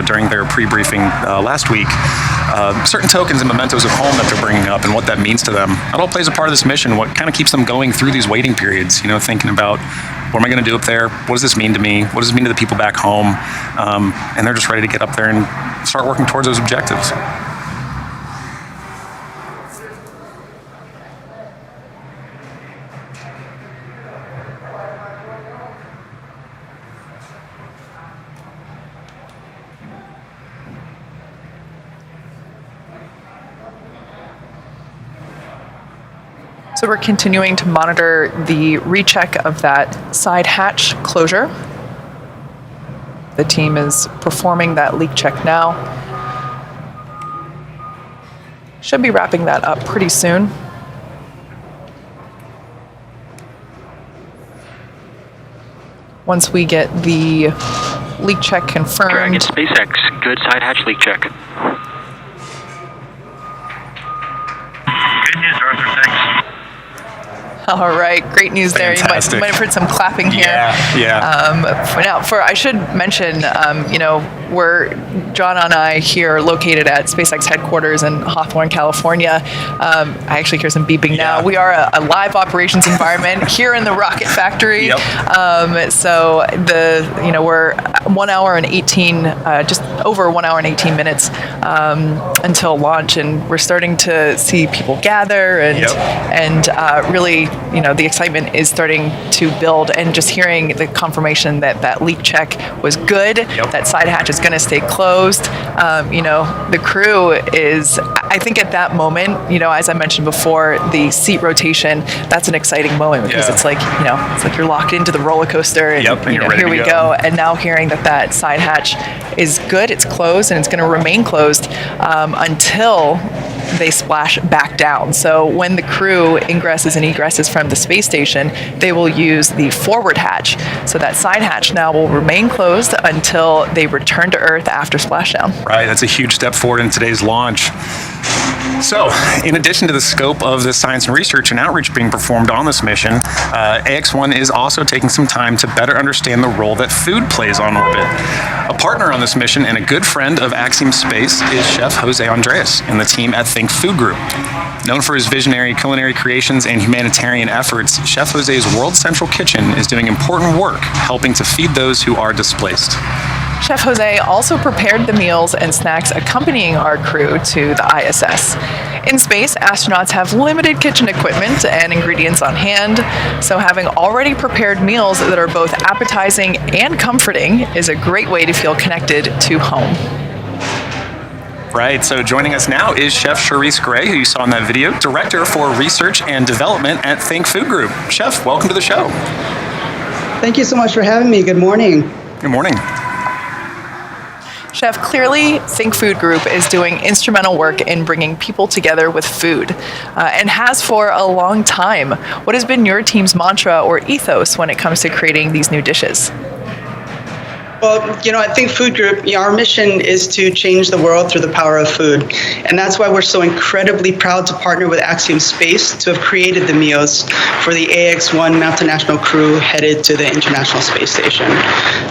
during their pre-briefing last week. Certain tokens and mementos of home that they're bringing up and what that means to them. That all plays a part of this mission. What kind of keeps them going through these waiting periods? Thinking about what am I going to do up there? What does this mean to me? What does it mean to the people back home? And they're just ready to get up there and start working towards those objectives. So we're continuing to monitor the recheck of that side hatch closure. The team is performing that leak check now. Should be wrapping that up pretty soon. Once we get the leak check confirmed. Dragon SpaceX, good side hatch leak check. Good news, Arthur. Thanks. All right, great news there. You might have heard some clapping here. Yeah. I should mention, we're John and I here located at SpaceX headquarters in Hawthorne, California. I actually hear some beeping now. We are a live operations environment here in the rocket factory. So we're 1 hour and 18, just over 1 hour and 18 minutes until launch, and we're starting to see people gather and really, the excitement is starting to build, and just hearing the confirmation that that leak check was good, that side hatch is going to stay closed. The crew is I think at that moment, as I mentioned before, the seat rotation, that's an exciting moment because it's like, it's like you're locked into the roller coaster and, and you're ready here we to go. And now hearing that side hatch is good, it's closed, and it's going to remain closed until they splash back down. So when the crew ingresses and egresses from the space station, they will use the forward hatch. So that side hatch now will remain closed until they return to Earth after splashdown. Right, that's a huge step forward in today's launch. So, in addition to the scope of the science and research and outreach being performed on this mission, AX-1 is also taking some time to better understand the role that food plays on orbit. A partner on this mission and a good friend of Axiom Space is Chef Jose Andres and the team at Think Food Group. Known for his visionary culinary creations and humanitarian efforts, Chef Jose's World Central Kitchen is doing important work helping to feed those who are displaced. Chef Jose also prepared the meals and snacks accompanying our crew to the ISS. In space, astronauts have limited kitchen equipment and ingredients on hand, so having already prepared meals that are both appetizing and comforting is a great way to feel connected to home. Right, so joining us now is Chef Charisse Gray, who you saw in that video, Director for Research and Development at Think Food Group. Chef, welcome to the show. Thank you so much for having me. Good morning. Good morning. Chef, clearly Think Food Group is doing instrumental work in bringing people together with food, and has for a long time. What has been your team's mantra or ethos when it comes to creating these new dishes? Well, at Think Food Group, our mission is to change the world through the power of food. And that's why we're so incredibly proud to partner with Axiom Space to have created the meals for the AX-1 Mountain National crew headed to the International Space Station.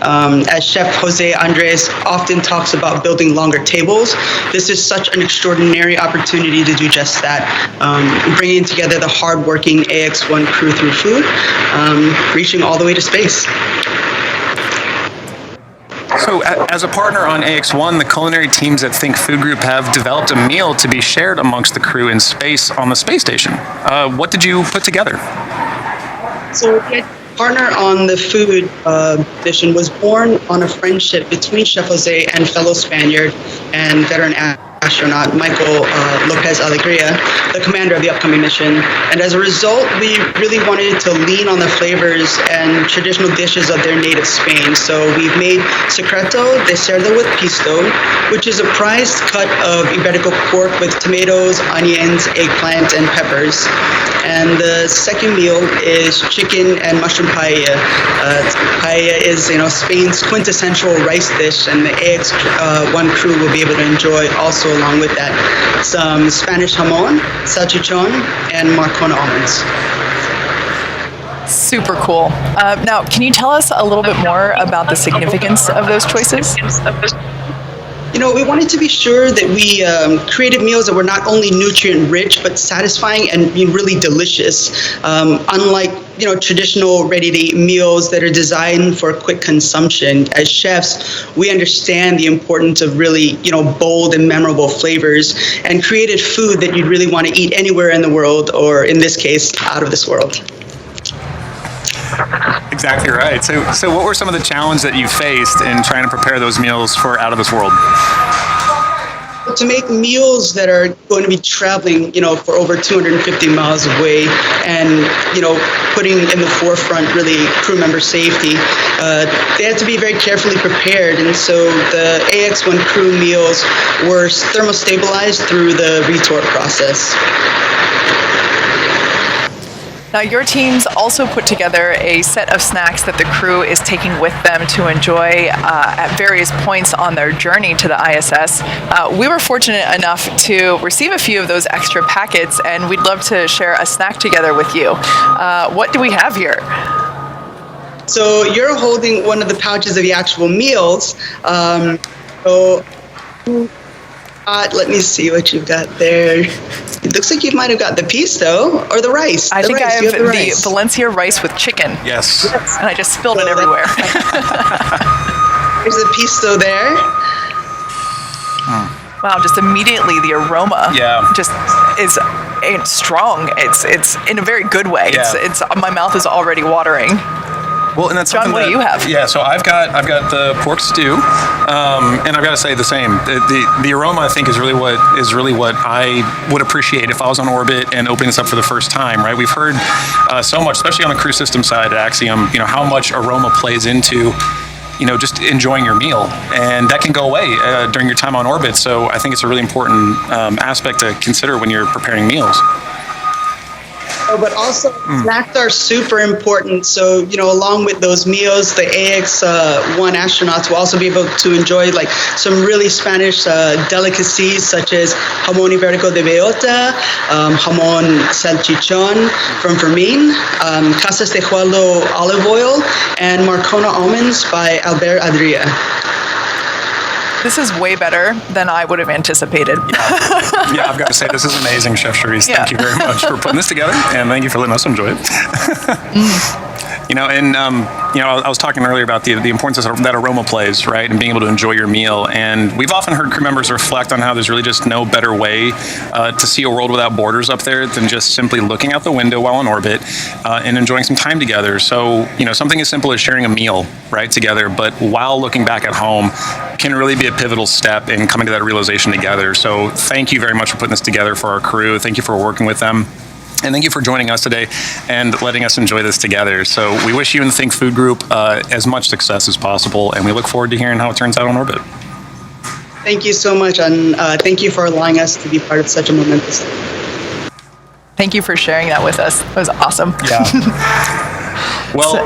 As Chef Jose Andres often talks about building longer tables, this is such an extraordinary opportunity to do just that, bringing together the hardworking AX-1 crew through food, reaching all the way to space. So, as a partner on AX-1, the culinary teams at Think Food Group have developed a meal to be shared amongst the crew in space on the space station. What did you put together? So, the partner on the food mission was born on a friendship between Chef Jose and fellow Spaniard and veteran astronaut Michael Lopez Alegria, the commander of the upcoming mission. And as a result, we really wanted to lean on the flavors and traditional dishes of their native Spain. So we've made secreto de cerdo with pisto, which is a prized cut of Iberico pork with tomatoes, onions, eggplant, and peppers. And the second meal is chicken and mushroom paella. Paella is, Spain's quintessential rice dish, and the AX-1 crew will be able to enjoy also along with that some Spanish jamon, salchichon, and Marcona almonds. Super cool. Now, can you tell us a little bit more about the significance of those choices? We wanted to be sure that we created meals that were not only nutrient-rich, but satisfying and really delicious. Unlike, traditional ready-to-eat meals that are designed for quick consumption. As chefs, we understand the importance of really, bold and memorable flavors and created food that you'd really want to eat anywhere in the world, or in this case, out of this world. Exactly right. So what were some of the challenges that you faced in trying to prepare those meals for Out of This World? To make meals that are going to be traveling, for over 250 miles away and, putting in the forefront really crew member safety, they had to be very carefully prepared. And so the AX-1 crew meals were thermostabilized through the retort process. Now, your teams also put together a set of snacks that the crew is taking with them to enjoy at various points on their journey to the ISS. We were fortunate enough to receive a few of those extra packets, and we'd love to share a snack together with you. What do we have here? So you're holding one of the pouches of the actual meals. Let me see what you've got there. It looks like you might have got the pisto or the rice. I think I have the rice. Valencia rice with chicken. Yes. And I just spilled it everywhere. There's the pisto there. Wow, just immediately the aroma just is strong. It's in a very good way. Yeah. It's my mouth is already watering. Well, and that's John, something what do you have? Yeah, so I've got the pork stew, and I've got to say the same. The aroma, I think, is really what I would appreciate if I was on orbit and opening this up for the first time. Right? We've heard so much, especially on the crew system side at Axiom, how much aroma plays into just enjoying your meal, and that can go away during your time on orbit. So I think it's a really important aspect to consider when you're preparing meals. But also, snacks are super important. So, along with those meals, the AX-1 astronauts will also be able to enjoy some really Spanish delicacies such as jamón ibérico de bellota, jamón salchichón from Fermin, Casas de Juelo olive oil, and Marcona almonds by Albert Adria. This is way better than I would have anticipated. Yeah, I've got to say, this is amazing, Chef Charisse. Yeah. Thank you very much for putting this together, and thank you for letting us enjoy it. I was talking earlier about the importance that aroma plays, right, and being able to enjoy your meal. And we've often heard crew members reflect on how there's really just no better way to see a world without borders up there than just simply looking out the window while in orbit and enjoying some time together. So, something as simple as sharing a meal, right, together, but while looking back at home can really be a pivotal step in coming to that realization together. So thank you very much for putting this together for our crew. Thank you for working with them. And thank you for joining us today and letting us enjoy this together. So we wish you and the Think Food Group as much success as possible, and we look forward to hearing how it turns out on orbit. Thank you so much, and thank you for allowing us to be part of such a momentous day. Thank you for sharing that with us. That was awesome. Yeah. Well,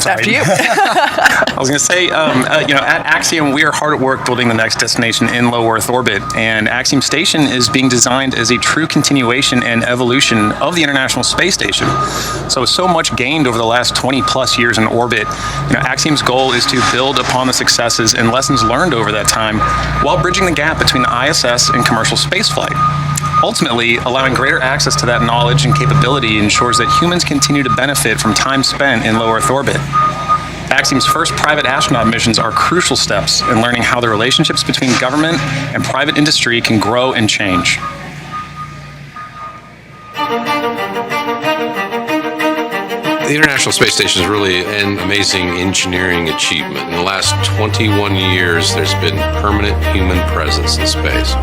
after you. I was going to say, at Axiom, we are hard at work building the next destination in low Earth orbit, and Axiom Station is being designed as a true continuation and evolution of the International Space Station. So much gained over the last 20 plus years in orbit. Axiom's goal is to build upon the successes and lessons learned over that time while bridging the gap between the ISS and commercial spaceflight. Ultimately, allowing greater access to that knowledge and capability ensures that humans continue to benefit from time spent in low Earth orbit. Axiom's first private astronaut missions are crucial steps in learning how the relationships between government and private industry can grow and change. The International Space Station is really an amazing engineering achievement. In the last 21 years, there's been permanent human presence in space.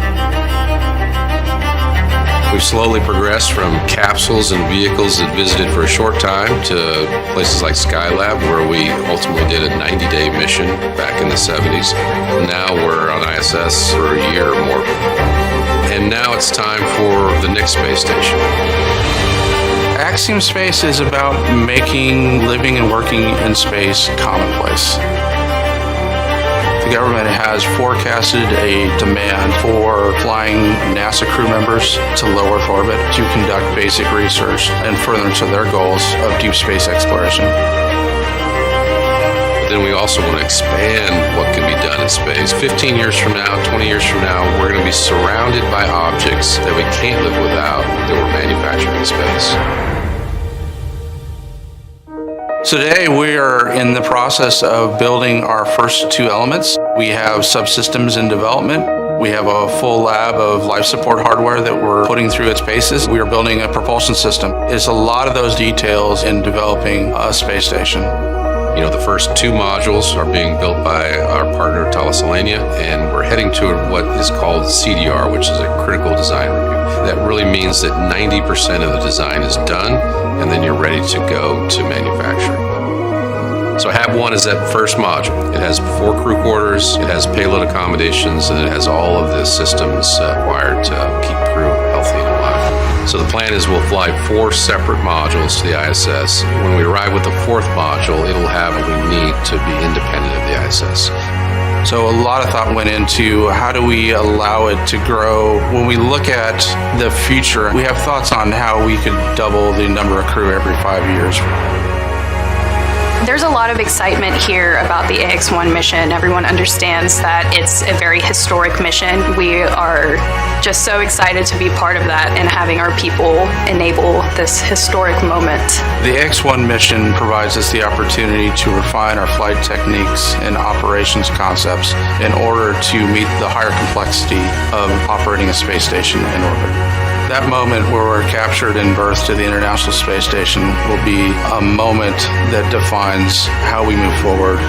We've slowly progressed from capsules and vehicles that visited for a short time to places like Skylab, where we ultimately did a 90-day mission back in the 70s. Now we're on ISS for a year or more. And now it's time for the next space station. Axiom Space is about making living and working in space commonplace. The government has forecasted a demand for flying NASA crew members to low Earth orbit to conduct basic research and furtherance of their goals of deep space exploration. But then we also want to expand what can be done in space. 15 years from now, 20 years from now, we're going to be surrounded by objects that we can't live without that were manufactured in space. Today, we are in the process of building our first two elements. We have subsystems in development. We have a full lab of life support hardware that we're putting through its paces. We are building a propulsion system. It's a lot of those details in developing a space station. The first two modules are being built by our partner, Thales Alenia, and we're heading to what is called CDR, which is a critical design review. That really means that 90% of the design is done, and then you're ready to go to manufacturing. So HAB1 is that first module. It has 4 crew quarters, it has payload accommodations, and it has all of the systems required to keep crew healthy and alive. So the plan is we'll fly 4 separate modules to the ISS. When we arrive with the 4th module, it'll have what we need to be independent of the ISS. So a lot of thought went into how do we allow it to grow. When we look at the future, we have thoughts on how we could double the number of crew every 5 years. There's a lot of excitement here about the AX-1 mission. Everyone understands that it's a very historic mission. We are just so excited to be part of that and having our people enable this historic moment. The AX-1 mission provides us the opportunity to refine our flight techniques and operations concepts in order to meet the higher complexity of operating a space station in orbit. That moment where we're captured and birthed to the International Space Station will be a moment that defines how we move forward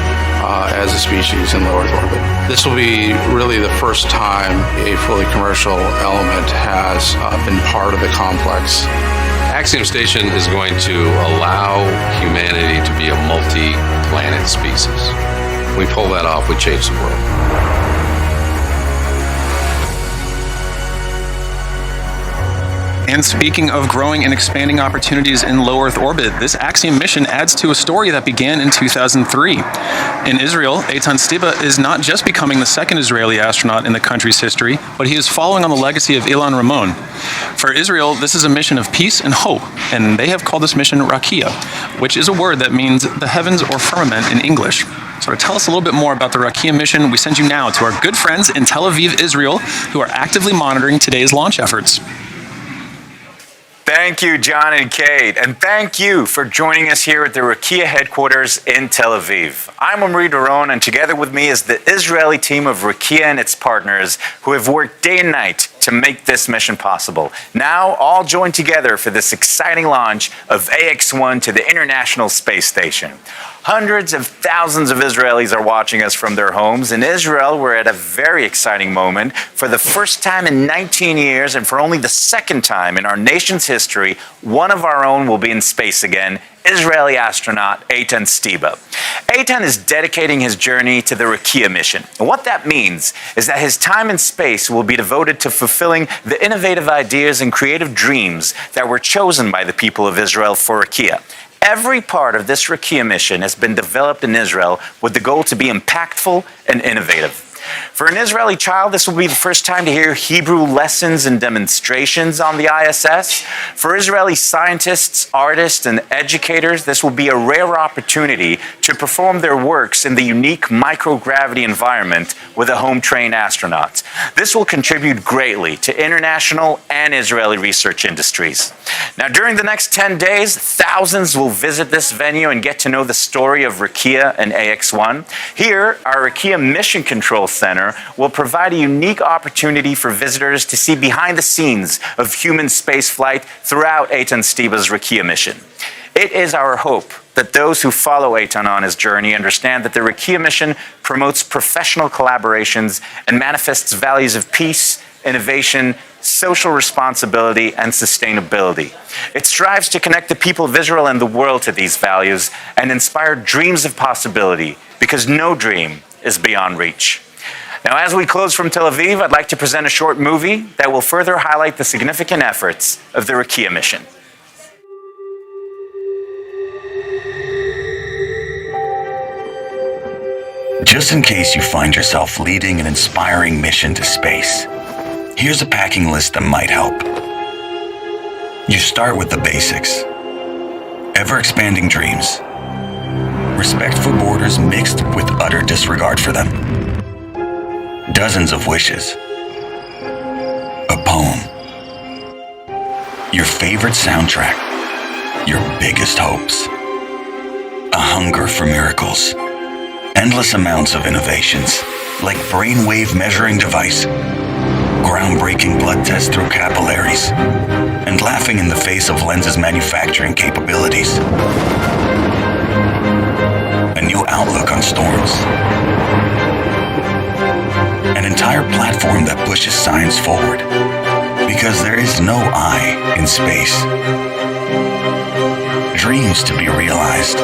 as a species in low Earth orbit. This will be really the first time a fully commercial element has been part of the complex. Axiom Station is going to allow humanity to be a multi-planet species. When we pull that off, we change the world. And speaking of growing and expanding opportunities in low Earth orbit, this Axiom mission adds to a story that began in 2003. In Israel, Eitan Stiba is not just becoming the second Israeli astronaut in the country's history, but he is following on the legacy of Ilan Ramon. For Israel, this is a mission of peace and hope, and they have called this mission Rakia, which is a word that means the heavens or firmament in English. So to tell us a little bit more about the Rakia mission, we send you now to our good friends in Tel Aviv, Israel, who are actively monitoring today's launch efforts. Thank you, John and Kate, and thank you for joining us here at the Rakia headquarters in Tel Aviv. I'm Omri Doron, and together with me is the Israeli team of Rakia and its partners who have worked day and night to make this mission possible. Now, all joined together for this exciting launch of AX-1 to the International Space Station. Hundreds of thousands of Israelis are watching us from their homes. In Israel, we're at a very exciting moment. For the first time in 19 years, and for only the second time in our nation's history, one of our own will be in space again, Israeli astronaut Eitan Stiba. Eitan is dedicating his journey to the Rakia mission. And what that means is that his time in space will be devoted to fulfilling the innovative ideas and creative dreams that were chosen by the people of Israel for Rakia. Every part of this Rakia mission has been developed in Israel with the goal to be impactful and innovative. For an Israeli child, this will be the first time to hear Hebrew lessons and demonstrations on the ISS. For Israeli scientists, artists, and educators, this will be a rare opportunity to perform their works in the unique microgravity environment with a home-trained astronaut. This will contribute greatly to international and Israeli research industries. Now, during the next 10 days, thousands will visit this venue and get to know the story of Rakia and AX-1. Here, our Rakia Mission Control Center will provide a unique opportunity for visitors to see behind the scenes of human spaceflight throughout Eitan Stiba's Rakia mission. It is our hope that those who follow Eitan on his journey understand that the Rakia mission promotes professional collaborations and manifests values of peace, innovation, social responsibility, and sustainability. It strives to connect the people of Israel and the world to these values and inspire dreams of possibility, because no dream is beyond reach. Now, as we close from Tel Aviv, I'd like to present a short movie that will further highlight the significant efforts of the Rakia mission. Just in case you find yourself leading an inspiring mission to space, here's a packing list that might help. You start with the basics. Ever-expanding dreams. Respect for borders mixed with utter disregard for them. Dozens of wishes. A poem. Your favorite soundtrack. Your biggest hopes. A hunger for miracles. Endless amounts of innovations, like brainwave measuring device, groundbreaking blood test through capillaries, and laughing in the face of lenses manufacturing capabilities. A new outlook on storms. An entire platform that pushes science forward, because there is no I in space. Dreams to be realized.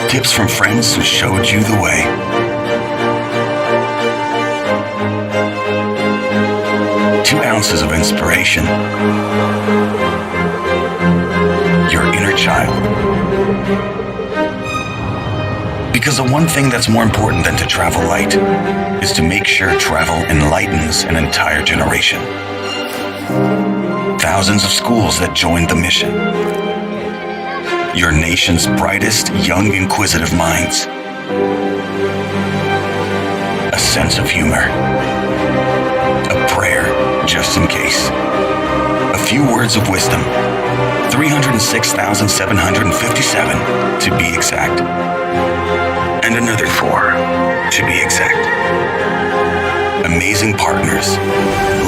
Tips from friends who showed you the way. Two ounces of inspiration. Your inner child. Because the one thing that's more important than to travel light is to make sure travel enlightens an entire generation. Thousands of schools that joined the mission. Your nation's brightest, young, inquisitive minds. A sense of humor. A prayer, just in case. A few words of wisdom. 306,757 to be exact. And another 4 to be exact. Amazing partners,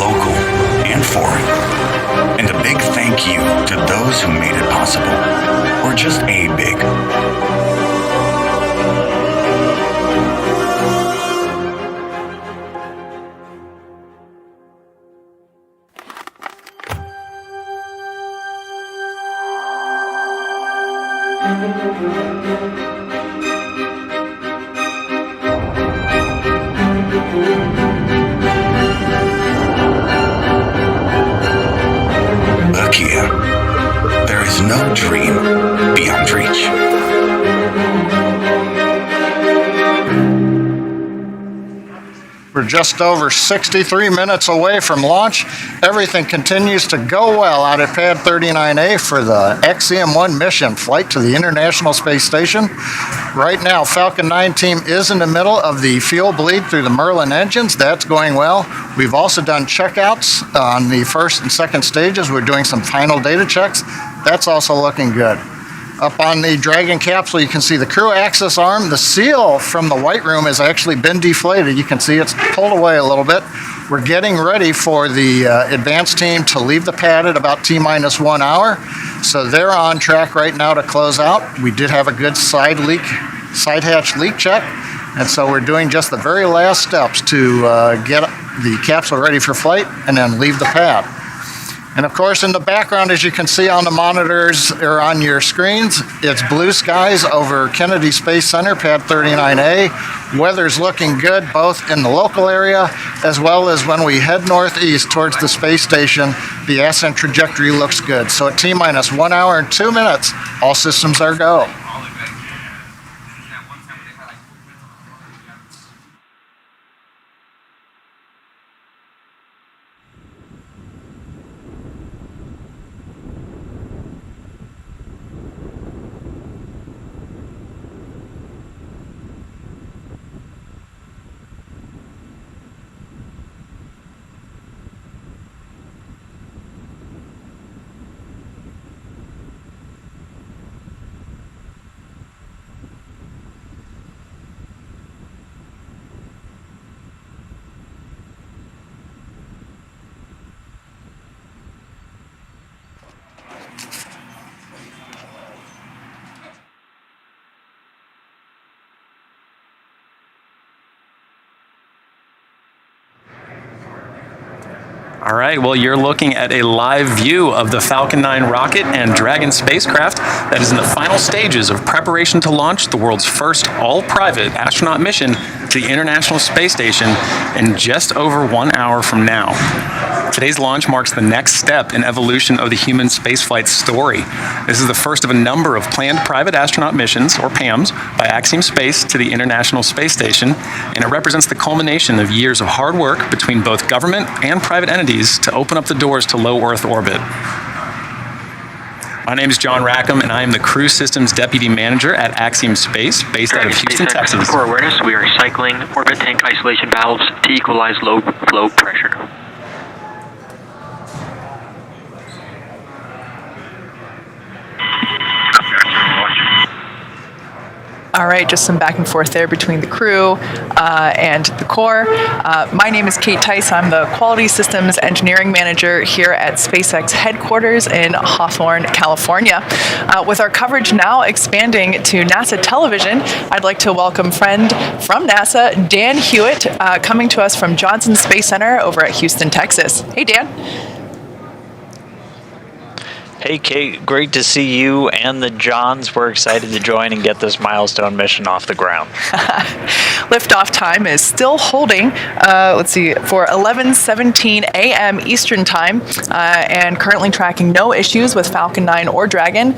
local and foreign. And a big thank you to those who made it possible, or just a big. Kia. There is no dream beyond reach. We're just over 63 minutes away from launch. Everything continues to go well out at Pad 39A for the Axiom-1 mission, flight to the International Space Station. Right now, Falcon 9 team is in the middle of the fuel bleed through the Merlin engines. That's going well. We've also done checkouts on the first and second stages. We're doing some final data checks. That's also looking good. Up on the Dragon capsule, you can see the crew access arm. The seal from the White Room has actually been deflated. You can see it's pulled away a little bit. We're getting ready for the advanced team to leave the pad at about T-minus 1 hour. So they're on track right now to close out. We did have a good side hatch leak check. And so we're doing just the very last steps to get the capsule ready for flight and then leave the pad. And of course, in the background, as you can see on the monitors or on your screens, it's blue skies over Kennedy Space Center, Pad 39A. Weather's looking good, both in the local area as well as when we head northeast towards the space station. The ascent trajectory looks good. So at T-minus 1 hour and 2 minutes, all systems are go. All right, well, you're looking at a live view of the Falcon 9 rocket and Dragon spacecraft that is in the final stages of preparation to launch the world's first all-private astronaut mission to the International Space Station in just over 1 hour from now. Today's launch marks the next step in evolution of the human spaceflight story. This is the first of a number of planned private astronaut missions, or PAMs, by Axiom Space to the International Space Station, and it represents the culmination of years of hard work between both government and private entities to open up the doors to low Earth orbit. My name is John Rackham, and I am the Crew Systems Deputy Manager at Axiom Space, based out of Houston, Texas. For awareness, we are cycling orbit tank isolation valves to equalize low flow pressure. All right, just some back and forth there between the crew and the core. My name is Kate Tice. I'm the Quality Systems Engineering Manager here at SpaceX headquarters in Hawthorne, California. With our coverage now expanding to NASA television, I'd like to welcome friend from NASA, Dan Hewitt, coming to us from Johnson Space Center over at Houston, Texas. Hey, Dan. Hey, Kate, great to see you and the Johns. We're excited to join and get this milestone mission off the ground. Liftoff time is still holding, for 11:17 a.m. Eastern Time, and currently tracking no issues with Falcon 9 or Dragon.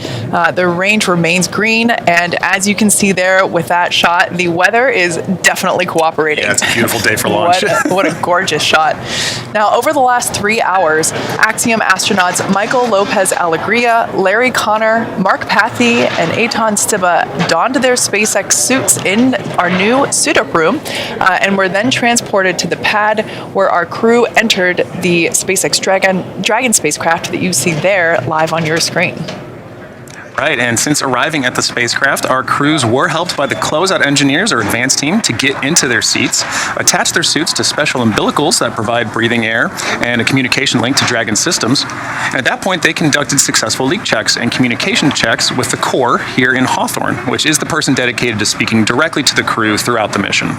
The range remains green, and as you can see there with that shot, the weather is definitely cooperating. Yeah, it's a beautiful day for launch. What a gorgeous shot. Now, over the last 3 hours, Axiom astronauts Michael Lopez Alegria, Larry Connor, Mark Pathy, and Eitan Stiba donned their SpaceX suits in our new suit-up room, and were then transported to the pad where our crew entered the SpaceX Dragon spacecraft that you see there live on your screen. Right, and since arriving at the spacecraft, our crews were helped by the closeout engineers or advanced team to get into their seats, attach their suits to special umbilicals that provide breathing air and a communication link to Dragon systems. And at that point, they conducted successful leak checks and communication checks with the core here in Hawthorne, which is the person dedicated to speaking directly to the crew throughout the mission.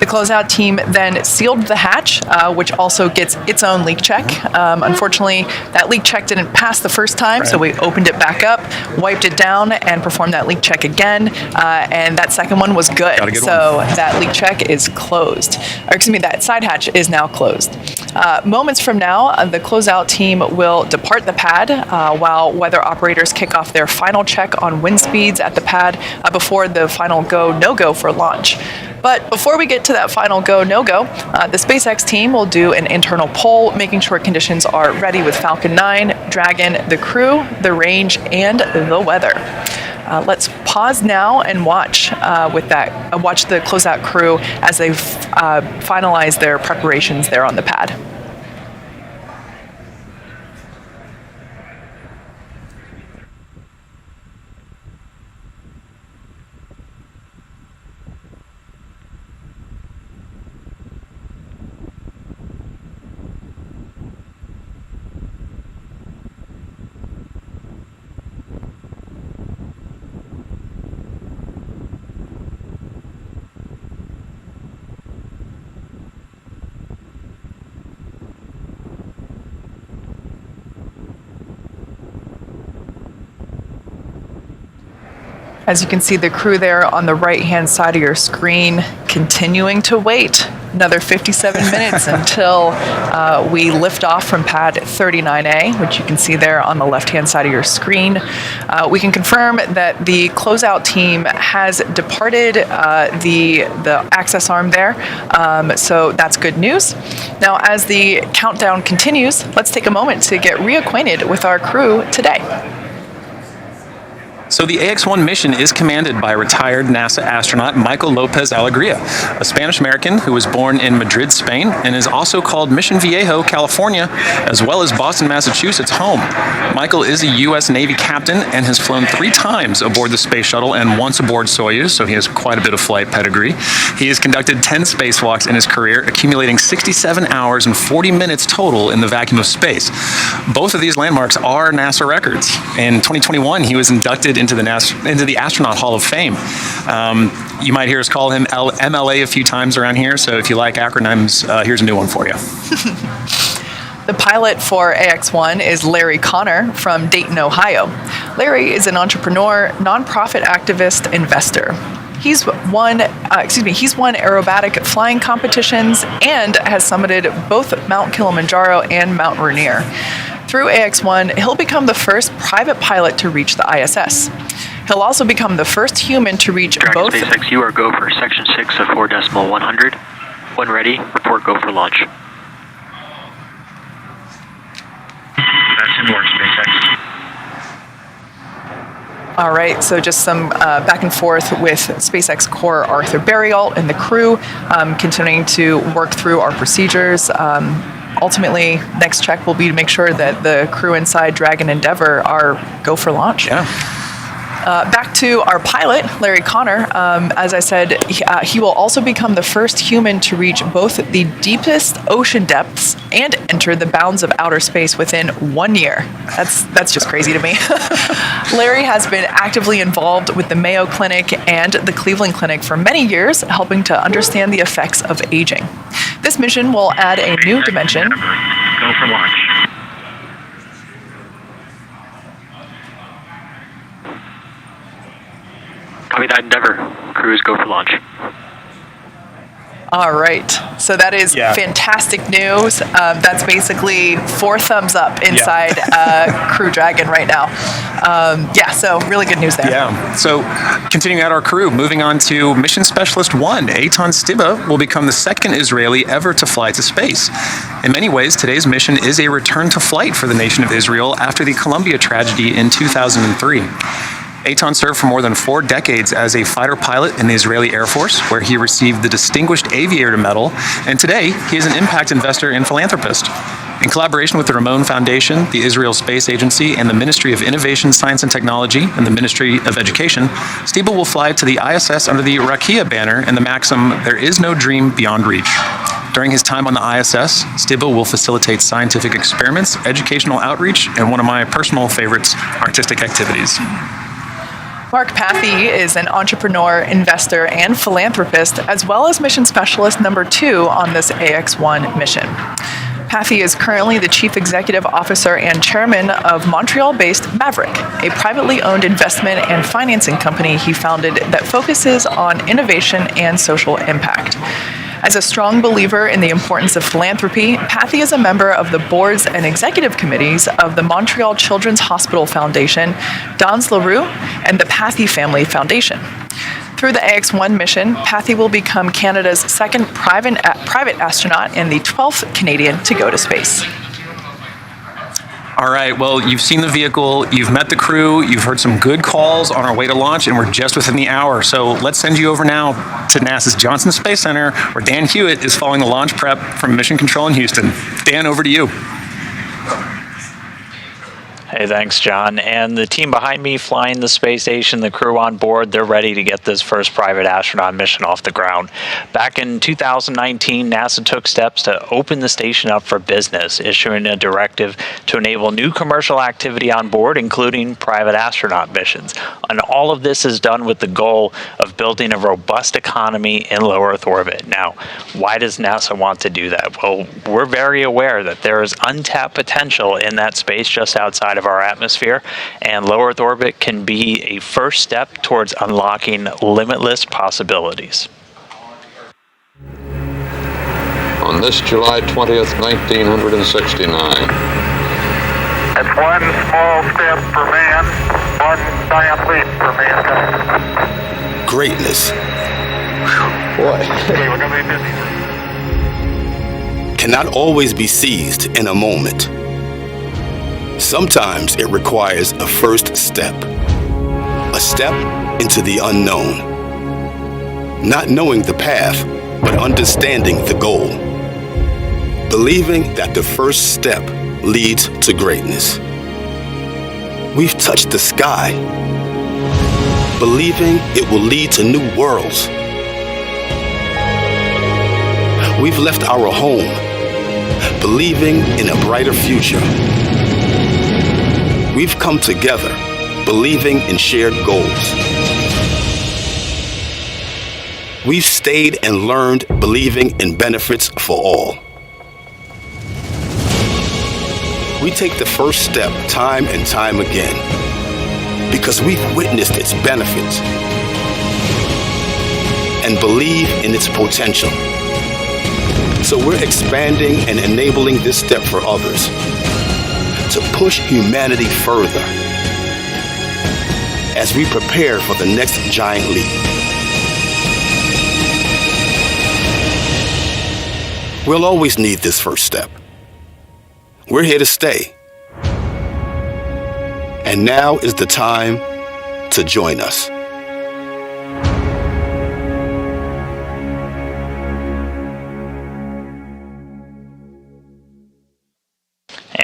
The closeout team then sealed the hatch, which also gets its own leak check. Unfortunately, that leak check didn't pass the first time, so we opened it back up, wiped it down, and performed that leak check again. And that second one was good. So that leak check is closed. Or excuse me, that side hatch is now closed. Moments from now, the closeout team will depart the pad while weather operators kick off their final check on wind speeds at the pad before the final go, no-go for launch. But before we get to that final go, no-go, the SpaceX team will do an internal poll, making sure conditions are ready with Falcon 9, Dragon, the crew, the range, and the weather. Let's pause now and watch watch the closeout crew as they finalize their preparations there on the pad. As you can see the crew there on the right-hand side of your screen continuing to wait another 57 minutes until we lift off from pad 39A, which you can see there on the left-hand side of your screen. We can confirm that the closeout team has departed the access arm there, so that's good news. Now, as the countdown continues, let's take a moment to get reacquainted with our crew today. So the AX-1 mission is commanded by retired NASA astronaut Michael Lopez Alegria, a Spanish-American who was born in Madrid, Spain, and is also called Mission Viejo, California, as well as Boston, Massachusetts home. Michael is a U.S. Navy captain and has flown 3 times aboard the space shuttle and once aboard Soyuz, so he has quite a bit of flight pedigree. He has conducted 10 spacewalks in his career, accumulating 67 hours and 40 minutes total in the vacuum of space. Both of these landmarks are NASA records. In 2021, he was inducted into the Astronaut Hall of Fame. You might hear us call him MLA a few times around here, so if you like acronyms, here's a new one for you. The pilot for AX-1 is Larry Connor from Dayton, Ohio. Larry is an entrepreneur, nonprofit activist, investor. He's won aerobatic flying competitions and has summited both Mount Kilimanjaro and Mount Rainier. Through AX-1, he'll become the first private pilot to reach the ISS. He'll also become the first human to reach both... SpaceX, you are go for section 6 of 4.100. When ready, report go for launch. That's in work, SpaceX. All right, so just some back and forth with SpaceX core Arthur Barialt and the crew, continuing to work through our procedures. Ultimately, next check will be to make sure that the crew inside Dragon Endeavour are go for launch. Yeah. Back to our pilot, Larry Connor. As I said, he will also become the first human to reach both the deepest ocean depths and enter the bounds of outer space within 1 year. That's just crazy to me. Larry has been actively involved with the Mayo Clinic and the Cleveland Clinic for many years, helping to understand the effects of aging. This mission will add a new dimension. Go for launch. Copy that, Endeavour. Crews go for launch. All right. So that is fantastic news. That's basically 4 thumbs up inside Crew Dragon right now. So really good news there. Yeah. So continuing out our crew, moving on to Mission Specialist 1, Eitan Stiba will become the second Israeli ever to fly to space. In many ways, today's mission is a return to flight for the nation of Israel after the Columbia tragedy in 2003. Eitan served for more than 4 decades as a fighter pilot in the Israeli Air Force, where he received the Distinguished Aviator Medal, and today he is an impact investor and philanthropist. In collaboration with the Ramon Foundation, the Israel Space Agency, and the Ministry of Innovation, Science and Technology, and the Ministry of Education, Stiebel will fly to the ISS under the Rakia banner and the maxim, "There is no dream beyond reach." During his time on the ISS, Stiebel will facilitate scientific experiments, educational outreach, and one of my personal favorites, artistic activities. Mark Pathy is an entrepreneur, investor, and philanthropist, as well as mission specialist number 2 on this AX-1 mission. Pathy is currently the Chief Executive Officer and Chairman of Montreal-based Maverick, a privately owned investment and financing company he founded that focuses on innovation and social impact. As a strong believer in the importance of philanthropy, Pathy is a member of the boards and executive committees of the Montreal Children's Hospital Foundation, Dans LaRue, and the Pathy Family Foundation. Through the AX-1 mission, Pathy will become Canada's second private astronaut and the 12th Canadian to go to space. All right, well, you've seen the vehicle, you've met the crew, you've heard some good calls on our way to launch, and we're just within the hour. So let's send you over now to NASA's Johnson Space Center, where Dan Hewitt is following the launch prep from Mission Control in Houston. Dan, over to you. Hey, thanks, John. And the team behind me flying the space station, the crew on board, they're ready to get this first private astronaut mission off the ground. Back in 2019, NASA took steps to open the station up for business, issuing a directive to enable new commercial activity on board, including private astronaut missions. And all of this is done with the goal of building a robust economy in low Earth orbit. Now, why does NASA want to do that? Well, we're very aware that there is untapped potential in that space just outside of our atmosphere, and low Earth orbit can be a first step towards unlocking limitless possibilities. On this July 20th, 1969. It's one small step for man, one giant leap for mankind. Greatness Boy. We're going to be busy. cannot always be seized in a moment. Sometimes it requires a first step, a step into the unknown. Not knowing the path, but understanding the goal. Believing that the first step leads to greatness. We've touched the sky, believing it will lead to new worlds. We've left our home, believing in a brighter future. We've come together, believing in shared goals. We've stayed and learned, believing in benefits for all. We take the first step time and time again because we've witnessed its benefits and believe in its potential. So we're expanding and enabling this step for others to push humanity further as we prepare for the next giant leap. We'll always need this first step. We're here to stay. And now is the time to join us.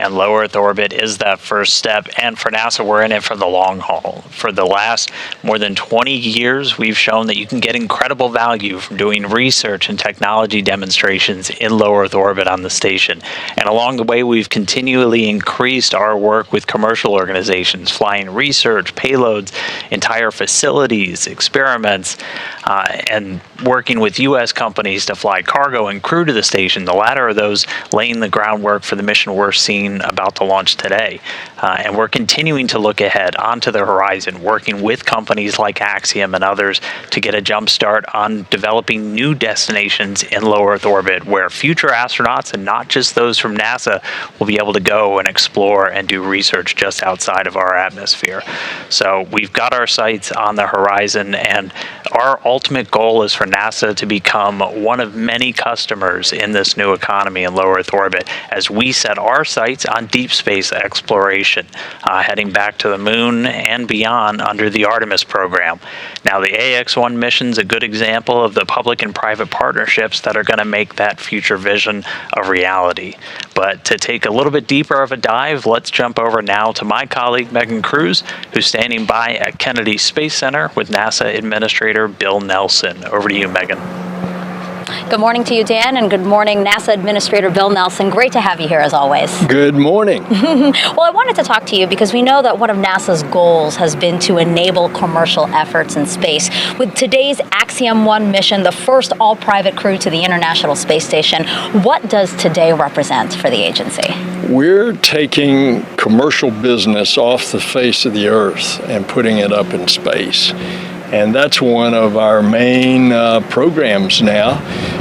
And low Earth orbit is that first step. And for NASA, we're in it for the long haul. For the last more than 20 years, we've shown that you can get incredible value from doing research and technology demonstrations in low Earth orbit on the station. And along the way, we've continually increased our work with commercial organizations, flying research, payloads, entire facilities, experiments, and working with U.S. companies to fly cargo and crew to the station. The latter of those laying the groundwork for the mission we're seeing about to launch today. And we're continuing to look ahead onto the horizon, working with companies like Axiom and others to get a jump start on developing new destinations in low Earth orbit where future astronauts, and not just those from NASA, will be able to go and explore and do research just outside of our atmosphere. So we've got our sights on the horizon, and our ultimate goal is for NASA to become one of many customers in this new economy in low Earth orbit as we set our sights sights on deep space exploration, heading back to the moon and beyond under the Artemis program. Now, the AX-1 mission's a good example of the public and private partnerships that are going to make that future vision a reality. But to take a little bit deeper of a dive, let's jump over now to my colleague Megan Cruz, who's standing by at Kennedy Space Center with NASA Administrator Bill Nelson. Over to you, Megan. Good morning to you, Dan, and good morning, NASA Administrator Bill Nelson. Great to have you here, as always. Good morning. Well, I wanted to talk to you because we know that one of NASA's goals has been to enable commercial efforts in space. With today's Axiom 1 mission, the first all-private crew to the International Space Station, what does today represent for the agency? We're taking commercial business off the face of the Earth and putting it up in space. And that's one of our main programs now,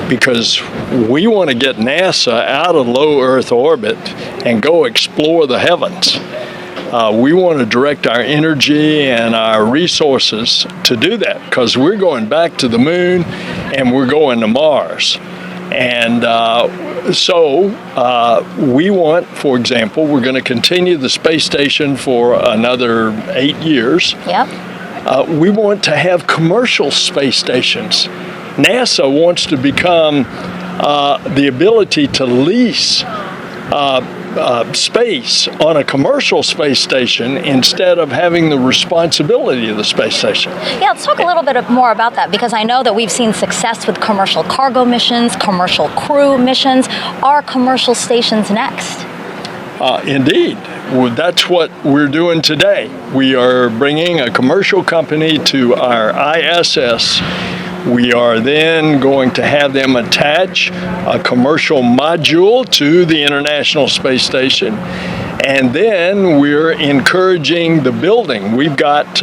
because we want to get NASA out of low Earth orbit and go explore the heavens. We want to direct our energy and our resources to do that, because we're going back to the moon and we're going to Mars. And so we want, for example, we're going to continue the space station for another 8 years. Yep. We want to have commercial space stations. NASA wants to become the ability to lease space on a commercial space station instead of having the responsibility of the space station. Yeah, let's talk a little bit more about that, because I know that we've seen success with commercial cargo missions, commercial crew missions. Are commercial stations next? Indeed. Well, that's what we're doing today. We are bringing a commercial company to our ISS. We are then going to have them attach a commercial module to the International Space Station. And then we're encouraging the building. We've got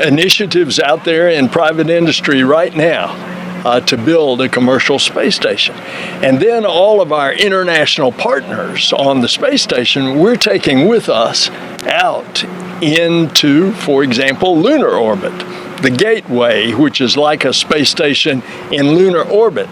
initiatives out there in private industry right now to build a commercial space station. And then all of our international partners on the space station, we're taking with us out into, for example, lunar orbit. The Gateway, which is like a space station in lunar orbit,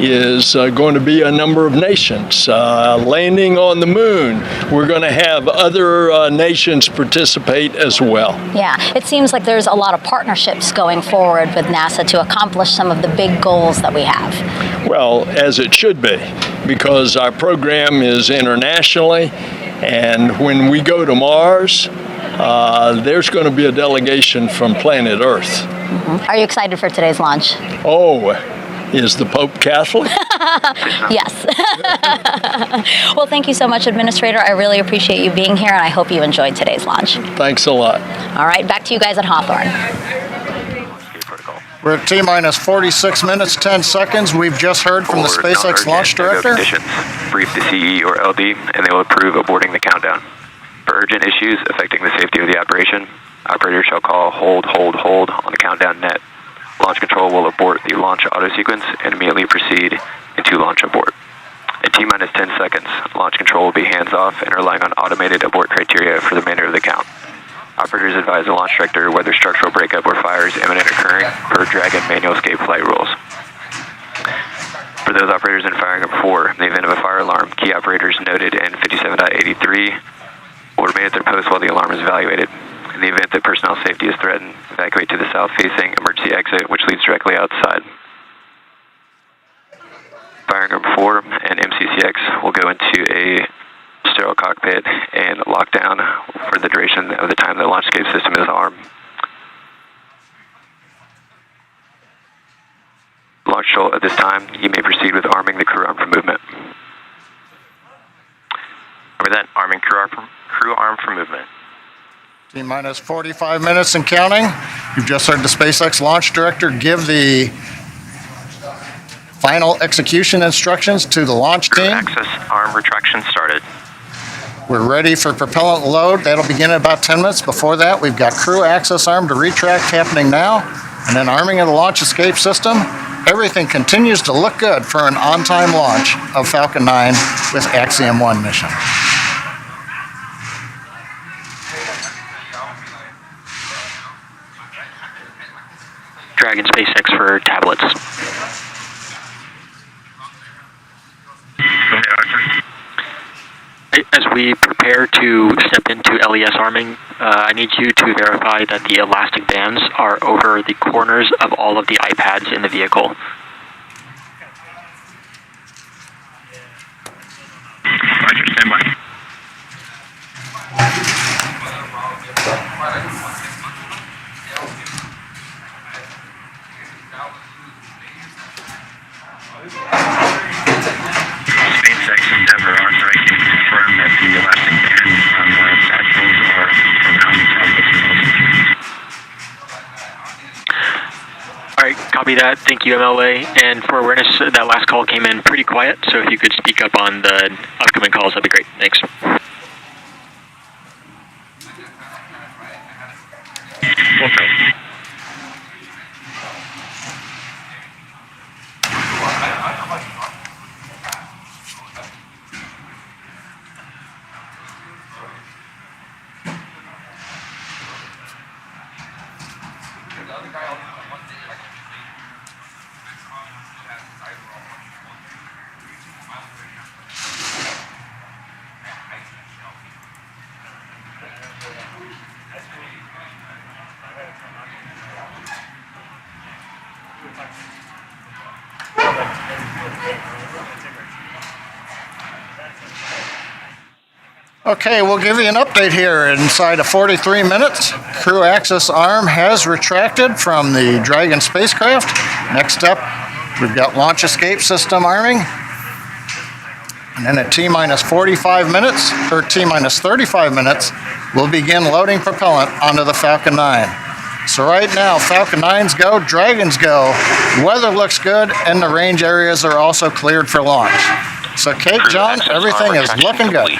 is going to be a number of nations landing on the moon. We're going to have other nations participate as well. Yeah, it seems like there's a lot of partnerships going forward with NASA to accomplish some of the big goals that we have. Well, as it should be, because our program is internationally, and when we go to Mars, there's going to be a delegation from planet Earth. Mm-hmm. Are you excited for today's launch? Oh, is the Pope Catholic? Yes. Well, thank you so much, Administrator. I really appreciate you being here, and I hope you enjoyed today's launch. Thanks a lot. All right, back to you guys at Hawthorne. We're at T-minus 46 minutes, 10 seconds. We've just heard from the SpaceX launch director. Brief the CE or LD, and they will approve aborting the countdown. For urgent issues affecting the safety of the operation, operators shall call hold on the countdown net. Launch control will abort the launch auto sequence and immediately proceed into launch abort. In T-minus 10 seconds, launch control will be hands-off and relying on automated abort criteria for the remainder of the count. Operators advise the launch director whether structural breakup or fire is imminent occurring per Dragon manual escape flight rules. For those operators in firing up 4, in the event of a fire alarm, key operators noted in 57.83 will remain at their post while the alarm is evaluated. In the event that personnel safety is threatened, evacuate to the south-facing emergency exit, which leads directly outside. Firing up 4 and MCCX will go into a sterile cockpit and lock down for the duration of the time the launch escape system is armed. Launch control at this time, you may proceed with arming the crew arm for movement. Over that, arming crew arm for movement. T-minus 45 minutes and counting. You've just heard the SpaceX launch director give the final execution instructions to the launch team. Access arm retraction started. We're ready for propellant load. That'll begin in about 10 minutes. Before that, we've got crew access arm to retract happening now, and then arming of the launch escape system. Everything continues to look good for an on-time launch of Falcon 9 with Axiom 1 mission. Dragon SpaceX for tablets. As we prepare to step into LES arming, I need you to verify that the elastic bands are over the corners of all of the iPads in the vehicle. Roger, stand by. SpaceX Endeavour, Arthur, I can confirm that the elastic bands on the satchels are around the tablets. All right, copy that. Thank you, MLA. And for awareness, that last call came in pretty quiet, so if you could speak up on the upcoming calls, that'd be great. Thanks. Okay. Okay, we'll give you an update here. Inside of 43 minutes, crew access arm has retracted from the Dragon spacecraft. Next up, we've got launch escape system arming. And then at T-minus 45 minutes, or T-minus 35 minutes, we'll begin loading propellant onto the Falcon 9. So right now, Falcon 9s go, Dragons go. Weather looks good, and the range areas are also cleared for launch. So Kate, John, everything is looking good.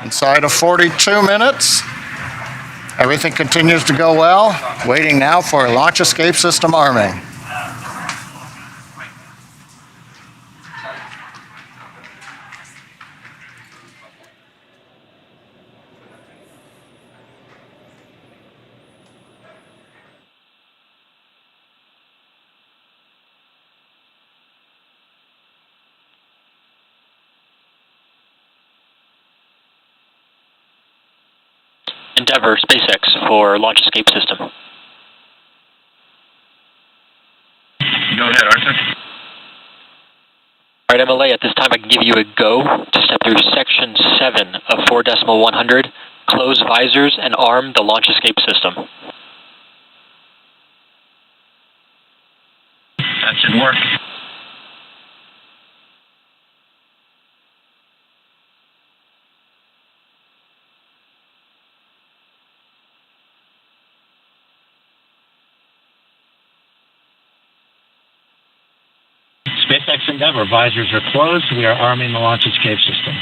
Inside of 42 minutes, everything continues to go well. Waiting now for launch escape system arming. Endeavour, SpaceX for launch escape system. Go ahead, Arthur. All right, MLA, at this time I can give you a go to step through section 7 of 4.100, close visors and arm the launch escape system. That should work. SpaceX Endeavour, visors are closed. We are arming the launch escape system.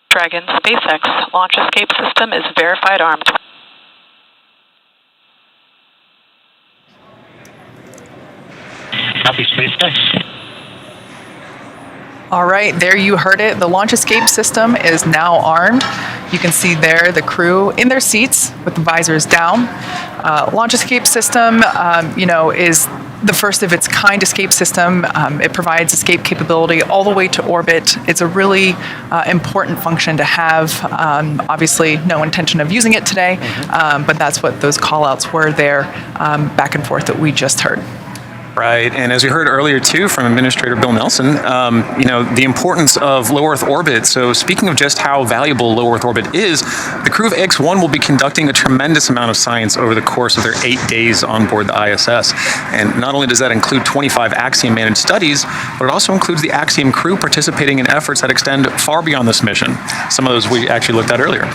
Dragon SpaceX launch escape system is verified armed. Happy space day. All right, there you heard it. The launch escape system is now armed. You can see there the crew in their seats with the visors down. Launch escape system, is the first of its kind escape system. It provides escape capability all the way to orbit. It's a really important function to have. Obviously, no intention of using it today, but that's what those call-outs were there back and forth that we just heard. Right, and as we heard earlier too from Administrator Bill Nelson, the importance of low Earth orbit. So speaking of just how valuable low Earth orbit is, the crew of AX-1 will be conducting a tremendous amount of science over the course of their 8 days on board the ISS. And not only does that include 25 Axiom-managed studies, but it also includes the Axiom crew participating in efforts that extend far beyond this mission. Some of those we actually looked at earlier.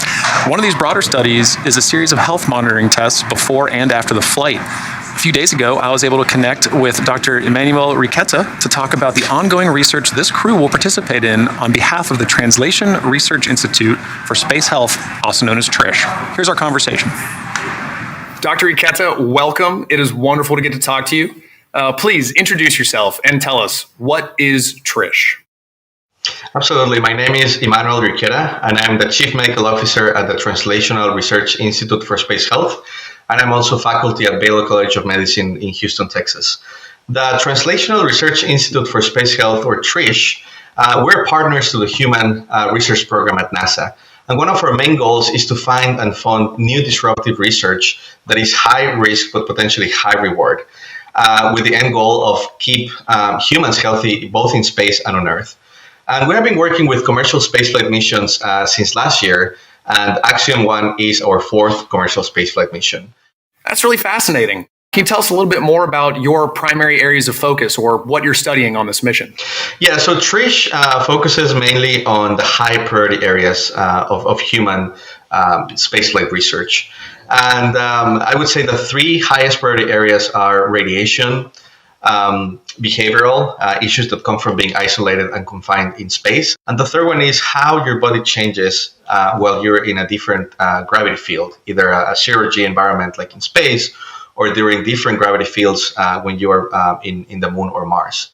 One of these broader studies is a series of health monitoring tests before and after the flight. A few days ago, I was able to connect with Dr. Emmanuel Riqueta to talk about the ongoing research this crew will participate in on behalf of the Translation Research Institute for Space Health, also known as TRISH. Here's our conversation. Dr. Riqueta, welcome. It is wonderful to get to talk to you. Please introduce yourself and tell us, what is TRISH? Absolutely. My name is Emmanuel Riqueta, and I'm the Chief Medical Officer at the Translational Research Institute for Space Health. And I'm also faculty at Baylor College of Medicine in Houston, Texas. The Translational Research Institute for Space Health, or TRISH, we're partners to the Human Research Program at NASA. And one of our main goals is to find and fund new disruptive research that is high risk but potentially high reward, with the end goal of keep humans healthy both in space and on Earth. And we have been working with commercial spaceflight missions since last year, and Axiom 1 is our 4th commercial spaceflight mission. That's really fascinating. Can you tell us a little bit more about your primary areas of focus or what you're studying on this mission? Yeah, so TRISH focuses mainly on the high priority areas of human spaceflight research. And I would say the 3 highest priority areas are radiation, behavioral issues that come from being isolated and confined in space. And the third one is how your body changes while you're in a different gravity field, either a zero-G environment like in space, or during different gravity fields when you are in the moon or Mars.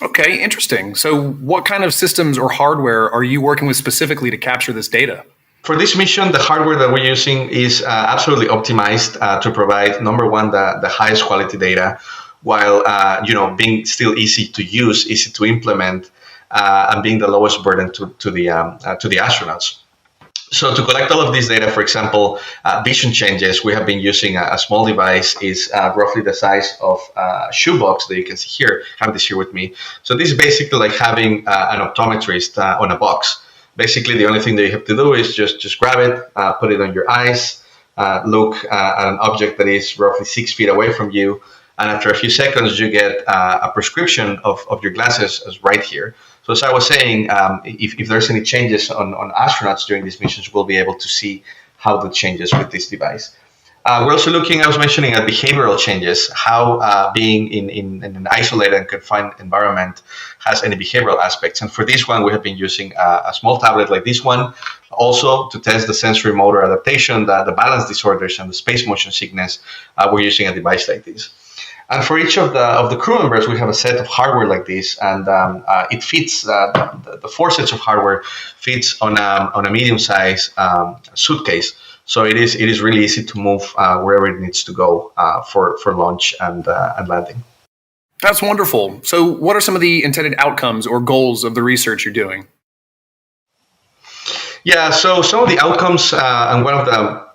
Okay, interesting. So what kind of systems or hardware are you working with specifically to capture this data? For this mission, the hardware that we're using is absolutely optimized to provide, number one, the highest quality data, while being still easy to use, easy to implement, and being the lowest burden to the astronauts. So to collect all of this data, for example, vision changes, we have been using a small device, is roughly the size of a shoebox that you can see here. I have this here with me. So this is basically like having an optometrist on a box. Basically, the only thing that you have to do is just grab it, put it on your eyes, look at an object that is roughly 6 feet away from you, and after a few seconds, you get a prescription of your glasses as right here. So as I was saying, if there's any changes on astronauts during these missions, we'll be able to see how that changes with this device. We're also looking, I was mentioning, at behavioral changes, how being in an isolated and confined environment has any behavioral aspects. And for this one, we have been using a small tablet like this one, also to test the sensory motor adaptation, the balance disorders, and the space motion sickness. We're using a device like this. And for each of the crew members, we have a set of hardware like this, and it fits. The 4 sets of hardware fits on a medium-sized suitcase. So it is really easy to move wherever it needs to go for launch and landing. That's wonderful. So what are some of the intended outcomes or goals of the research you're doing? Yeah, so some of the outcomes and one of the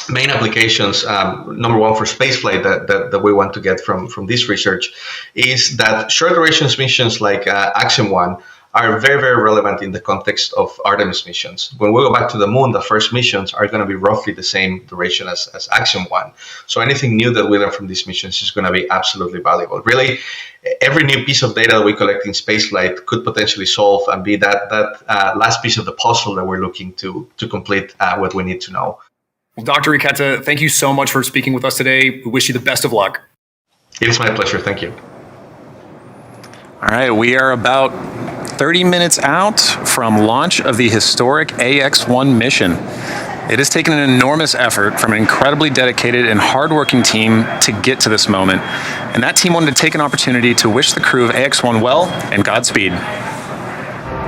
main applications, number one for spaceflight that we want to get from this research is that short duration missions like Axiom 1 are very, very relevant in the context of Artemis missions. When we go back to the moon, the first missions are going to be roughly the same duration as Axiom 1. So anything new that we learn from these missions is going to be absolutely valuable. Really, every new piece of data that we collect in spaceflight could potentially solve and be that last piece of the puzzle that we're looking to complete what we need to know. Well, Dr. Riqueta, thank you so much for speaking with us today. We wish you the best of luck. It is my pleasure. Thank you. All right, we are about 30 minutes out from launch of the historic AX-1 mission. It has taken an enormous effort from an incredibly dedicated and hardworking team to get to this moment, and that team wanted to take an opportunity to wish the crew of AX-1 well and Godspeed.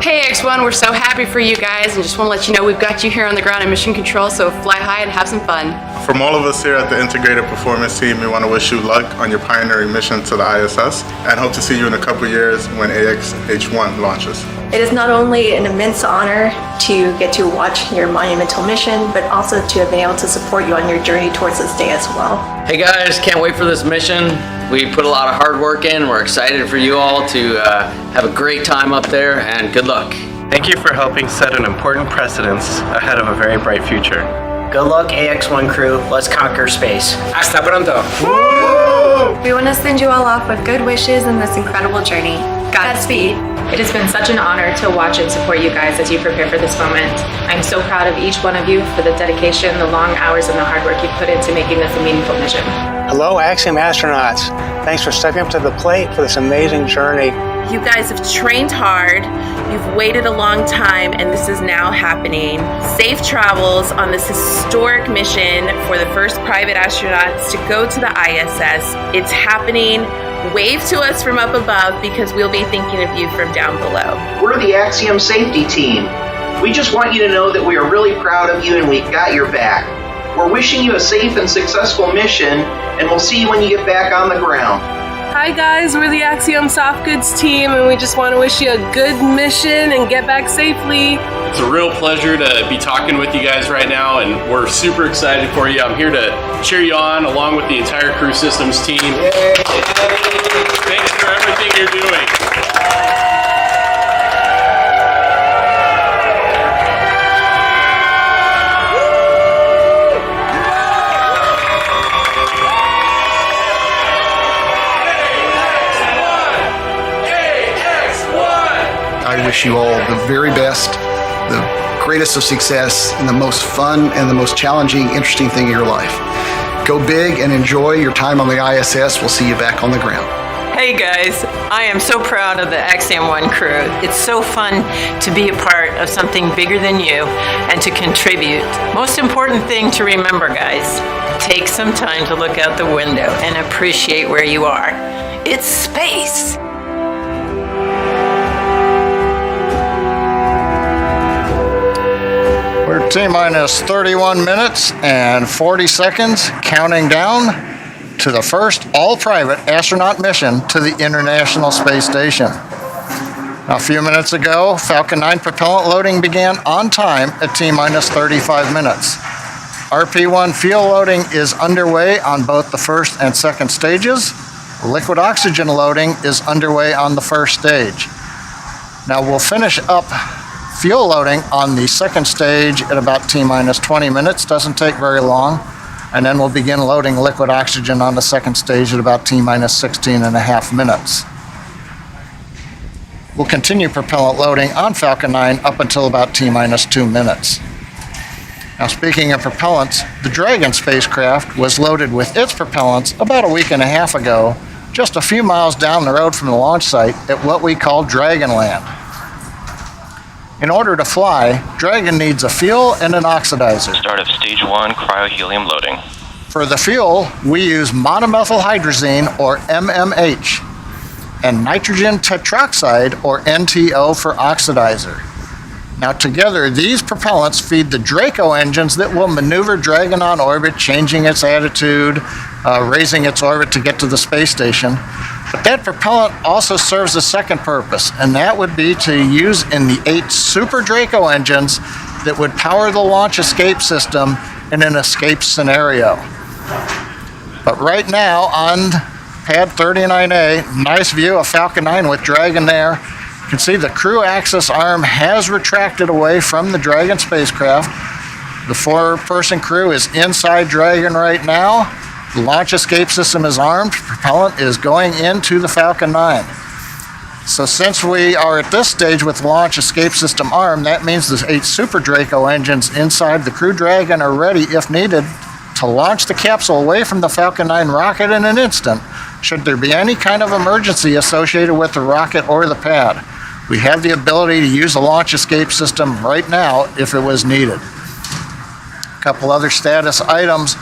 Hey AX-1, we're so happy for you guys and just want to let you know we've got you here on the ground in mission control, so fly high and have some fun. From all of us here at the Integrated Performance Team, we want to wish you luck on your pioneering mission to the ISS and hope to see you in a couple years when AX-H1 launches. It is not only an immense honor to get to watch your monumental mission, but also to have been able to support you on your journey towards this day as well. Hey guys, can't wait for this mission. We put a lot of hard work in. We're excited for you all to have a great time up there, and good luck. Thank you for helping set an important precedence ahead of a very bright future. Good luck, AX-1 crew. Let's conquer space. Hasta pronto. Woo! We want to send you all off with good wishes in this incredible journey. Godspeed. It has been such an honor to watch and support you guys as you prepare for this moment. I'm so proud of each one of you for the dedication, the long hours, and the hard work you put into making this a meaningful mission. Hello, Axiom astronauts. Thanks for stepping up to the plate for this amazing journey. You guys have trained hard, you've waited a long time, and this is now happening. Safe travels on this historic mission for the first private astronauts to go to the ISS. It's happening. Wave to us from up above because we'll be thinking of you from down below. We're the Axiom Safety Team. We just want you to know that we are really proud of you and we've got your back. We're wishing you a safe and successful mission, and we'll see you when you get back on the ground. Hi guys, we're the Axiom Soft Goods team, and we just want to wish you a good mission and get back safely. It's a real pleasure to be talking with you guys right now, and we're super excited for you. I'm here to cheer you on along with the entire Crew Systems team. Yay. Thanks for everything you're doing. I wish you all the very best, the greatest of success, and the most fun and the most challenging, interesting thing in your life. Go big and enjoy your time on the ISS. We'll see you back on the ground. Hey guys, I am so proud of the Axiom 1 crew. It's so fun to be a part of something bigger than you and to contribute. Most important thing to remember, guys, take some time to look out the window and appreciate where you are. It's space. We're T-minus 31 minutes and 40 seconds, counting down to the first all-private astronaut mission to the International Space Station. Now, a few minutes ago, Falcon 9 propellant loading began on time at T-minus 35 minutes. RP-1 fuel loading is underway on both the first and second stages. Liquid oxygen loading is underway on the first stage. Now, we'll finish up fuel loading on the second stage at about T-minus 20 minutes, doesn't take very long, and then we'll begin loading liquid oxygen on the second stage at about T-minus 16 and a half minutes. We'll continue propellant loading on Falcon 9 up until about T-minus 2 minutes. Now, speaking of propellants, the Dragon spacecraft was loaded with its propellants about a week and a half ago, just a few miles down the road from the launch site at what we call Dragonland. In order to fly, Dragon needs a fuel and an oxidizer. Start of stage 1 cryohelium loading. For the fuel, we use monomethylhydrazine, or MMH, and nitrogen tetroxide, or NTO, for oxidizer. Now together, these propellants feed the Draco engines that will maneuver Dragon on orbit, changing its attitude, raising its orbit to get to the space station. But that propellant also serves a second purpose, and that would be to use in the 8 Super Draco engines that would power the launch escape system in an escape scenario. But right now on pad 39A, nice view of Falcon 9 with Dragon there. You can see the crew access arm has retracted away from the Dragon spacecraft. The 4-person crew is inside Dragon right now. The launch escape system is armed. Propellant is going into the Falcon 9. So since we are at this stage with the launch escape system armed, that means the 8 Super Draco engines inside the Crew Dragon are ready, if needed, to launch the capsule away from the Falcon 9 rocket in an instant, should there be any kind of emergency associated with the rocket or the pad. We have the ability to use the launch escape system right now if it was needed. couple other status items.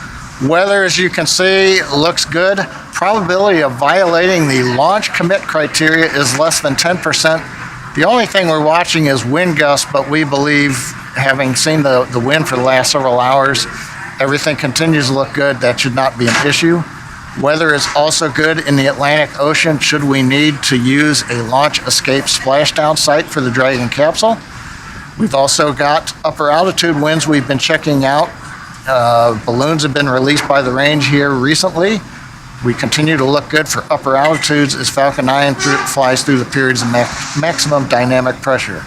Weather, as you can see, looks good. Probability of violating the launch commit criteria is less than 10%. The only thing we're watching is wind gusts, but we believe, having seen the wind for the last several hours, everything continues to look good. That should not be an issue. Weather is also good in the Atlantic Ocean should we need to use a launch escape splashdown site for the Dragon capsule. We've also got upper altitude winds we've been checking out. Balloons have been released by the range here recently. We continue to look good for upper altitudes as Falcon 9 flies through the periods of maximum dynamic pressure.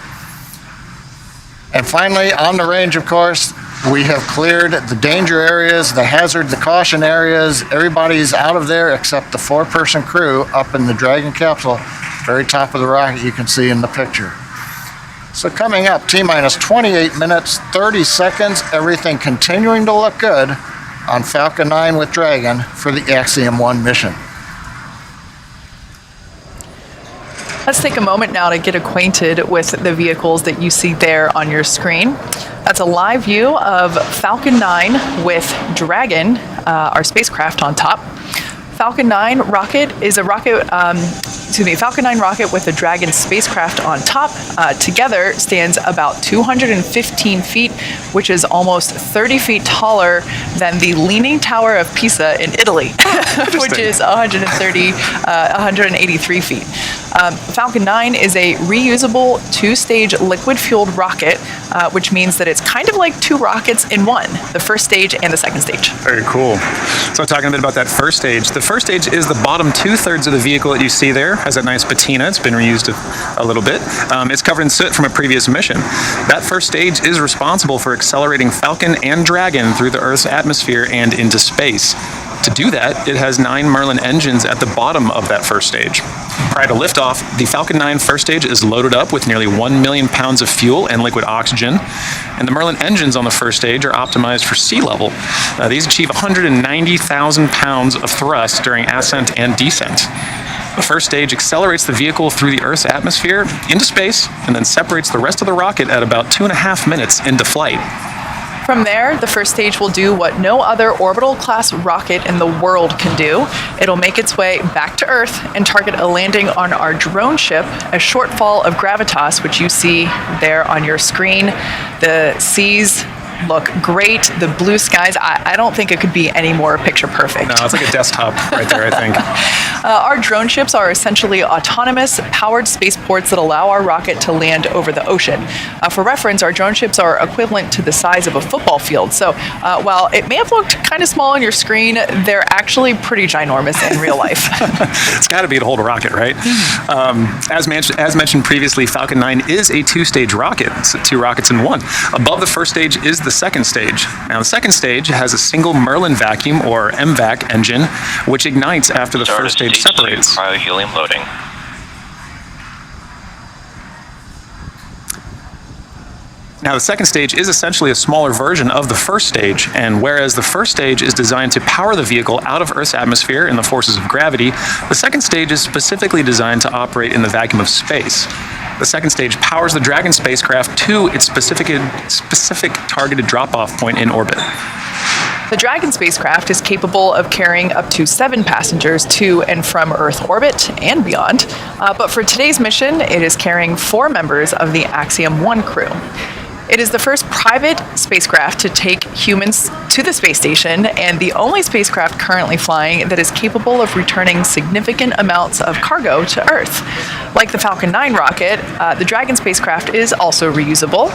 And finally, on the range, of course, we have cleared the danger areas, the hazard, the caution areas. Everybody's out of there except the 4-person crew up in the Dragon capsule, very top of the rocket you can see in the picture. So coming up, T-minus 28 minutes, 30 seconds, everything continuing to look good on Falcon 9 with Dragon for the Axiom 1 mission. Let's take a moment now to get acquainted with the vehicles that you see there on your screen. That's a live view of Falcon 9 with Dragon, our spacecraft on top. Falcon 9 rocket is a rocket, Falcon 9 rocket with a Dragon spacecraft on top. Together stands about 215 feet, which is almost 30 feet taller than the Leaning Tower of Pisa in Italy, which is 183 feet. Falcon 9 is a reusable 2-stage liquid-fueled rocket, which means that it's kind of like 2 rockets in one, the first stage and the second stage. Very cool. So talking a bit about that first stage. The first stage is the bottom 2/3 of the vehicle that you see there. Has that nice patina. It's been reused a little bit. It's covered in soot from a previous mission. That first stage is responsible for accelerating Falcon and Dragon through the Earth's atmosphere and into space. To do that, it has 9 Merlin engines at the bottom of that first stage. Prior to liftoff, the Falcon 9 first stage is loaded up with nearly 1 million pounds of fuel and liquid oxygen, and the Merlin engines on the first stage are optimized for sea level. These achieve 190,000 pounds of thrust during ascent and descent. The first stage accelerates the vehicle through the Earth's atmosphere into space and then separates the rest of the rocket at about 2.5 minutes into flight. From there, the first stage will do what no other orbital-class rocket in the world can do. It'll make its way back to Earth and target a landing on our drone ship, a shortfall of gravitas, which you see there on your screen. The seas look great. The blue skies, I don't think it could be any more picture perfect. No, it's like a desktop right there, I think. Our drone ships are essentially autonomous, powered spaceports that allow our rocket to land over the ocean. For reference, our drone ships are equivalent to the size of a football field. So while it may have looked kind of small on your screen, they're actually pretty ginormous in real life. It's got to be to hold a rocket, right? As mentioned previously, Falcon 9 is a 2-stage rocket. It's 2 rockets in one. Above the first stage is the second stage. Now, the second stage has a single Merlin vacuum, or MVAC, engine, which ignites after the first stage separates. Cryo-helium loading. Now, the second stage is essentially a smaller version of the first stage, and whereas the first stage is designed to power the vehicle out of Earth's atmosphere and the forces of gravity, the second stage is specifically designed to operate in the vacuum of space. The second stage powers the Dragon spacecraft to its specific targeted drop-off point in orbit. The Dragon spacecraft is capable of carrying up to 7 passengers to and from Earth orbit and beyond, but for today's mission, it is carrying 4 members of the Axiom 1 crew. It is the first private spacecraft to take humans to the space station and the only spacecraft currently flying that is capable of returning significant amounts of cargo to Earth. Like the Falcon 9 rocket, the Dragon spacecraft is also reusable.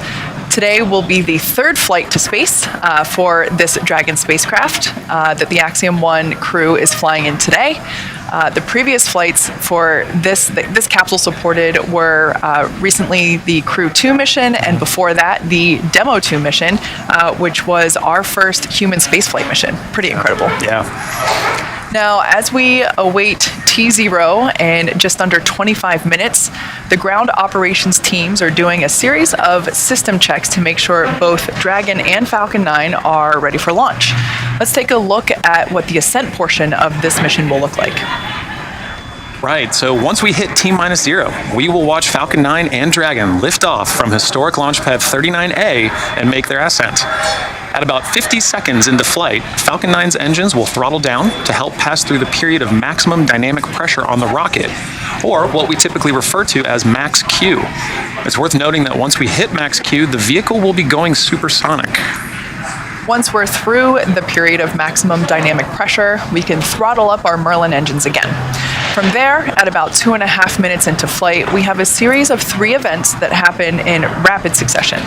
Today will be the 3rd flight to space for this Dragon spacecraft that the Axiom 1 crew is flying in today. The previous flights for this capsule supported were recently the Crew 2 mission, and before that, the Demo 2 mission, which was our first human spaceflight mission. Pretty incredible. Yeah. Now, as we await T0 in just under 25 minutes, the ground operations teams are doing a series of system checks to make sure both Dragon and Falcon 9 are ready for launch. Let's take a look at what the ascent portion of this mission will look like. Right, so once we hit T-0, we will watch Falcon 9 and Dragon lift off from historic launch pad 39A and make their ascent. At about 50 seconds into flight, Falcon 9's engines will throttle down to help pass through the period of maximum dynamic pressure on the rocket, or what we typically refer to as max Q. It's worth noting that once we hit max Q, the vehicle will be going supersonic. Once we're through the period of maximum dynamic pressure, we can throttle up our Merlin engines again. From there, at about 2.5 minutes into flight, we have a series of 3 events that happen in rapid succession.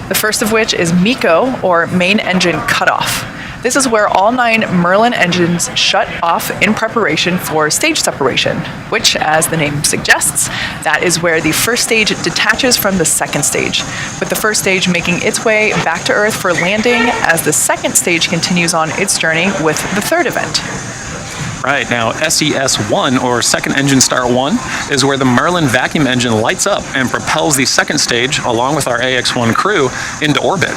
The first of which is MECO, or main engine cutoff. This is where all 9 Merlin engines shut off in preparation for stage separation, which, as the name suggests, that is where the first stage detaches from the second stage, with the first stage making its way back to Earth for landing as the second stage continues on its journey with the third event. Right, now SES-1, or Second Engine Start 1, is where the Merlin vacuum engine lights up and propels the second stage, along with our AX-1 crew, into orbit.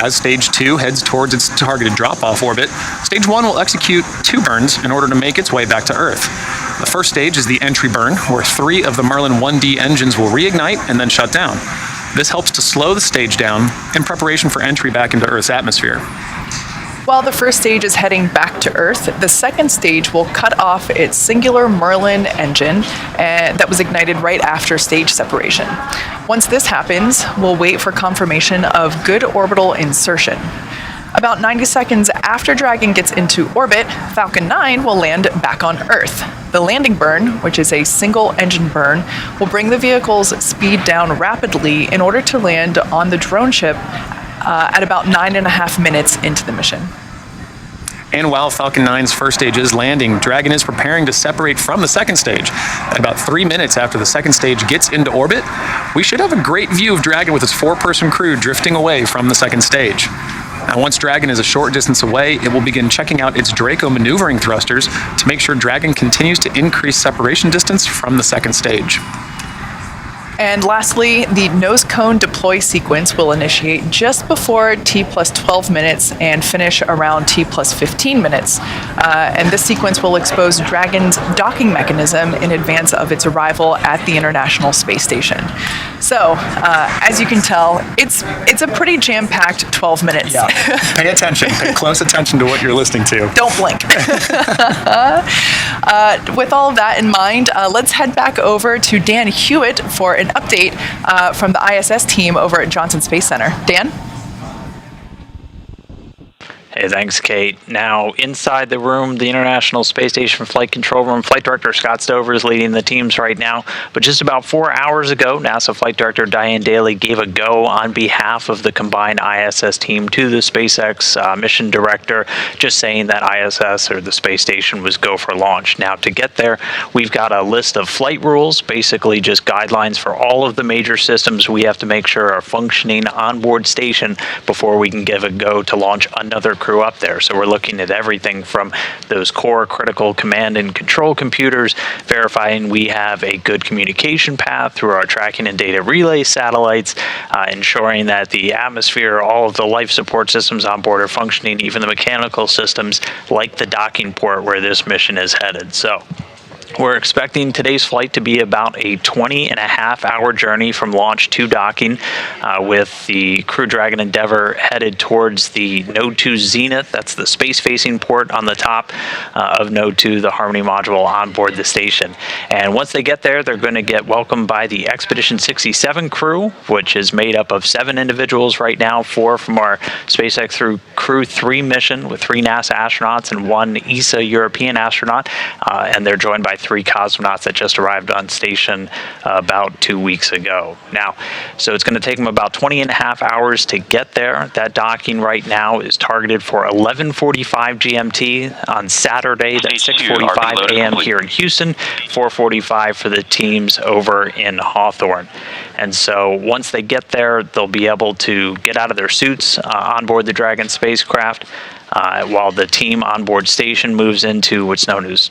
As Stage 2 heads towards its targeted drop-off orbit, Stage 1 will execute 2 burns in order to make its way back to Earth. The first stage is the entry burn, where 3 of the Merlin 1D engines will reignite and then shut down. This helps to slow the stage down in preparation for entry back into Earth's atmosphere. While the first stage is heading back to Earth, the second stage will cut off its singular Merlin engine that was ignited right after stage separation. Once this happens, we'll wait for confirmation of good orbital insertion. About 90 seconds after Dragon gets into orbit, Falcon 9 will land back on Earth. The landing burn, which is a single engine burn, will bring the vehicle's speed down rapidly in order to land on the drone ship at about 9.5 minutes into the mission. And while Falcon 9's first stage is landing, Dragon is preparing to separate from the second stage. At about 3 minutes after the second stage gets into orbit, we should have a great view of Dragon with its 4-person crew drifting away from the second stage. Now, once Dragon is a short distance away, it will begin checking out its Draco maneuvering thrusters to make sure Dragon continues to increase separation distance from the second stage. And lastly, the nose cone deploy sequence will initiate just before T+12 minutes and finish around T+15 minutes. And this sequence will expose Dragon's docking mechanism in advance of its arrival at the International Space Station. So, as you can tell, it's a pretty jam-packed 12 minutes. Yeah. Pay attention. Pay close attention to what you're listening to. Don't blink. With all of that in mind, let's head back over to Dan Hewitt for an update from the ISS team over at Johnson Space Center. Dan? Hey, thanks, Kate. Now, inside the room, the International Space Station Flight Control Room, Flight Director Scott Stover is leading the teams right now. But just about 4 hours ago, NASA Flight Director Diane Daly gave a go on behalf of the combined ISS team to the SpaceX mission director, just saying that ISS, or the space station, was go for launch. Now, to get there, we've got a list of flight rules, basically just guidelines for all of the major systems we have to make sure are functioning on board station before we can give a go to launch another crew up there. So we're looking at everything from those core critical command and control computers, verifying we have a good communication path through our tracking and data relay satellites, ensuring that the atmosphere, all of the life support systems on board are functioning, even the mechanical systems like the docking port where this mission is headed. So we're expecting today's flight to be about a 20.5-hour journey from launch to docking, with the Crew Dragon Endeavour headed towards the Node 2 Zenith. That's the space-facing port on the top of Node 2, the Harmony module on board the station. And once they get there, they're going to get welcomed by the Expedition 67 crew, which is made up of 7 individuals right now, 4 from our SpaceX through Crew 3 mission with 3 NASA astronauts and 1 ESA European astronaut, and they're joined by 3 cosmonauts that just arrived on station about 2 weeks ago. Now, so it's going to take them about 20.5 hours to get there. That docking right now is targeted for 11:45 GMT on Saturday. That's 6:45 a.m. here in Houston, 4:45 for the teams over in Hawthorne. And so once they get there, they'll be able to get out of their suits on board the Dragon spacecraft, while the team on board station moves into what's known as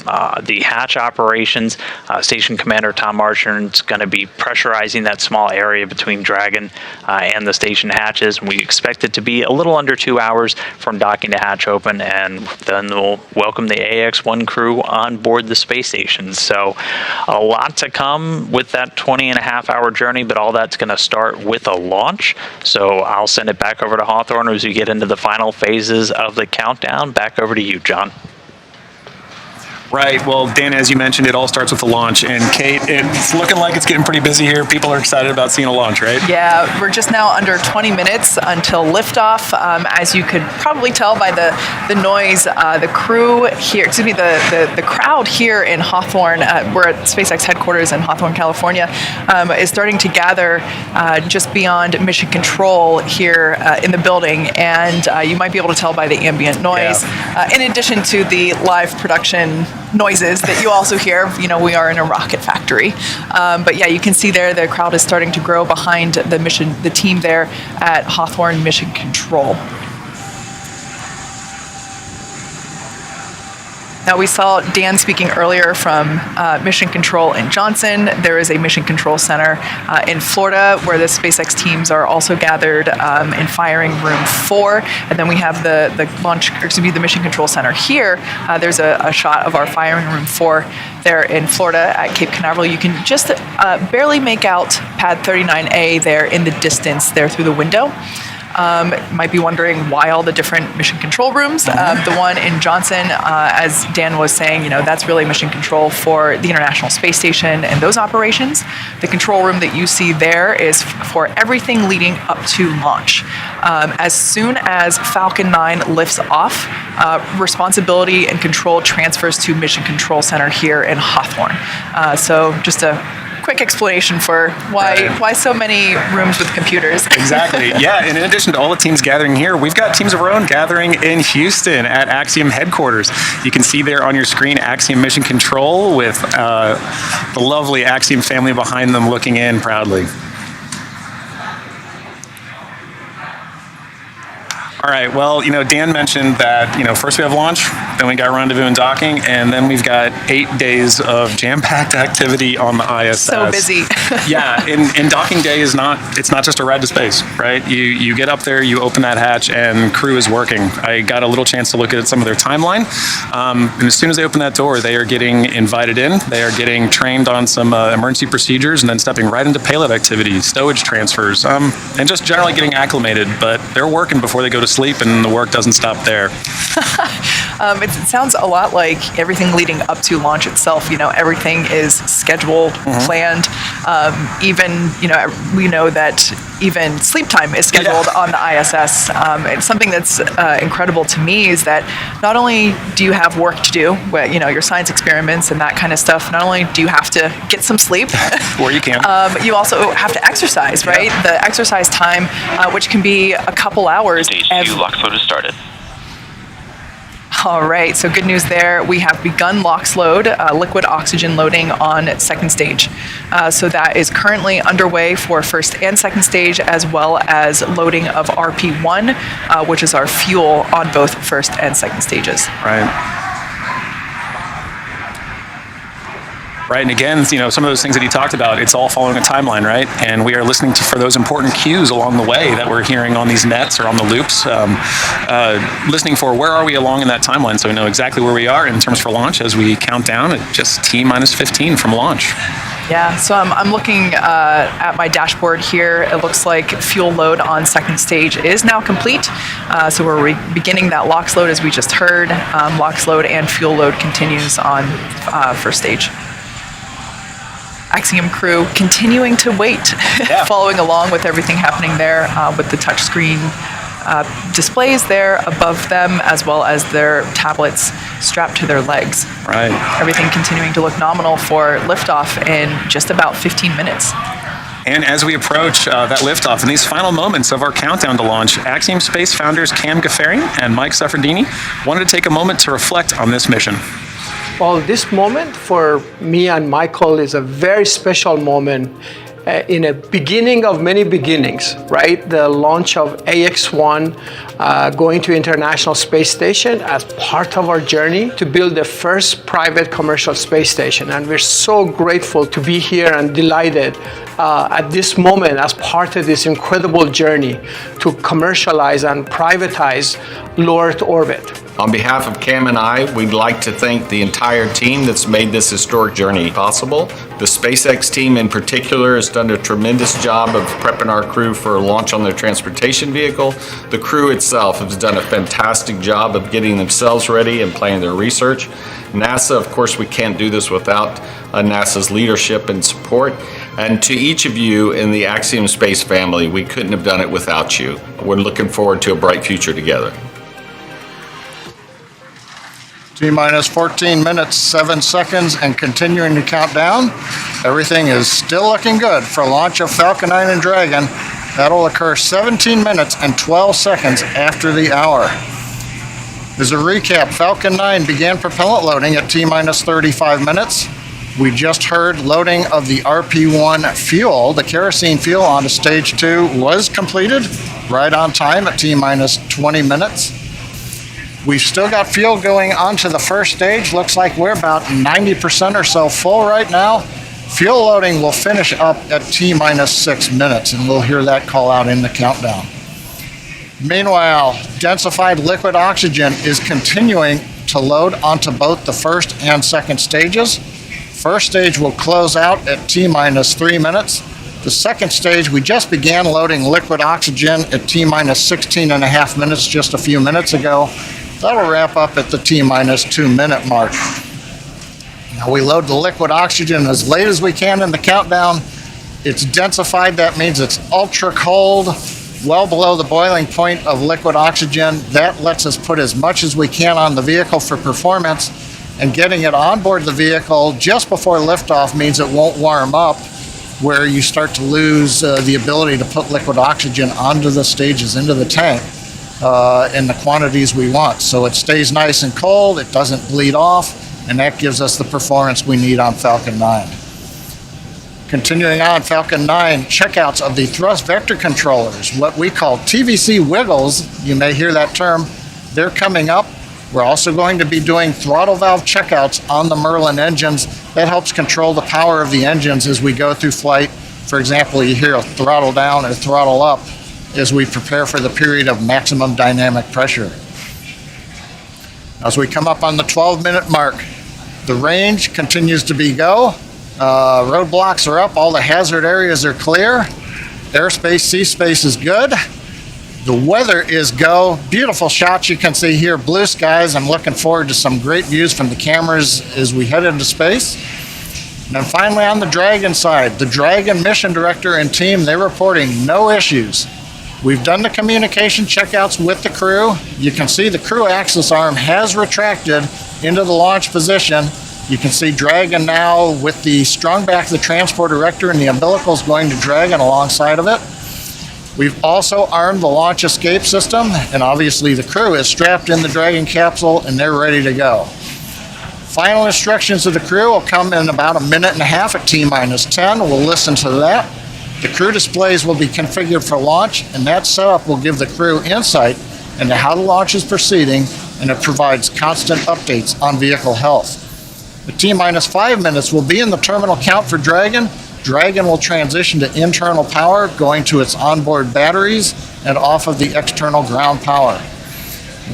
the hatch operations. Station Commander Tom Marchand is going to be pressurizing that small area between Dragon and the station hatches. And we expect it to be a little under 2 hours from docking to hatch open, and then we'll welcome the AX-1 crew on board the space station. So a lot to come with that 20.5-hour journey, but all that's going to start with a launch. So I'll send it back over to Hawthorne as we get into the final phases of the countdown. Back over to you, John. Right. Well, Dan, as you mentioned, it all starts with the launch. And Kate, it's looking like it's getting pretty busy here. People are excited about seeing a launch, right? Yeah, we're just now under 20 minutes until liftoff. As you could probably tell by the noise, the crew here, the crowd here in Hawthorne, we're at SpaceX headquarters in Hawthorne, California, is starting to gather just beyond Mission Control here in the building. And you might be able to tell by the ambient noise, in addition to the live production noises that you also hear. You know, we are in a rocket factory. But yeah, you can see there the crowd is starting to grow behind the team there at Hawthorne Mission Control. Now, we saw Dan speaking earlier from Mission Control in Johnson. There is a Mission Control Center in Florida where the SpaceX teams are also gathered in Firing Room 4. And then we have the Mission Control Center here. There's a shot of our Firing Room 4 there in Florida at Cape Canaveral. You can just barely make out Pad 39A there in the distance there through the window. Might be wondering why all the different mission control rooms. The one in Johnson, as Dan was saying, that's really mission control for the International Space Station and those operations. The control room that you see there is for everything leading up to launch. As soon as Falcon 9 lifts off, responsibility and control transfers to Mission Control Center here in Hawthorne. So just a quick explanation for why so many rooms with computers. Exactly. Yeah, and in addition to all the teams gathering here, we've got teams of our own gathering in Houston at Axiom headquarters. You can see there on your screen Axiom Mission Control with the lovely Axiom family behind them looking in proudly. All right, well, Dan mentioned that, first we have launch, then we got rendezvous and docking, and then we've got 8 days of jam-packed activity on the ISS. So busy. Yeah, and docking day it's not just a ride to space, right? You get up there, you open that hatch, and crew is working. I got a little chance to look at some of their timeline, and as soon as they open that door, they are getting invited in, they are getting trained on some emergency procedures, and then stepping right into payload activity, stowage transfers, and just generally getting acclimated, but they're working before they go to sleep, and the work doesn't stop there. It sounds a lot like everything leading up to launch itself. Everything is scheduled, planned. Even, we know that even sleep time is scheduled on the ISS. And something that's incredible to me is that not only do you have work to do, your science experiments and that kind of stuff, not only do you have to get some sleep, or you can, you also have to exercise, right? The exercise time, which can be a couple hours. LOX load has started. All right, so good news there. We have begun LOX load, liquid oxygen loading on second stage. So that is currently underway for first and second stage, as well as loading of RP1, which is our fuel on both first and second stages. Right, and again, some of those things that he talked about, it's all following a timeline, right? And we are listening for those important cues along the way that we're hearing on these nets or on the loops, listening for where are we along in that timeline, so we know exactly where we are in terms for launch as we count down at just T-minus 15 from launch. Yeah, so I'm looking at my dashboard here. It looks like fuel load on second stage is now complete. So we're beginning that LOX load as we just heard. LOX load and fuel load continues on first stage. Axiom crew continuing to wait, following along with everything happening there with the touchscreen displays there above them, as well as their tablets strapped to their legs. Right. Everything continuing to look nominal for liftoff in just about 15 minutes. And as we approach that liftoff in these final moments of our countdown to launch, Axiom Space founders Cam Gaffarian and Mike Suffredini wanted to take a moment to reflect on this mission. Well, this moment for me and Michael is a very special moment. in a beginning of many beginnings, right? The launch of AX-1 going to International Space Station as part of our journey to build the first private commercial space station. And we're so grateful to be here and delighted at this moment as part of this incredible journey to commercialize and privatize low Earth orbit. On behalf of Cam and I, we'd like to thank the entire team that's made this historic journey possible. The SpaceX team in particular has done a tremendous job of prepping our crew for a launch on their transportation vehicle. The crew itself has done a fantastic job of getting themselves ready and planning their research. NASA, of course, we can't do this without NASA's leadership and support. And to each of you in the Axiom Space family, we couldn't have done it without you. We're looking forward to a bright future together. T-minus 14 minutes, 7 seconds, and continuing to count down. Everything is still looking good for launch of Falcon 9 and Dragon. That'll occur 17 minutes and 12 seconds after the hour. As a recap, Falcon 9 began propellant loading at T-minus 35 minutes. We just heard loading of the RP-1 fuel. The kerosene fuel onto stage 2 was completed right on time at T-minus 20 minutes. We've still got fuel going onto the first stage. Looks like we're about 90% or so full right now. Fuel loading will finish up at T-minus 6 minutes, and we'll hear that call out in the countdown. Meanwhile, densified liquid oxygen is continuing to load onto both the first and second stages. First stage will close out at T-minus 3 minutes. The second stage, we just began loading liquid oxygen at T-minus 16 and a half minutes just a few minutes ago. That'll wrap up at the T-minus 2 minute mark. Now we load the liquid oxygen as late as we can in the countdown. It's densified, that means it's ultra cold, well below the boiling point of liquid oxygen. That lets us put as much as we can on the vehicle for performance, and getting it on board the vehicle just before liftoff means it won't warm up, where you start to lose the ability to put liquid oxygen onto the stages, into the tank. In the quantities we want. So it stays nice and cold, it doesn't bleed off, and that gives us the performance we need on Falcon 9. Continuing on, Falcon 9, checkouts of the thrust vector controllers, what we call TVC wiggles, you may hear that term, they're coming up. We're also going to be doing throttle valve checkouts on the Merlin engines. That helps control the power of the engines as we go through flight. For example, you hear a throttle down or throttle up as we prepare for the period of maximum dynamic pressure. As we come up on the 12-minute mark, the range continues to be go. Roadblocks are up, all the hazard areas are clear. Airspace, sea space is good. The weather is go. Beautiful shots you can see here, blue skies. I'm looking forward to some great views from the cameras as we head into space. And then finally on the Dragon side, the Dragon mission director and team, they're reporting no issues. We've done the communication checkouts with the crew. You can see the crew axis arm has retracted into the launch position. You can see Dragon now with the strung back of the transport erector, and the umbilical is going to Dragon alongside of it. We've also armed the launch escape system, and obviously the crew is strapped in the Dragon capsule and they're ready to go. Final instructions of the crew will come in about a minute and a half at T-minus 10. We'll listen to that. The crew displays will be configured for launch, and that setup will give the crew insight into how the launch is proceeding, and it provides constant updates on vehicle health. The T-minus 5 minutes will be in the terminal count for Dragon. Dragon will transition to internal power, going to its onboard batteries and off of the external ground power.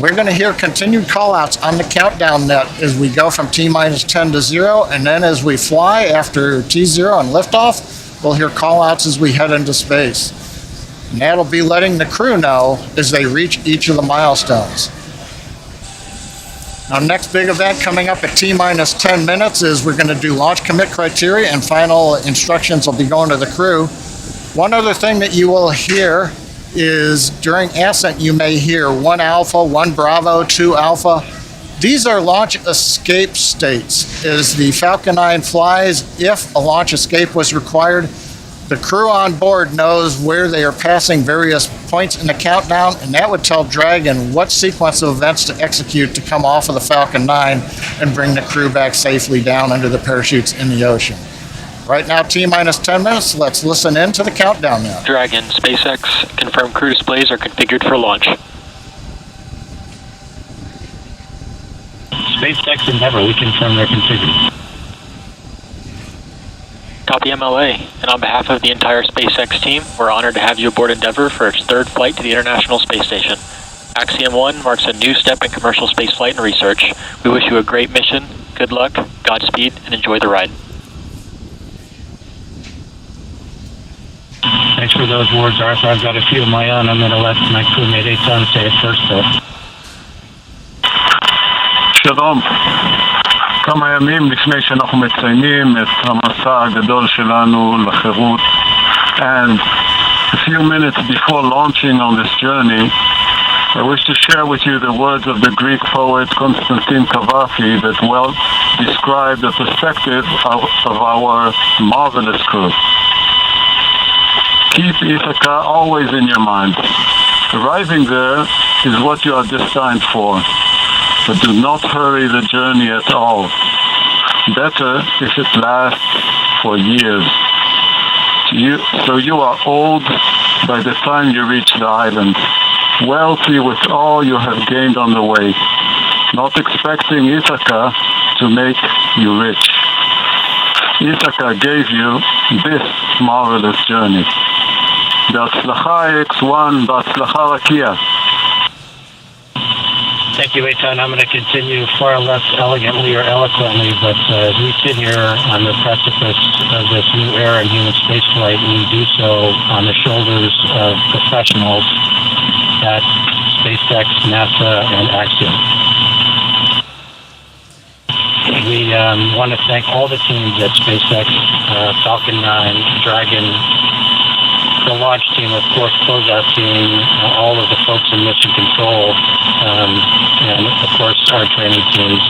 We're going to hear continued callouts on the countdown net as we go from T-minus 10 to 0, and then as we fly after T0 and liftoff, we'll hear callouts as we head into space. And that'll be letting the crew know as they reach each of the milestones. Our next big event coming up at T-minus 10 minutes is we're going to do launch commit criteria, and final instructions will be going to the crew. One other thing that you will hear is during ascent you may hear 1 Alpha, 1 Bravo, 2 Alpha. These are launch escape states. As the Falcon 9 flies, if a launch escape was required, the crew on board knows where they are passing various points in the countdown, and that would tell Dragon what sequence of events to execute to come off of the Falcon 9 and bring the crew back safely down under the parachutes in the ocean. Right now, T-minus 10 minutes. Let's listen in to the countdown now. Dragon, SpaceX, confirmed crew displays are configured for launch. SpaceX Endeavour, we confirm they're configured. Copy MLA, and on behalf of the entire SpaceX team, we're honored to have you aboard Endeavour for its third flight to the International Space Station. Axiom 1 marks a new step in commercial spaceflight and research. We wish you a great mission, good luck, Godspeed, and enjoy the ride. Thanks for those words, Arthur. I've got a few of my own. I'm going to let my crewmate Eitan say it first, though. שלום. כמה ימים לפני שאנחנו מציינים את המסע הגדול שלנו לחירות, and a few minutes before launching on this journey, I wish to share with you the words of the Greek poet Constantine Cavafy that well describe the perspective of our marvelous crew. Keep Ithaca always in your mind. Arriving there is what you are destined for, but do not hurry the journey at all. Better if it lasts for years. So you are old by the time you reach the island, wealthy with all you have gained on the way, not expecting Ithaca to make you rich. Ithaca gave you this marvelous journey. בהצלחה X1, בהצלחה רקיע. Thank you, Eitan. I'm going to continue far less elegantly or eloquently, but as we sit here on the precipice of this new era in human spaceflight, we do so on the shoulders of professionals at SpaceX, NASA, and Axiom. We want to thank all the teams at SpaceX, Falcon 9, Dragon, the launch team, of course, closeout team, all of the folks in mission control, and of course our training teams.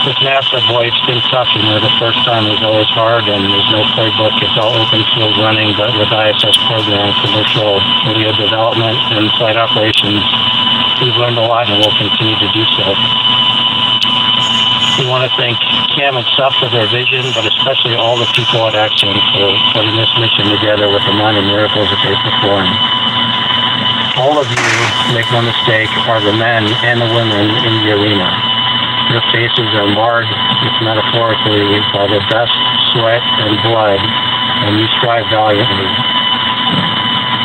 With NASA, boy, it's been tough. The first time was always hard, and there's no playbook. It's all open field running, but with ISS program, commercial video development, and flight operations, we've learned a lot, and we'll continue to do so. We want to thank CAM itself for their vision, but especially all the people at Axiom for putting this mission together with the amount of miracles that they perform. All of you, make no mistake, are the men and the women in the arena. Your faces are marred, metaphorically, by the dust, sweat, and blood, and you strive valiantly.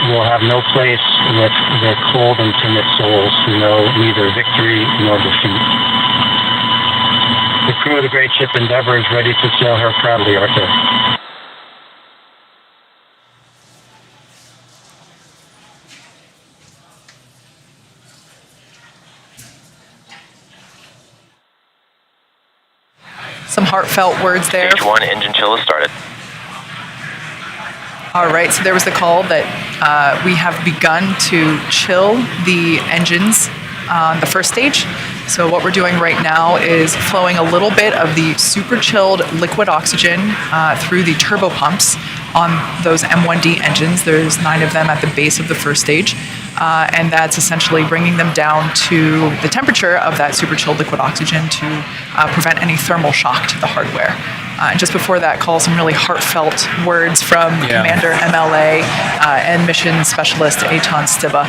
You will have no place with their cold and timid souls who know neither victory nor defeat. The crew of the great ship Endeavour is ready to sail her proudly, Arthur. Some heartfelt words there. Stage 1 engine chill has started. All right, so there was the call that we have begun to chill the engines on the first stage. So what we're doing right now is flowing a little bit of the super chilled liquid oxygen through the turbo pumps on those M1D engines. There's 9 of them at the base of the first stage. And that's essentially bringing them down to the temperature of that super chilled liquid oxygen to prevent any thermal shock to the hardware. And just before that call, some really heartfelt words from Commander MLA and Mission Specialist Eitan Stiba.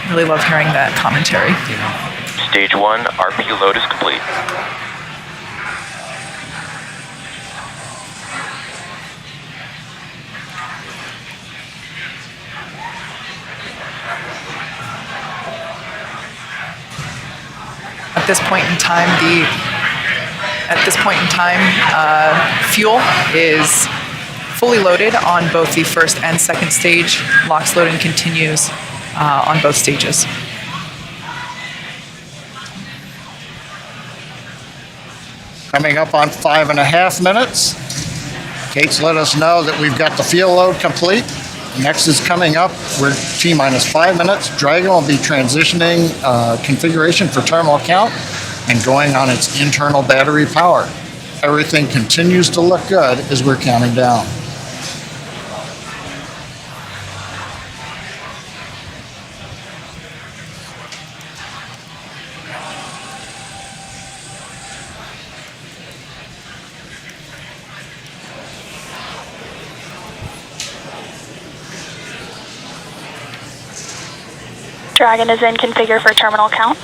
Really love hearing that commentary. Stage 1 RP load is complete. At this point in time, fuel is fully loaded on both the first and second stage. LOX loading continues on both stages. Coming up on 5.5 minutes. Kate's let us know that we've got the fuel load complete. Next is coming up. We're T-minus 5 minutes. Dragon will be transitioning configuration for terminal count and going on its internal battery power. Everything continues to look good as we're counting down. Dragon is in configure for terminal count.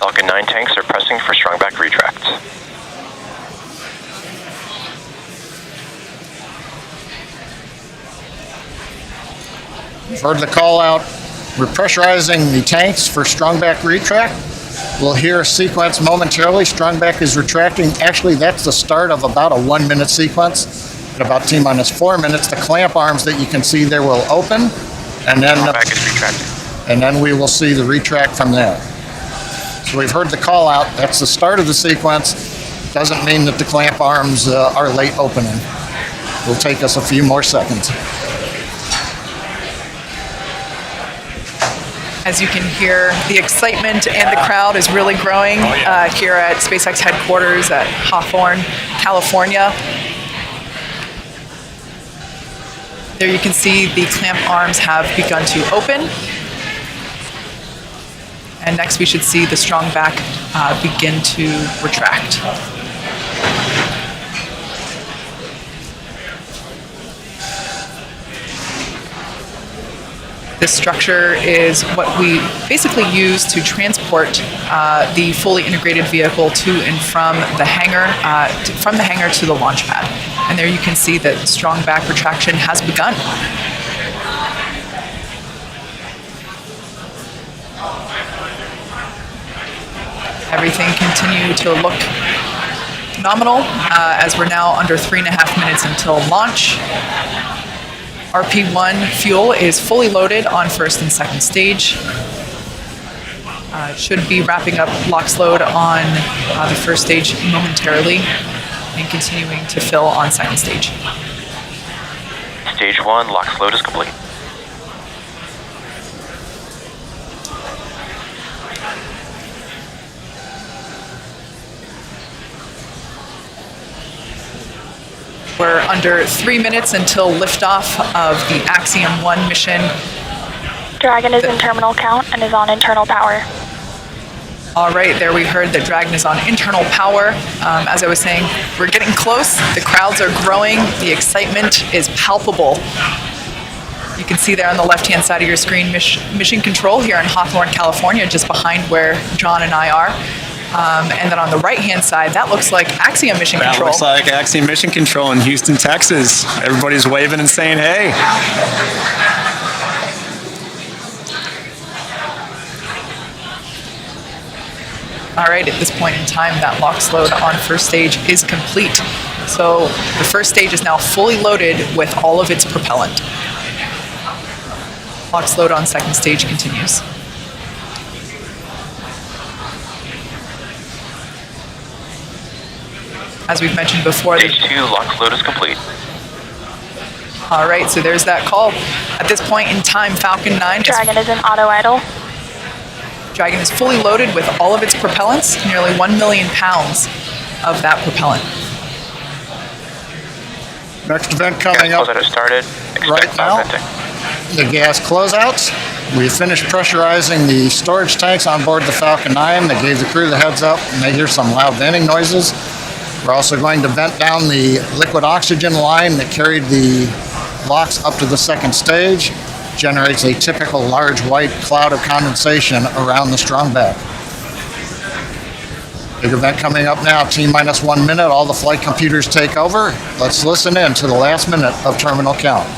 Falcon 9 tanks are pressing for strongback retract. You've heard the call out. We're pressurizing the tanks for strongback retract. We'll hear a sequence momentarily. Strongback is retracting. Actually, that's the start of about a 1 minute sequence. At about T-minus 4 minutes, the clamp arms that you can see there will open, and then Strongback is retracting. and then we will see the retract from there. So we've heard the call out. That's the start of the sequence. Doesn't mean that the clamp arms are late opening. It'll take us a few more seconds. As you can hear, the excitement and the crowd is really growing here at SpaceX headquarters at Hawthorne, California. There you can see the clamp arms have begun to open. And next we should see the strong back begin to retract. This structure is what we basically use to transport the fully integrated vehicle to and from the hangar, to the launch pad. And there you can see that strong back retraction has begun. Everything continue to look phenomenal as we're now under 3.5 minutes until launch. RP1 fuel is fully loaded on first and second stage. Should be wrapping up LOX load on the first stage momentarily and continuing to fill on second stage. Stage 1, LOX load is complete. We're under 3 minutes until liftoff of the Axiom 1 mission. Dragon is in terminal count and is on internal power. All right, there we heard that Dragon is on internal power. As I was saying, we're getting close. The crowds are growing. The excitement is palpable. You can see there on the left-hand side of your screen, Mission Control here in Hawthorne, California, just behind where John and I are. And then on the right-hand side, that looks like Axiom Mission Control. That looks like Axiom Mission Control in Houston, Texas. Everybody's waving and saying, hey. All right, at this point in time, that LOX load on first stage is complete. So the first stage is now fully loaded with all of its propellant. LOX load on second stage continues. As we've mentioned before, Stage 2, LOX load is complete. All right, so there's that call. At this point in time, Falcon 9 Dragon is in auto idle. Dragon is fully loaded with all of its propellants, nearly 1 million pounds of that propellant. Next event coming up Closeout has started. right now, the gas closeouts. We finished pressurizing the storage tanks on board the Falcon 9. They gave the crew the heads up and they hear some loud venting noises. We're also going to vent down the liquid oxygen line that carried the LOX up to the second stage. Generates a typical large white cloud of condensation around the strong back. Big event coming up now, T-minus 1 minute, all the flight computers take over. Let's listen in to the last minute of terminal count.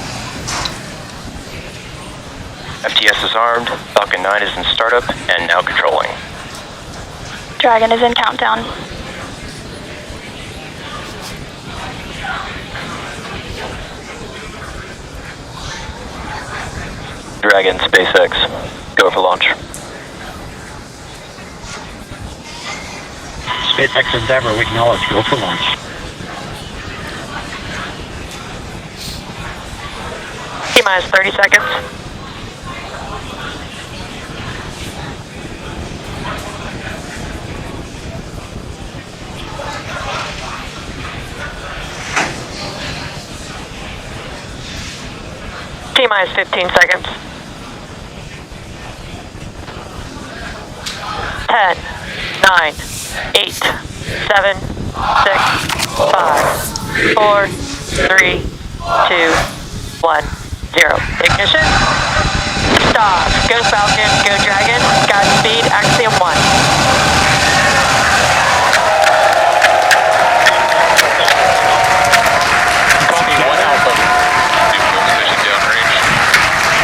FTS is armed, Falcon 9 is in startup and now controlling. Dragon is in countdown. Dragon, SpaceX, go for launch. SpaceX Endeavour, we acknowledge, go for launch. T-minus 30 seconds. T-minus 15 seconds. 10, 9, 8, 7, 6, 5, 4, 3, 2, 1, 0. Ignition. Start. Liftoff. Go Falcon, go Dragon. Godspeed, Axiom 1.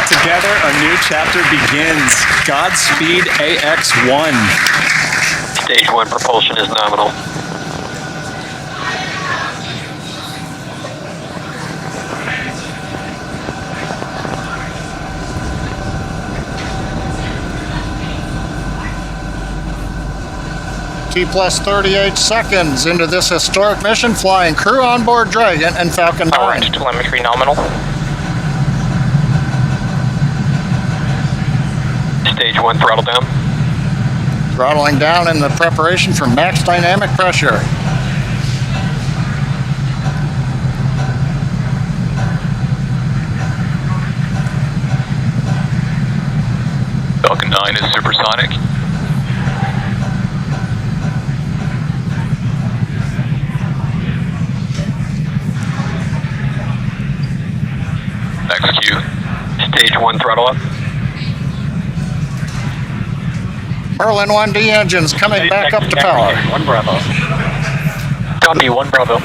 Together, a new chapter begins. Godspeed AX1. Stage 1 propulsion is nominal. T plus 38 seconds into this historic mission, flying crew on board Dragon and Falcon 9. Alright, telemetry nominal. Stage 1 throttle down. Throttling down in the preparation for max dynamic pressure. Falcon 9 is supersonic. XQ. Stage 1 throttle up. Merlin 1D engines coming back up to power. 1 Bravo. Copy, 1 Bravo.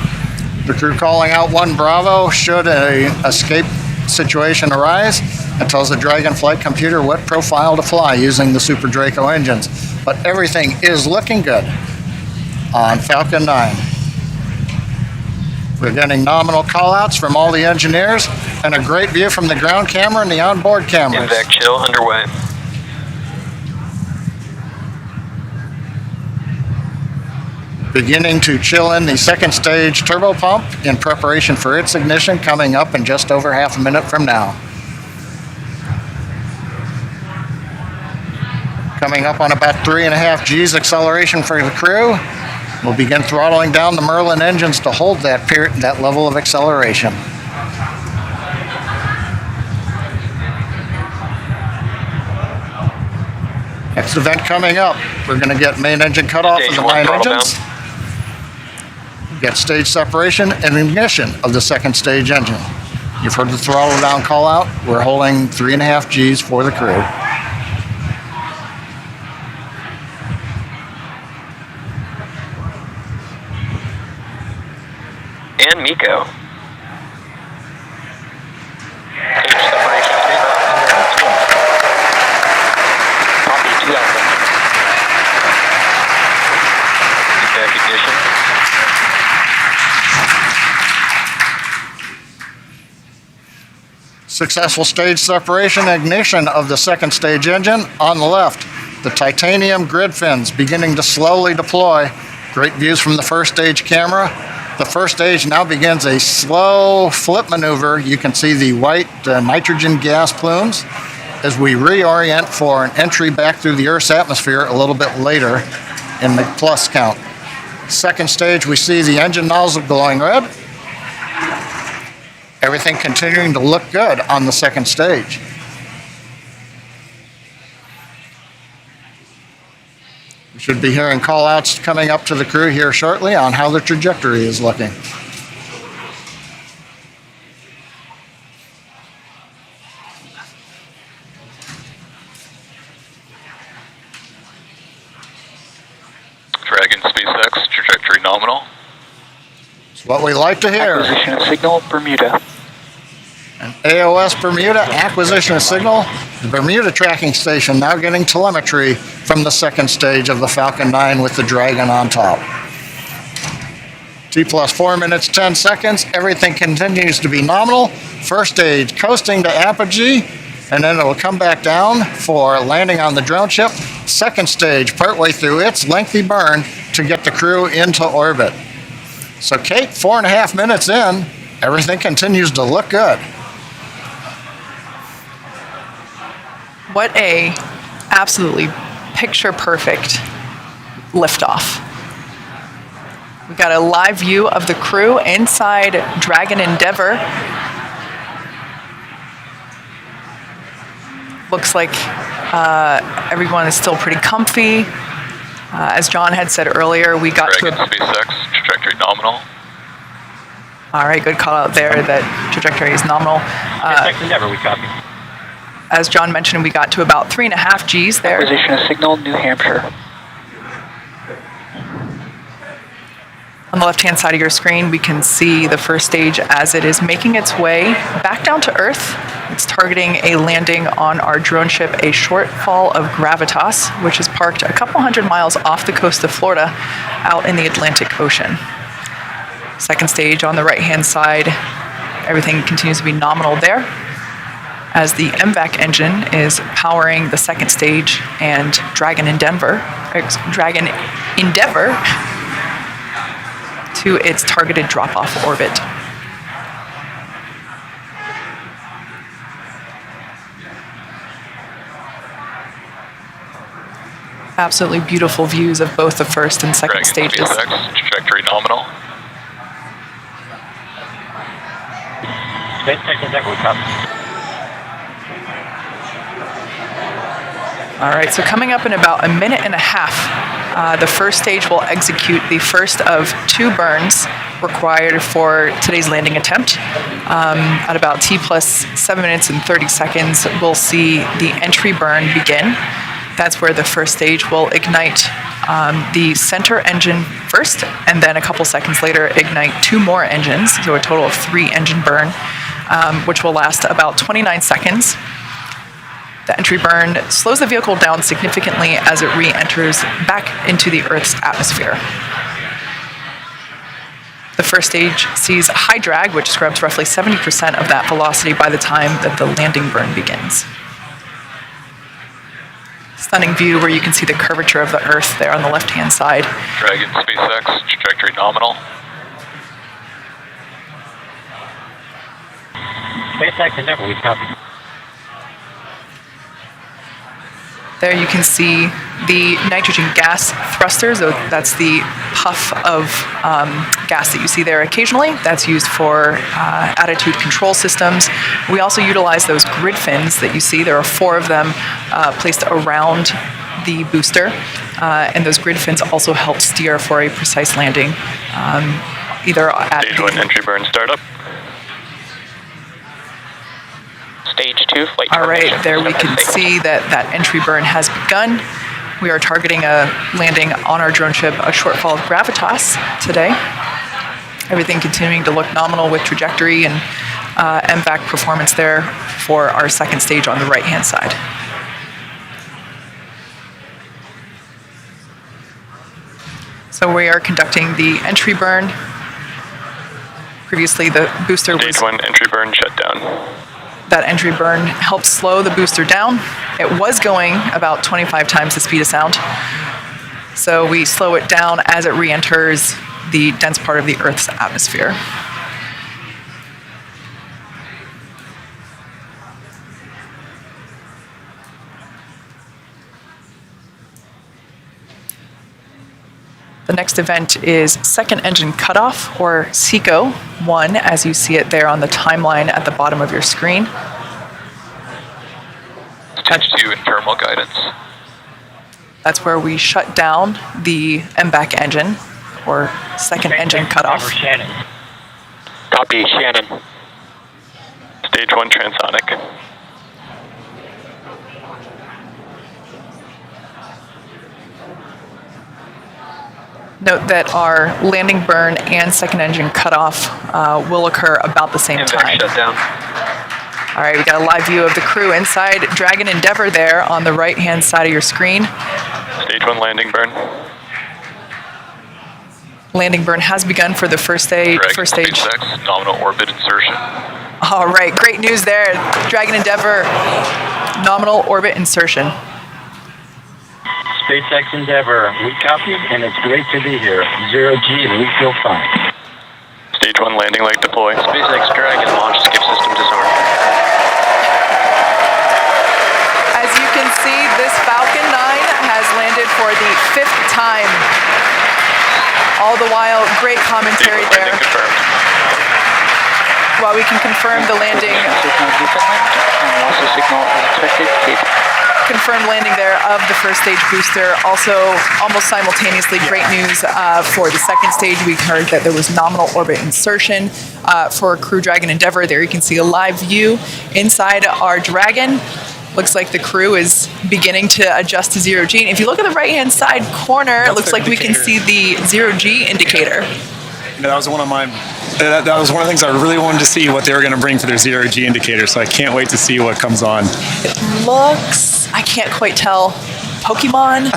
The crew calling out 1 Bravo should a escape situation arise. It tells the Dragon flight computer what profile to fly using the Super Draco engines. But everything is looking good on Falcon 9. We're getting nominal callouts from all the engineers and a great view from the ground camera and the onboard cameras. Invac chill underway. Beginning to chill in the second stage turbo pump in preparation for its ignition coming up in just over half a minute from now. Coming up on about 3.5 G's acceleration for the crew. We'll begin throttling down the Merlin engines to hold that level of acceleration. Next event coming up, we're going to get main engine cutoff of the 9 engines. Get stage separation and ignition of the second stage engine. You've heard the throttle down call out. We're holding 3.5 G's for the crew. And Miko. Copy, 2 Alpha. Invac ignition. Successful stage separation and ignition of the second stage engine. On the left, the titanium grid fins beginning to slowly deploy. Great views from the first stage camera. The first stage now begins a slow flip maneuver. You can see the white nitrogen gas plumes as we reorient for an entry back through the Earth's atmosphere a little bit later in the plus count. Second stage, we see the engine nozzle glowing red. Everything continuing to look good on the second stage. We should be hearing call-outs coming up to the crew here shortly on how the trajectory is looking. Dragon SpaceX, trajectory nominal. It's what we like to hear. Acquisition of signal, Bermuda. An AOS Bermuda acquisition of signal. The Bermuda tracking station now getting telemetry from the second stage of the Falcon 9 with the Dragon on top. T plus 4 minutes, 10 seconds. Everything continues to be nominal. First stage coasting to apogee, and then it will come back down for landing on the drone ship. Second stage partway through its lengthy burn to get the crew into orbit. So Kate, 4.5 minutes in, everything continues to look good. What a absolutely picture perfect liftoff. We got a live view of the crew inside Dragon Endeavour. Looks like everyone is still pretty comfy. As John had said earlier, we got Dragon SpaceX, trajectory nominal. All right, good call out there that trajectory is nominal. SpaceX Endeavour, we copy. as John mentioned, we got to about 3.5 Gs there. Acquisition of signal, New Hampshire. On the left-hand side of your screen, we can see the first stage as it is making its way back down to Earth. It's targeting a landing on our drone ship, a Shortfall of Gravitas, which is parked a couple hundred miles off the coast of Florida out in the Atlantic Ocean. Second stage on the right-hand side, everything continues to be nominal there as the MVAC engine is powering the second stage and Dragon Endeavor to its targeted drop-off orbit. Absolutely beautiful views of both the first and second stages. SpaceX, trajectory nominal. SpaceX Endeavor, copy. All right, so coming up in about 1.5 minutes, the first stage will execute the first of 2 burns required for today's landing attempt. At about T plus 7 minutes and 30 seconds, we'll see the entry burn begin. That's where the first stage will ignite the center engine first, and then a couple seconds later, ignite 2 more engines, so a total of 3 engine burn, which will last about 29 seconds. The entry burn slows the vehicle down significantly as it re-enters back into the Earth's atmosphere. The first stage sees high drag, which scrubs roughly 70% of that velocity by the time that the landing burn begins. Stunning view where you can see the curvature of the Earth there on the left-hand side. Dragon, SpaceX, trajectory nominal. SpaceX Endeavor, we copy. There you can see the nitrogen gas thrusters. So that's the puff of gas that you see there occasionally. That's used for attitude control systems. We also utilize those grid fins that you see. There are 4 of them placed around the booster. And those grid fins also help steer for a precise landing, either at Stage 1 entry burn startup. Stage 2, flight All right, termination. there we can see that entry burn has begun. We are targeting a landing on our drone ship, a Shortfall of Gravitas today. Everything continuing to look nominal with trajectory and MVAC performance there for our second stage on the right-hand side. So we are conducting the entry burn. Previously, the booster was... Stage 1 entry burn shutdown. That entry burn helped slow the booster down. It was going about 25 times the speed of sound. So we slow it down as it re-enters the dense part of the Earth's atmosphere. The next event is second engine cutoff, or SECO 1, as you see it there on the timeline at the bottom of your screen. Stage 2 internal guidance. That's where we shut down the MVAC engine, or second engine cutoff. Shannon. Copy, Shannon. Stage 1 transonic. Note that our landing burn and second engine cutoff will occur about the same time. Shutdown. All right, we got a live view of the crew inside Dragon Endeavor there on the right-hand side of your screen. Stage 1 landing burn. Landing burn has begun for the first stage. SpaceX, nominal orbit insertion. All right, great news there. Dragon Endeavor, nominal orbit insertion. SpaceX Endeavor, we copy, and it's great to be here. 0G, and we feel fine. Stage 1 landing leg deploy. SpaceX Dragon launch skip system disarmed. As you can see, this Falcon 9 has landed for the 5th time. All the while, great commentary there. Landing confirmed. While we can confirm the landing, confirmed landing there of the first stage booster. Also, almost simultaneously, great news for the second stage. We heard that there was nominal orbit insertion for Crew Dragon Endeavor. There you can see a live view inside our Dragon. Looks like the crew is beginning to adjust to zero G. And if you look at the right-hand side corner, it looks like we can see the zero G indicator. That was one of my. That was one of the things I really wanted to see what they were going to bring for their zero G indicator. So I can't wait to see what comes on. It looks, I can't quite tell, Pokemon.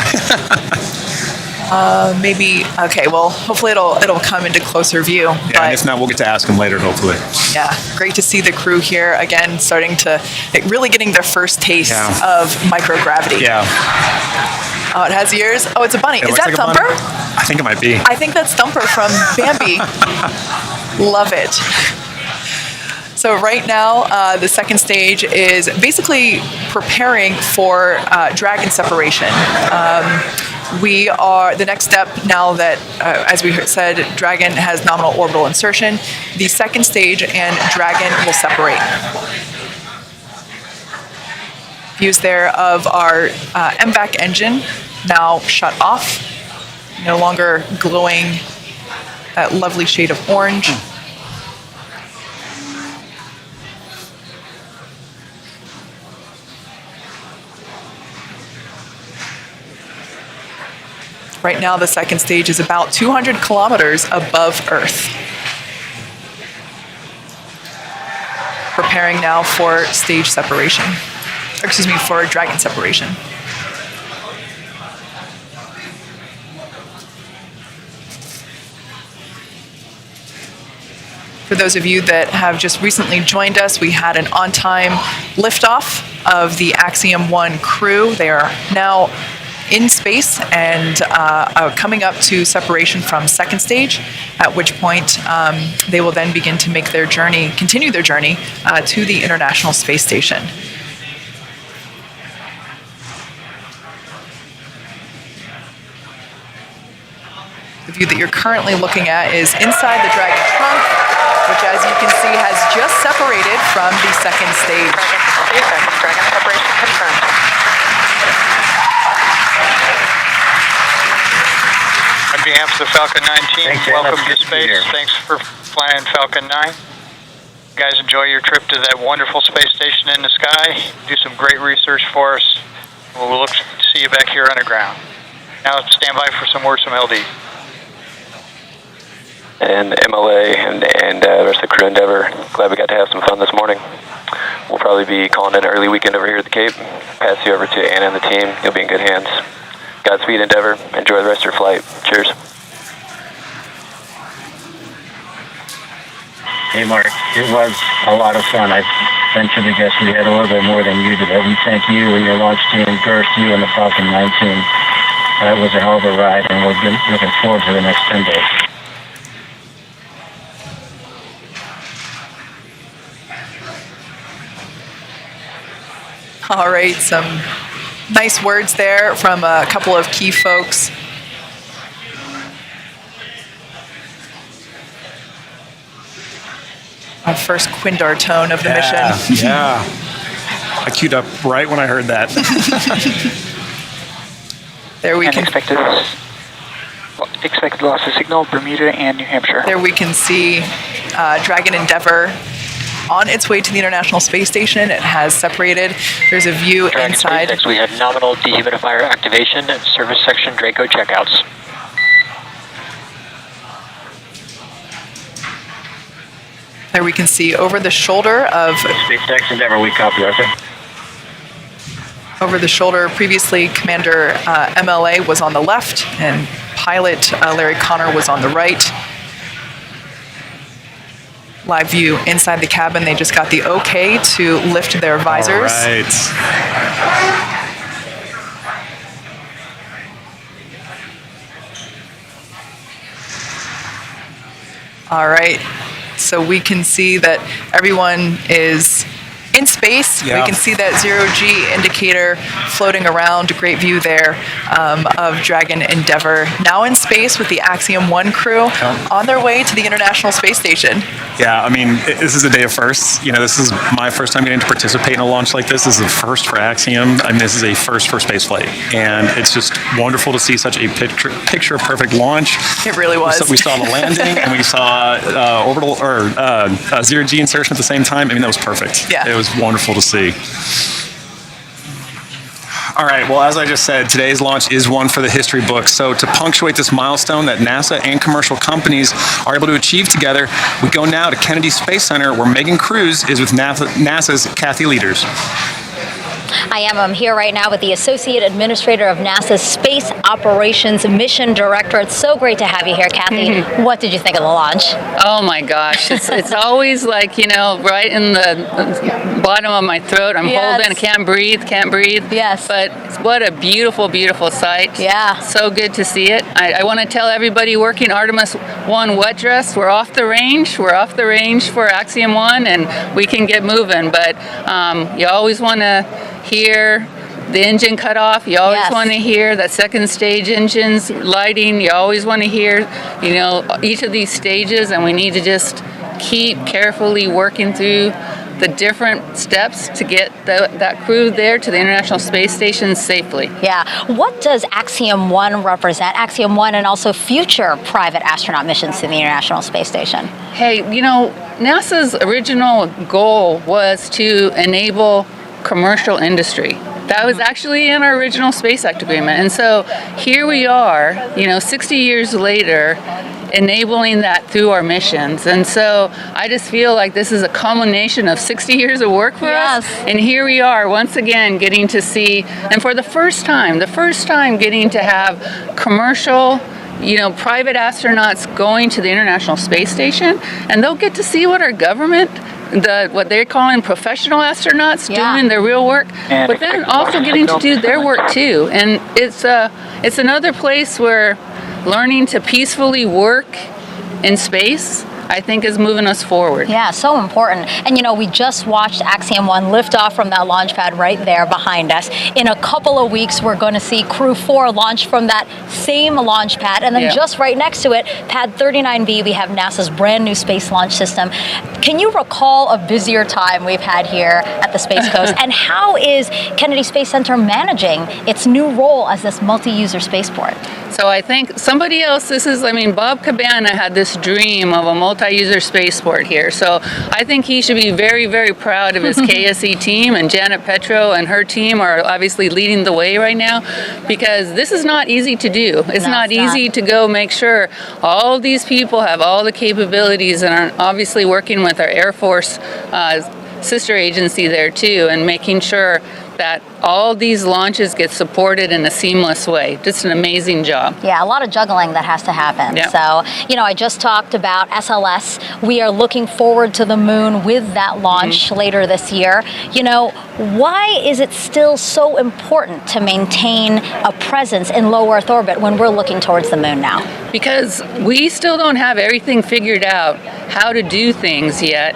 Maybe. Okay. Well, hopefully it'll come into closer view. Yeah, and if not, we'll get to ask them later. Hopefully. Yeah. Great to see the crew here again, starting to really getting their first taste of microgravity. Yeah. Oh, it has ears. Oh, it's a bunny. It Is looks that like a Thumper? bunny. I think it might be. I think that's Thumper from Bambi. Love it. So right now, the second stage is basically preparing for dragon separation. The next step now that, as we said, Dragon has nominal orbital insertion, the second stage and Dragon will separate. Views there of our MVAC engine now shut off, no longer glowing that lovely shade of orange. Right now, the second stage is about 200 kilometers above Earth. Preparing now for stage separation. Or excuse me, for Dragon separation. For those of you that have just recently joined us, we had an on-time liftoff of the Axiom 1 crew. They are now in space and coming up to separation from second stage, at which point they will then begin to make their journey, continue their journey to the International Space Station. The view that you're currently looking at is inside the Dragon trunk, which, as you can see, has just separated from the second stage. Dragon separation confirmed. On behalf of the Falcon 9 team, welcome to space. Thanks for flying Falcon 9. You guys enjoy your trip to that wonderful space station in the sky. Do some great research for us. We'll look to see you back here on the ground. Now stand by for some words from LD. And MLA and the rest of the crew Endeavor, glad we got to have some fun this morning. We'll probably be calling it an early weekend over here at the Cape. Pass you over to Anna and the team. You'll be in good hands. Godspeed, Endeavor. Enjoy the rest of your flight. Cheers. Hey, Mark. It was a lot of fun. I venture to guess we had a little bit more than you did. We thank you and your launch team, Girth, you and the Falcon 9 team. That was a hell of a ride, and we're looking forward to the next 10 days. All right, some nice words there from a couple of key folks. Our first Quindar tone of the mission. Yeah. I queued up right when I heard that. There we can expected loss of signal, Bermuda and New Hampshire. There we can see Dragon Endeavor on its way to the International Space Station. It has separated. There's a view Dragon inside. SpaceX, we had nominal dehumidifier activation and service section Draco checkouts. There we can see over the shoulder of SpaceX Endeavor, we copy, Arthur. Over the shoulder, previously Commander MLA was on the left and pilot Larry Connor was on the right. Live view inside the cabin. They just got the okay to lift their visors. All right. All right. So we can see that everyone is in space. Yeah. We can see that zero-G indicator floating around. Great view there of Dragon Endeavor. Now in space with the Axiom 1 crew on their way to the International Space Station. Yeah, I mean, this is a day of firsts. You know, this is my first time getting to participate in a launch like this. This is a first for Axiom. I mean, this is a first for spaceflight. And it's just wonderful to see such a picture perfect launch. It really was. We saw the landing and we saw orbital or zero-G insertion at the same time. I mean, that was perfect. Yeah. It was wonderful to see. All right, well, as I just said, today's launch is one for the history books. So to punctuate this milestone that NASA and commercial companies are able to achieve together, we go now to Kennedy Space Center, where Megan Cruz is with NASA's Kathy Leaders. I am. I'm here right now with the Associate Administrator of NASA's Space Operations Mission Director. It's so great to have you here, Kathy. What did you think of the launch? Oh my gosh, it's always like, right in the bottom of my throat. I'm holding, can't breathe. Yes. But what a beautiful, beautiful sight. Yeah. So good to see it. I want to tell everybody working Artemis 1 wet dress, we're off the range. We're off the range for Axiom 1, and we can get moving. But you always want to hear the engine cut off. You always want to hear that second stage engines lighting. You always want to hear, each of these stages, and we need to just keep carefully working through the different steps to get that crew there to the International Space Station safely. Yeah. What does Axiom 1 represent? Axiom 1 and also future private astronaut missions to the International Space Station. Hey, NASA's original goal was to enable commercial industry. That was actually in our original Space Act agreement. And so here we are, 60 years later, enabling that through our missions. And so I just feel like this is a culmination of 60 years of work for us. And here we are once again getting to see, and for the first time getting to have commercial private astronauts going to the International Space Station, and they'll get to see what our government, what they're calling professional astronauts doing their real work, but then also getting to do their work too. And it's another place where learning to peacefully work in space, I think, is moving us forward. Yeah, so important. And we just watched Axiom 1 lift off from that launch pad right there behind us. In a couple of weeks, we're going to see Crew 4 launch from that same launch pad. And then just right next to it, Pad 39B, we have NASA's brand new Space Launch System. Can you recall a busier time we've had here at the Space Coast? And how is Kennedy Space Center managing its new role as this multi-user spaceport? So I think somebody else, Bob Cabana had this dream of a multi-user spaceport here. So I think he should be very, very proud of his KSC team, and Janet Petro and her team are obviously leading the way right now, because this is not easy to do. It's not easy to go make sure all these people have all the capabilities and are obviously working with our Air Force sister agency there too, and making sure that all these launches get supported in a seamless way. Just an amazing job. Yeah, a lot of juggling that has to happen. Yep. So, I just talked about SLS. We are looking forward to the moon with that launch later this year. Why is it still so important to maintain a presence in low Earth orbit when we're looking towards the moon now? Because we still don't have everything figured out how to do things yet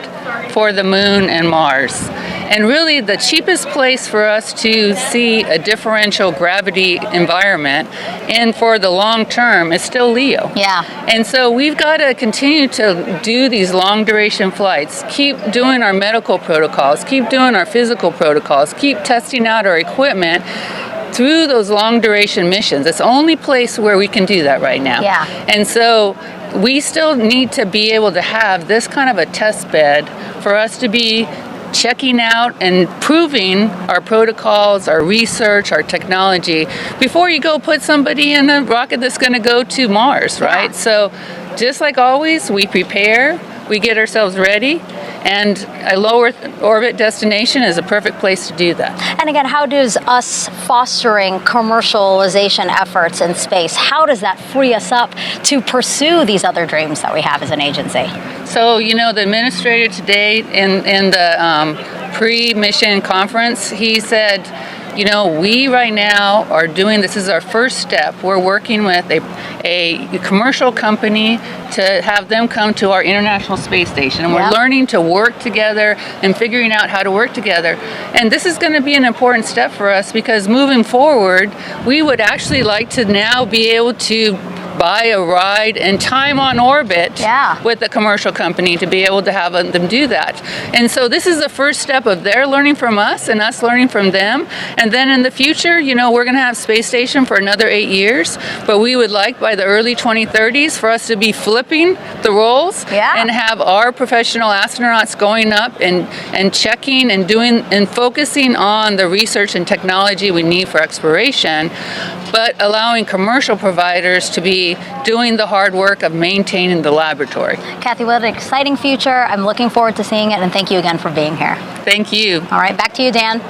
for the moon and Mars. And really, the cheapest place for us to see a differential gravity environment and for the long term is still LEO. Yeah. And so we've got to continue to do these long duration flights, keep doing our medical protocols, keep doing our physical protocols, keep testing out our equipment through those long duration missions. It's the only place where we can do that right now. Yeah. And so we still need to be able to have this kind of a test bed for us to be checking out and proving our protocols, our research, our technology before you go put somebody in a rocket that's going to go to Mars, right? So just like always, we prepare, we get ourselves ready, and a low Earth orbit destination is a perfect place to do that. And again, how does us fostering commercialization efforts in space, how does that free us up to pursue these other dreams that we have as an agency? So, the administrator today in the pre-mission conference, he said, we right now are doing, this is our first step. We're working with a commercial company to have them come to our International Space Station. And we're learning to work together and figuring out how to work together. And this is going to be an important step for us, because moving forward, we would actually like to now be able to buy a ride and time on orbit with a commercial company to be able to have them do that. And so this is the first step of their learning from us and us learning from them. And then in the future, you know, we're going to have space station for another 8 years, but we would like by the early 2030s for us to be flipping the roles and have our professional astronauts going up and checking and doing and focusing on the research and technology we need for exploration, but allowing commercial providers to be doing the hard work of maintaining the laboratory. Kathy, what an exciting future. I'm looking forward to seeing it, and thank you again for being here. Thank you. All right, back to you, Dan.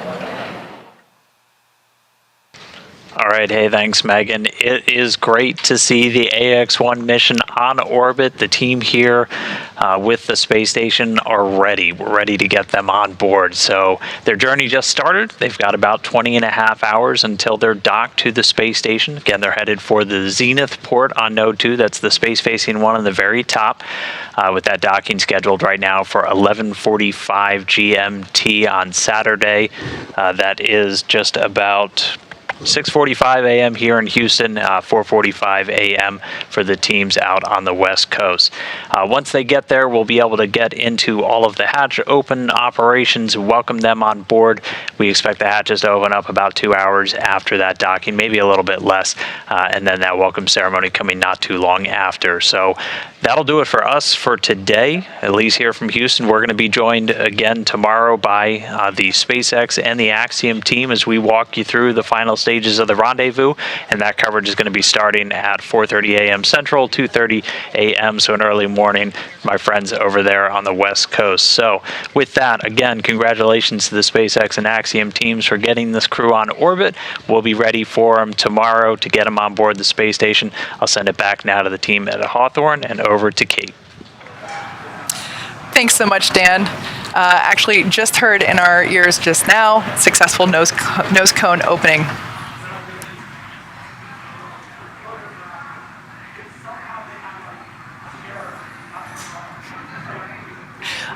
All right. Hey, thanks, Megan. It is great to see the AX-1 mission on orbit. The team here with the space station are ready. We're ready to get them on board. So their journey just started. They've got about 20 and a half hours until they're docked to the space station. Again, they're headed for the Zenith port on Node 2. That's the space-facing one on the very top, with that docking scheduled right now for 11:45 GMT on Saturday. That is just about 6:45 a.m. here in Houston, 4:45 a.m. for the teams out on the West Coast. Once they get there, we'll be able to get into all of the hatch open operations, welcome them on board. We expect the hatches to open up about 2 hours after that docking, maybe a little bit less, and then that welcome ceremony coming not too long after. So that'll do it for us for today, at least here from Houston. We're going to be joined again tomorrow by the SpaceX and the Axiom team as we walk you through the final stages of the rendezvous, and that coverage is going to be starting at 4:30 a.m. Central, 2:30 a.m., so an early morning, my friends over there on the West Coast. So with that, again, congratulations to the SpaceX and Axiom teams for getting this crew on orbit. We'll be ready for them tomorrow to get them on board the space station. I'll send it back now to the team at Hawthorne and over to Kate. Thanks so much, Dan. Actually, just heard in our ears just now, successful nose cone opening.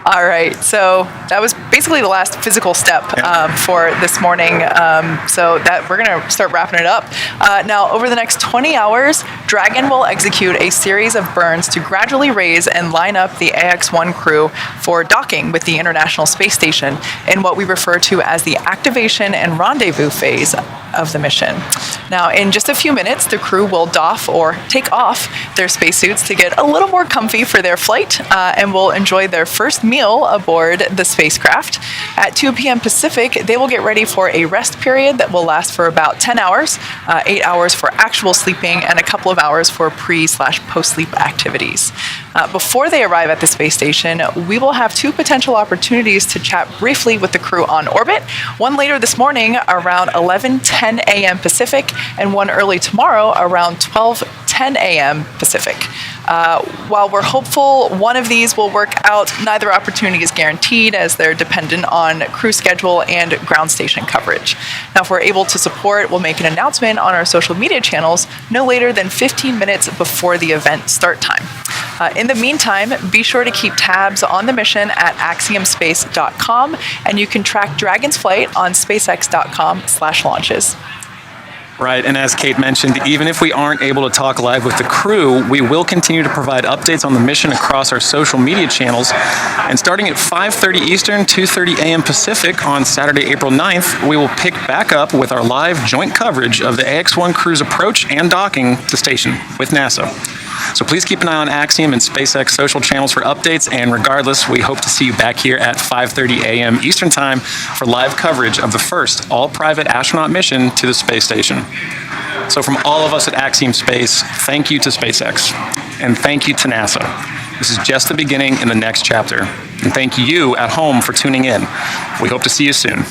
All right, so that was basically the last physical step for this morning. So that we're going to start wrapping it up. Now, over the next 20 hours, Dragon will execute a series of burns to gradually raise and line up the AX-1 crew for docking with the International Space Station in what we refer to as the activation and rendezvous phase of the mission. Now, in just a few minutes, the crew will doff or take off their spacesuits to get a little more comfy for their flight and will enjoy their first meal aboard the spacecraft. At 2 p.m. Pacific, they will get ready for a rest period that will last for about 10 hours, 8 hours for actual sleeping, and a couple of hours for pre/post-sleep activities. Before they arrive at the space station, we will have two potential opportunities to chat briefly with the crew on orbit, one later this morning around 11:10 a.m. Pacific, and one early tomorrow around 12:10 a.m. Pacific. While we're hopeful one of these will work out, neither opportunity is guaranteed as they're dependent on crew schedule and ground station coverage. Now, if we're able to support, we'll make an announcement on our social media channels no later than 15 minutes before the event start time. In the meantime, be sure to keep tabs on the mission at axiomspace.com, and you can track Dragon's flight on spacex.com/launches. Right, and as Kate mentioned, even if we aren't able to talk live with the crew, we will continue to provide updates on the mission across our social media channels. And starting at 5:30 Eastern, 2:30 a.m. Pacific on Saturday, April 9th, we will pick back up with our live joint coverage of the AX-1 crew's approach and docking the station with NASA. So please keep an eye on Axiom and SpaceX social channels for updates, and regardless, we hope to see you back here at 5:30 a.m. Eastern Time for live coverage of the first all-private astronaut mission to the space station. So from all of us at Axiom Space, thank you to SpaceX, and thank you to NASA. This is just the beginning in the next chapter. And thank you at home for tuning in. We hope to see you soon.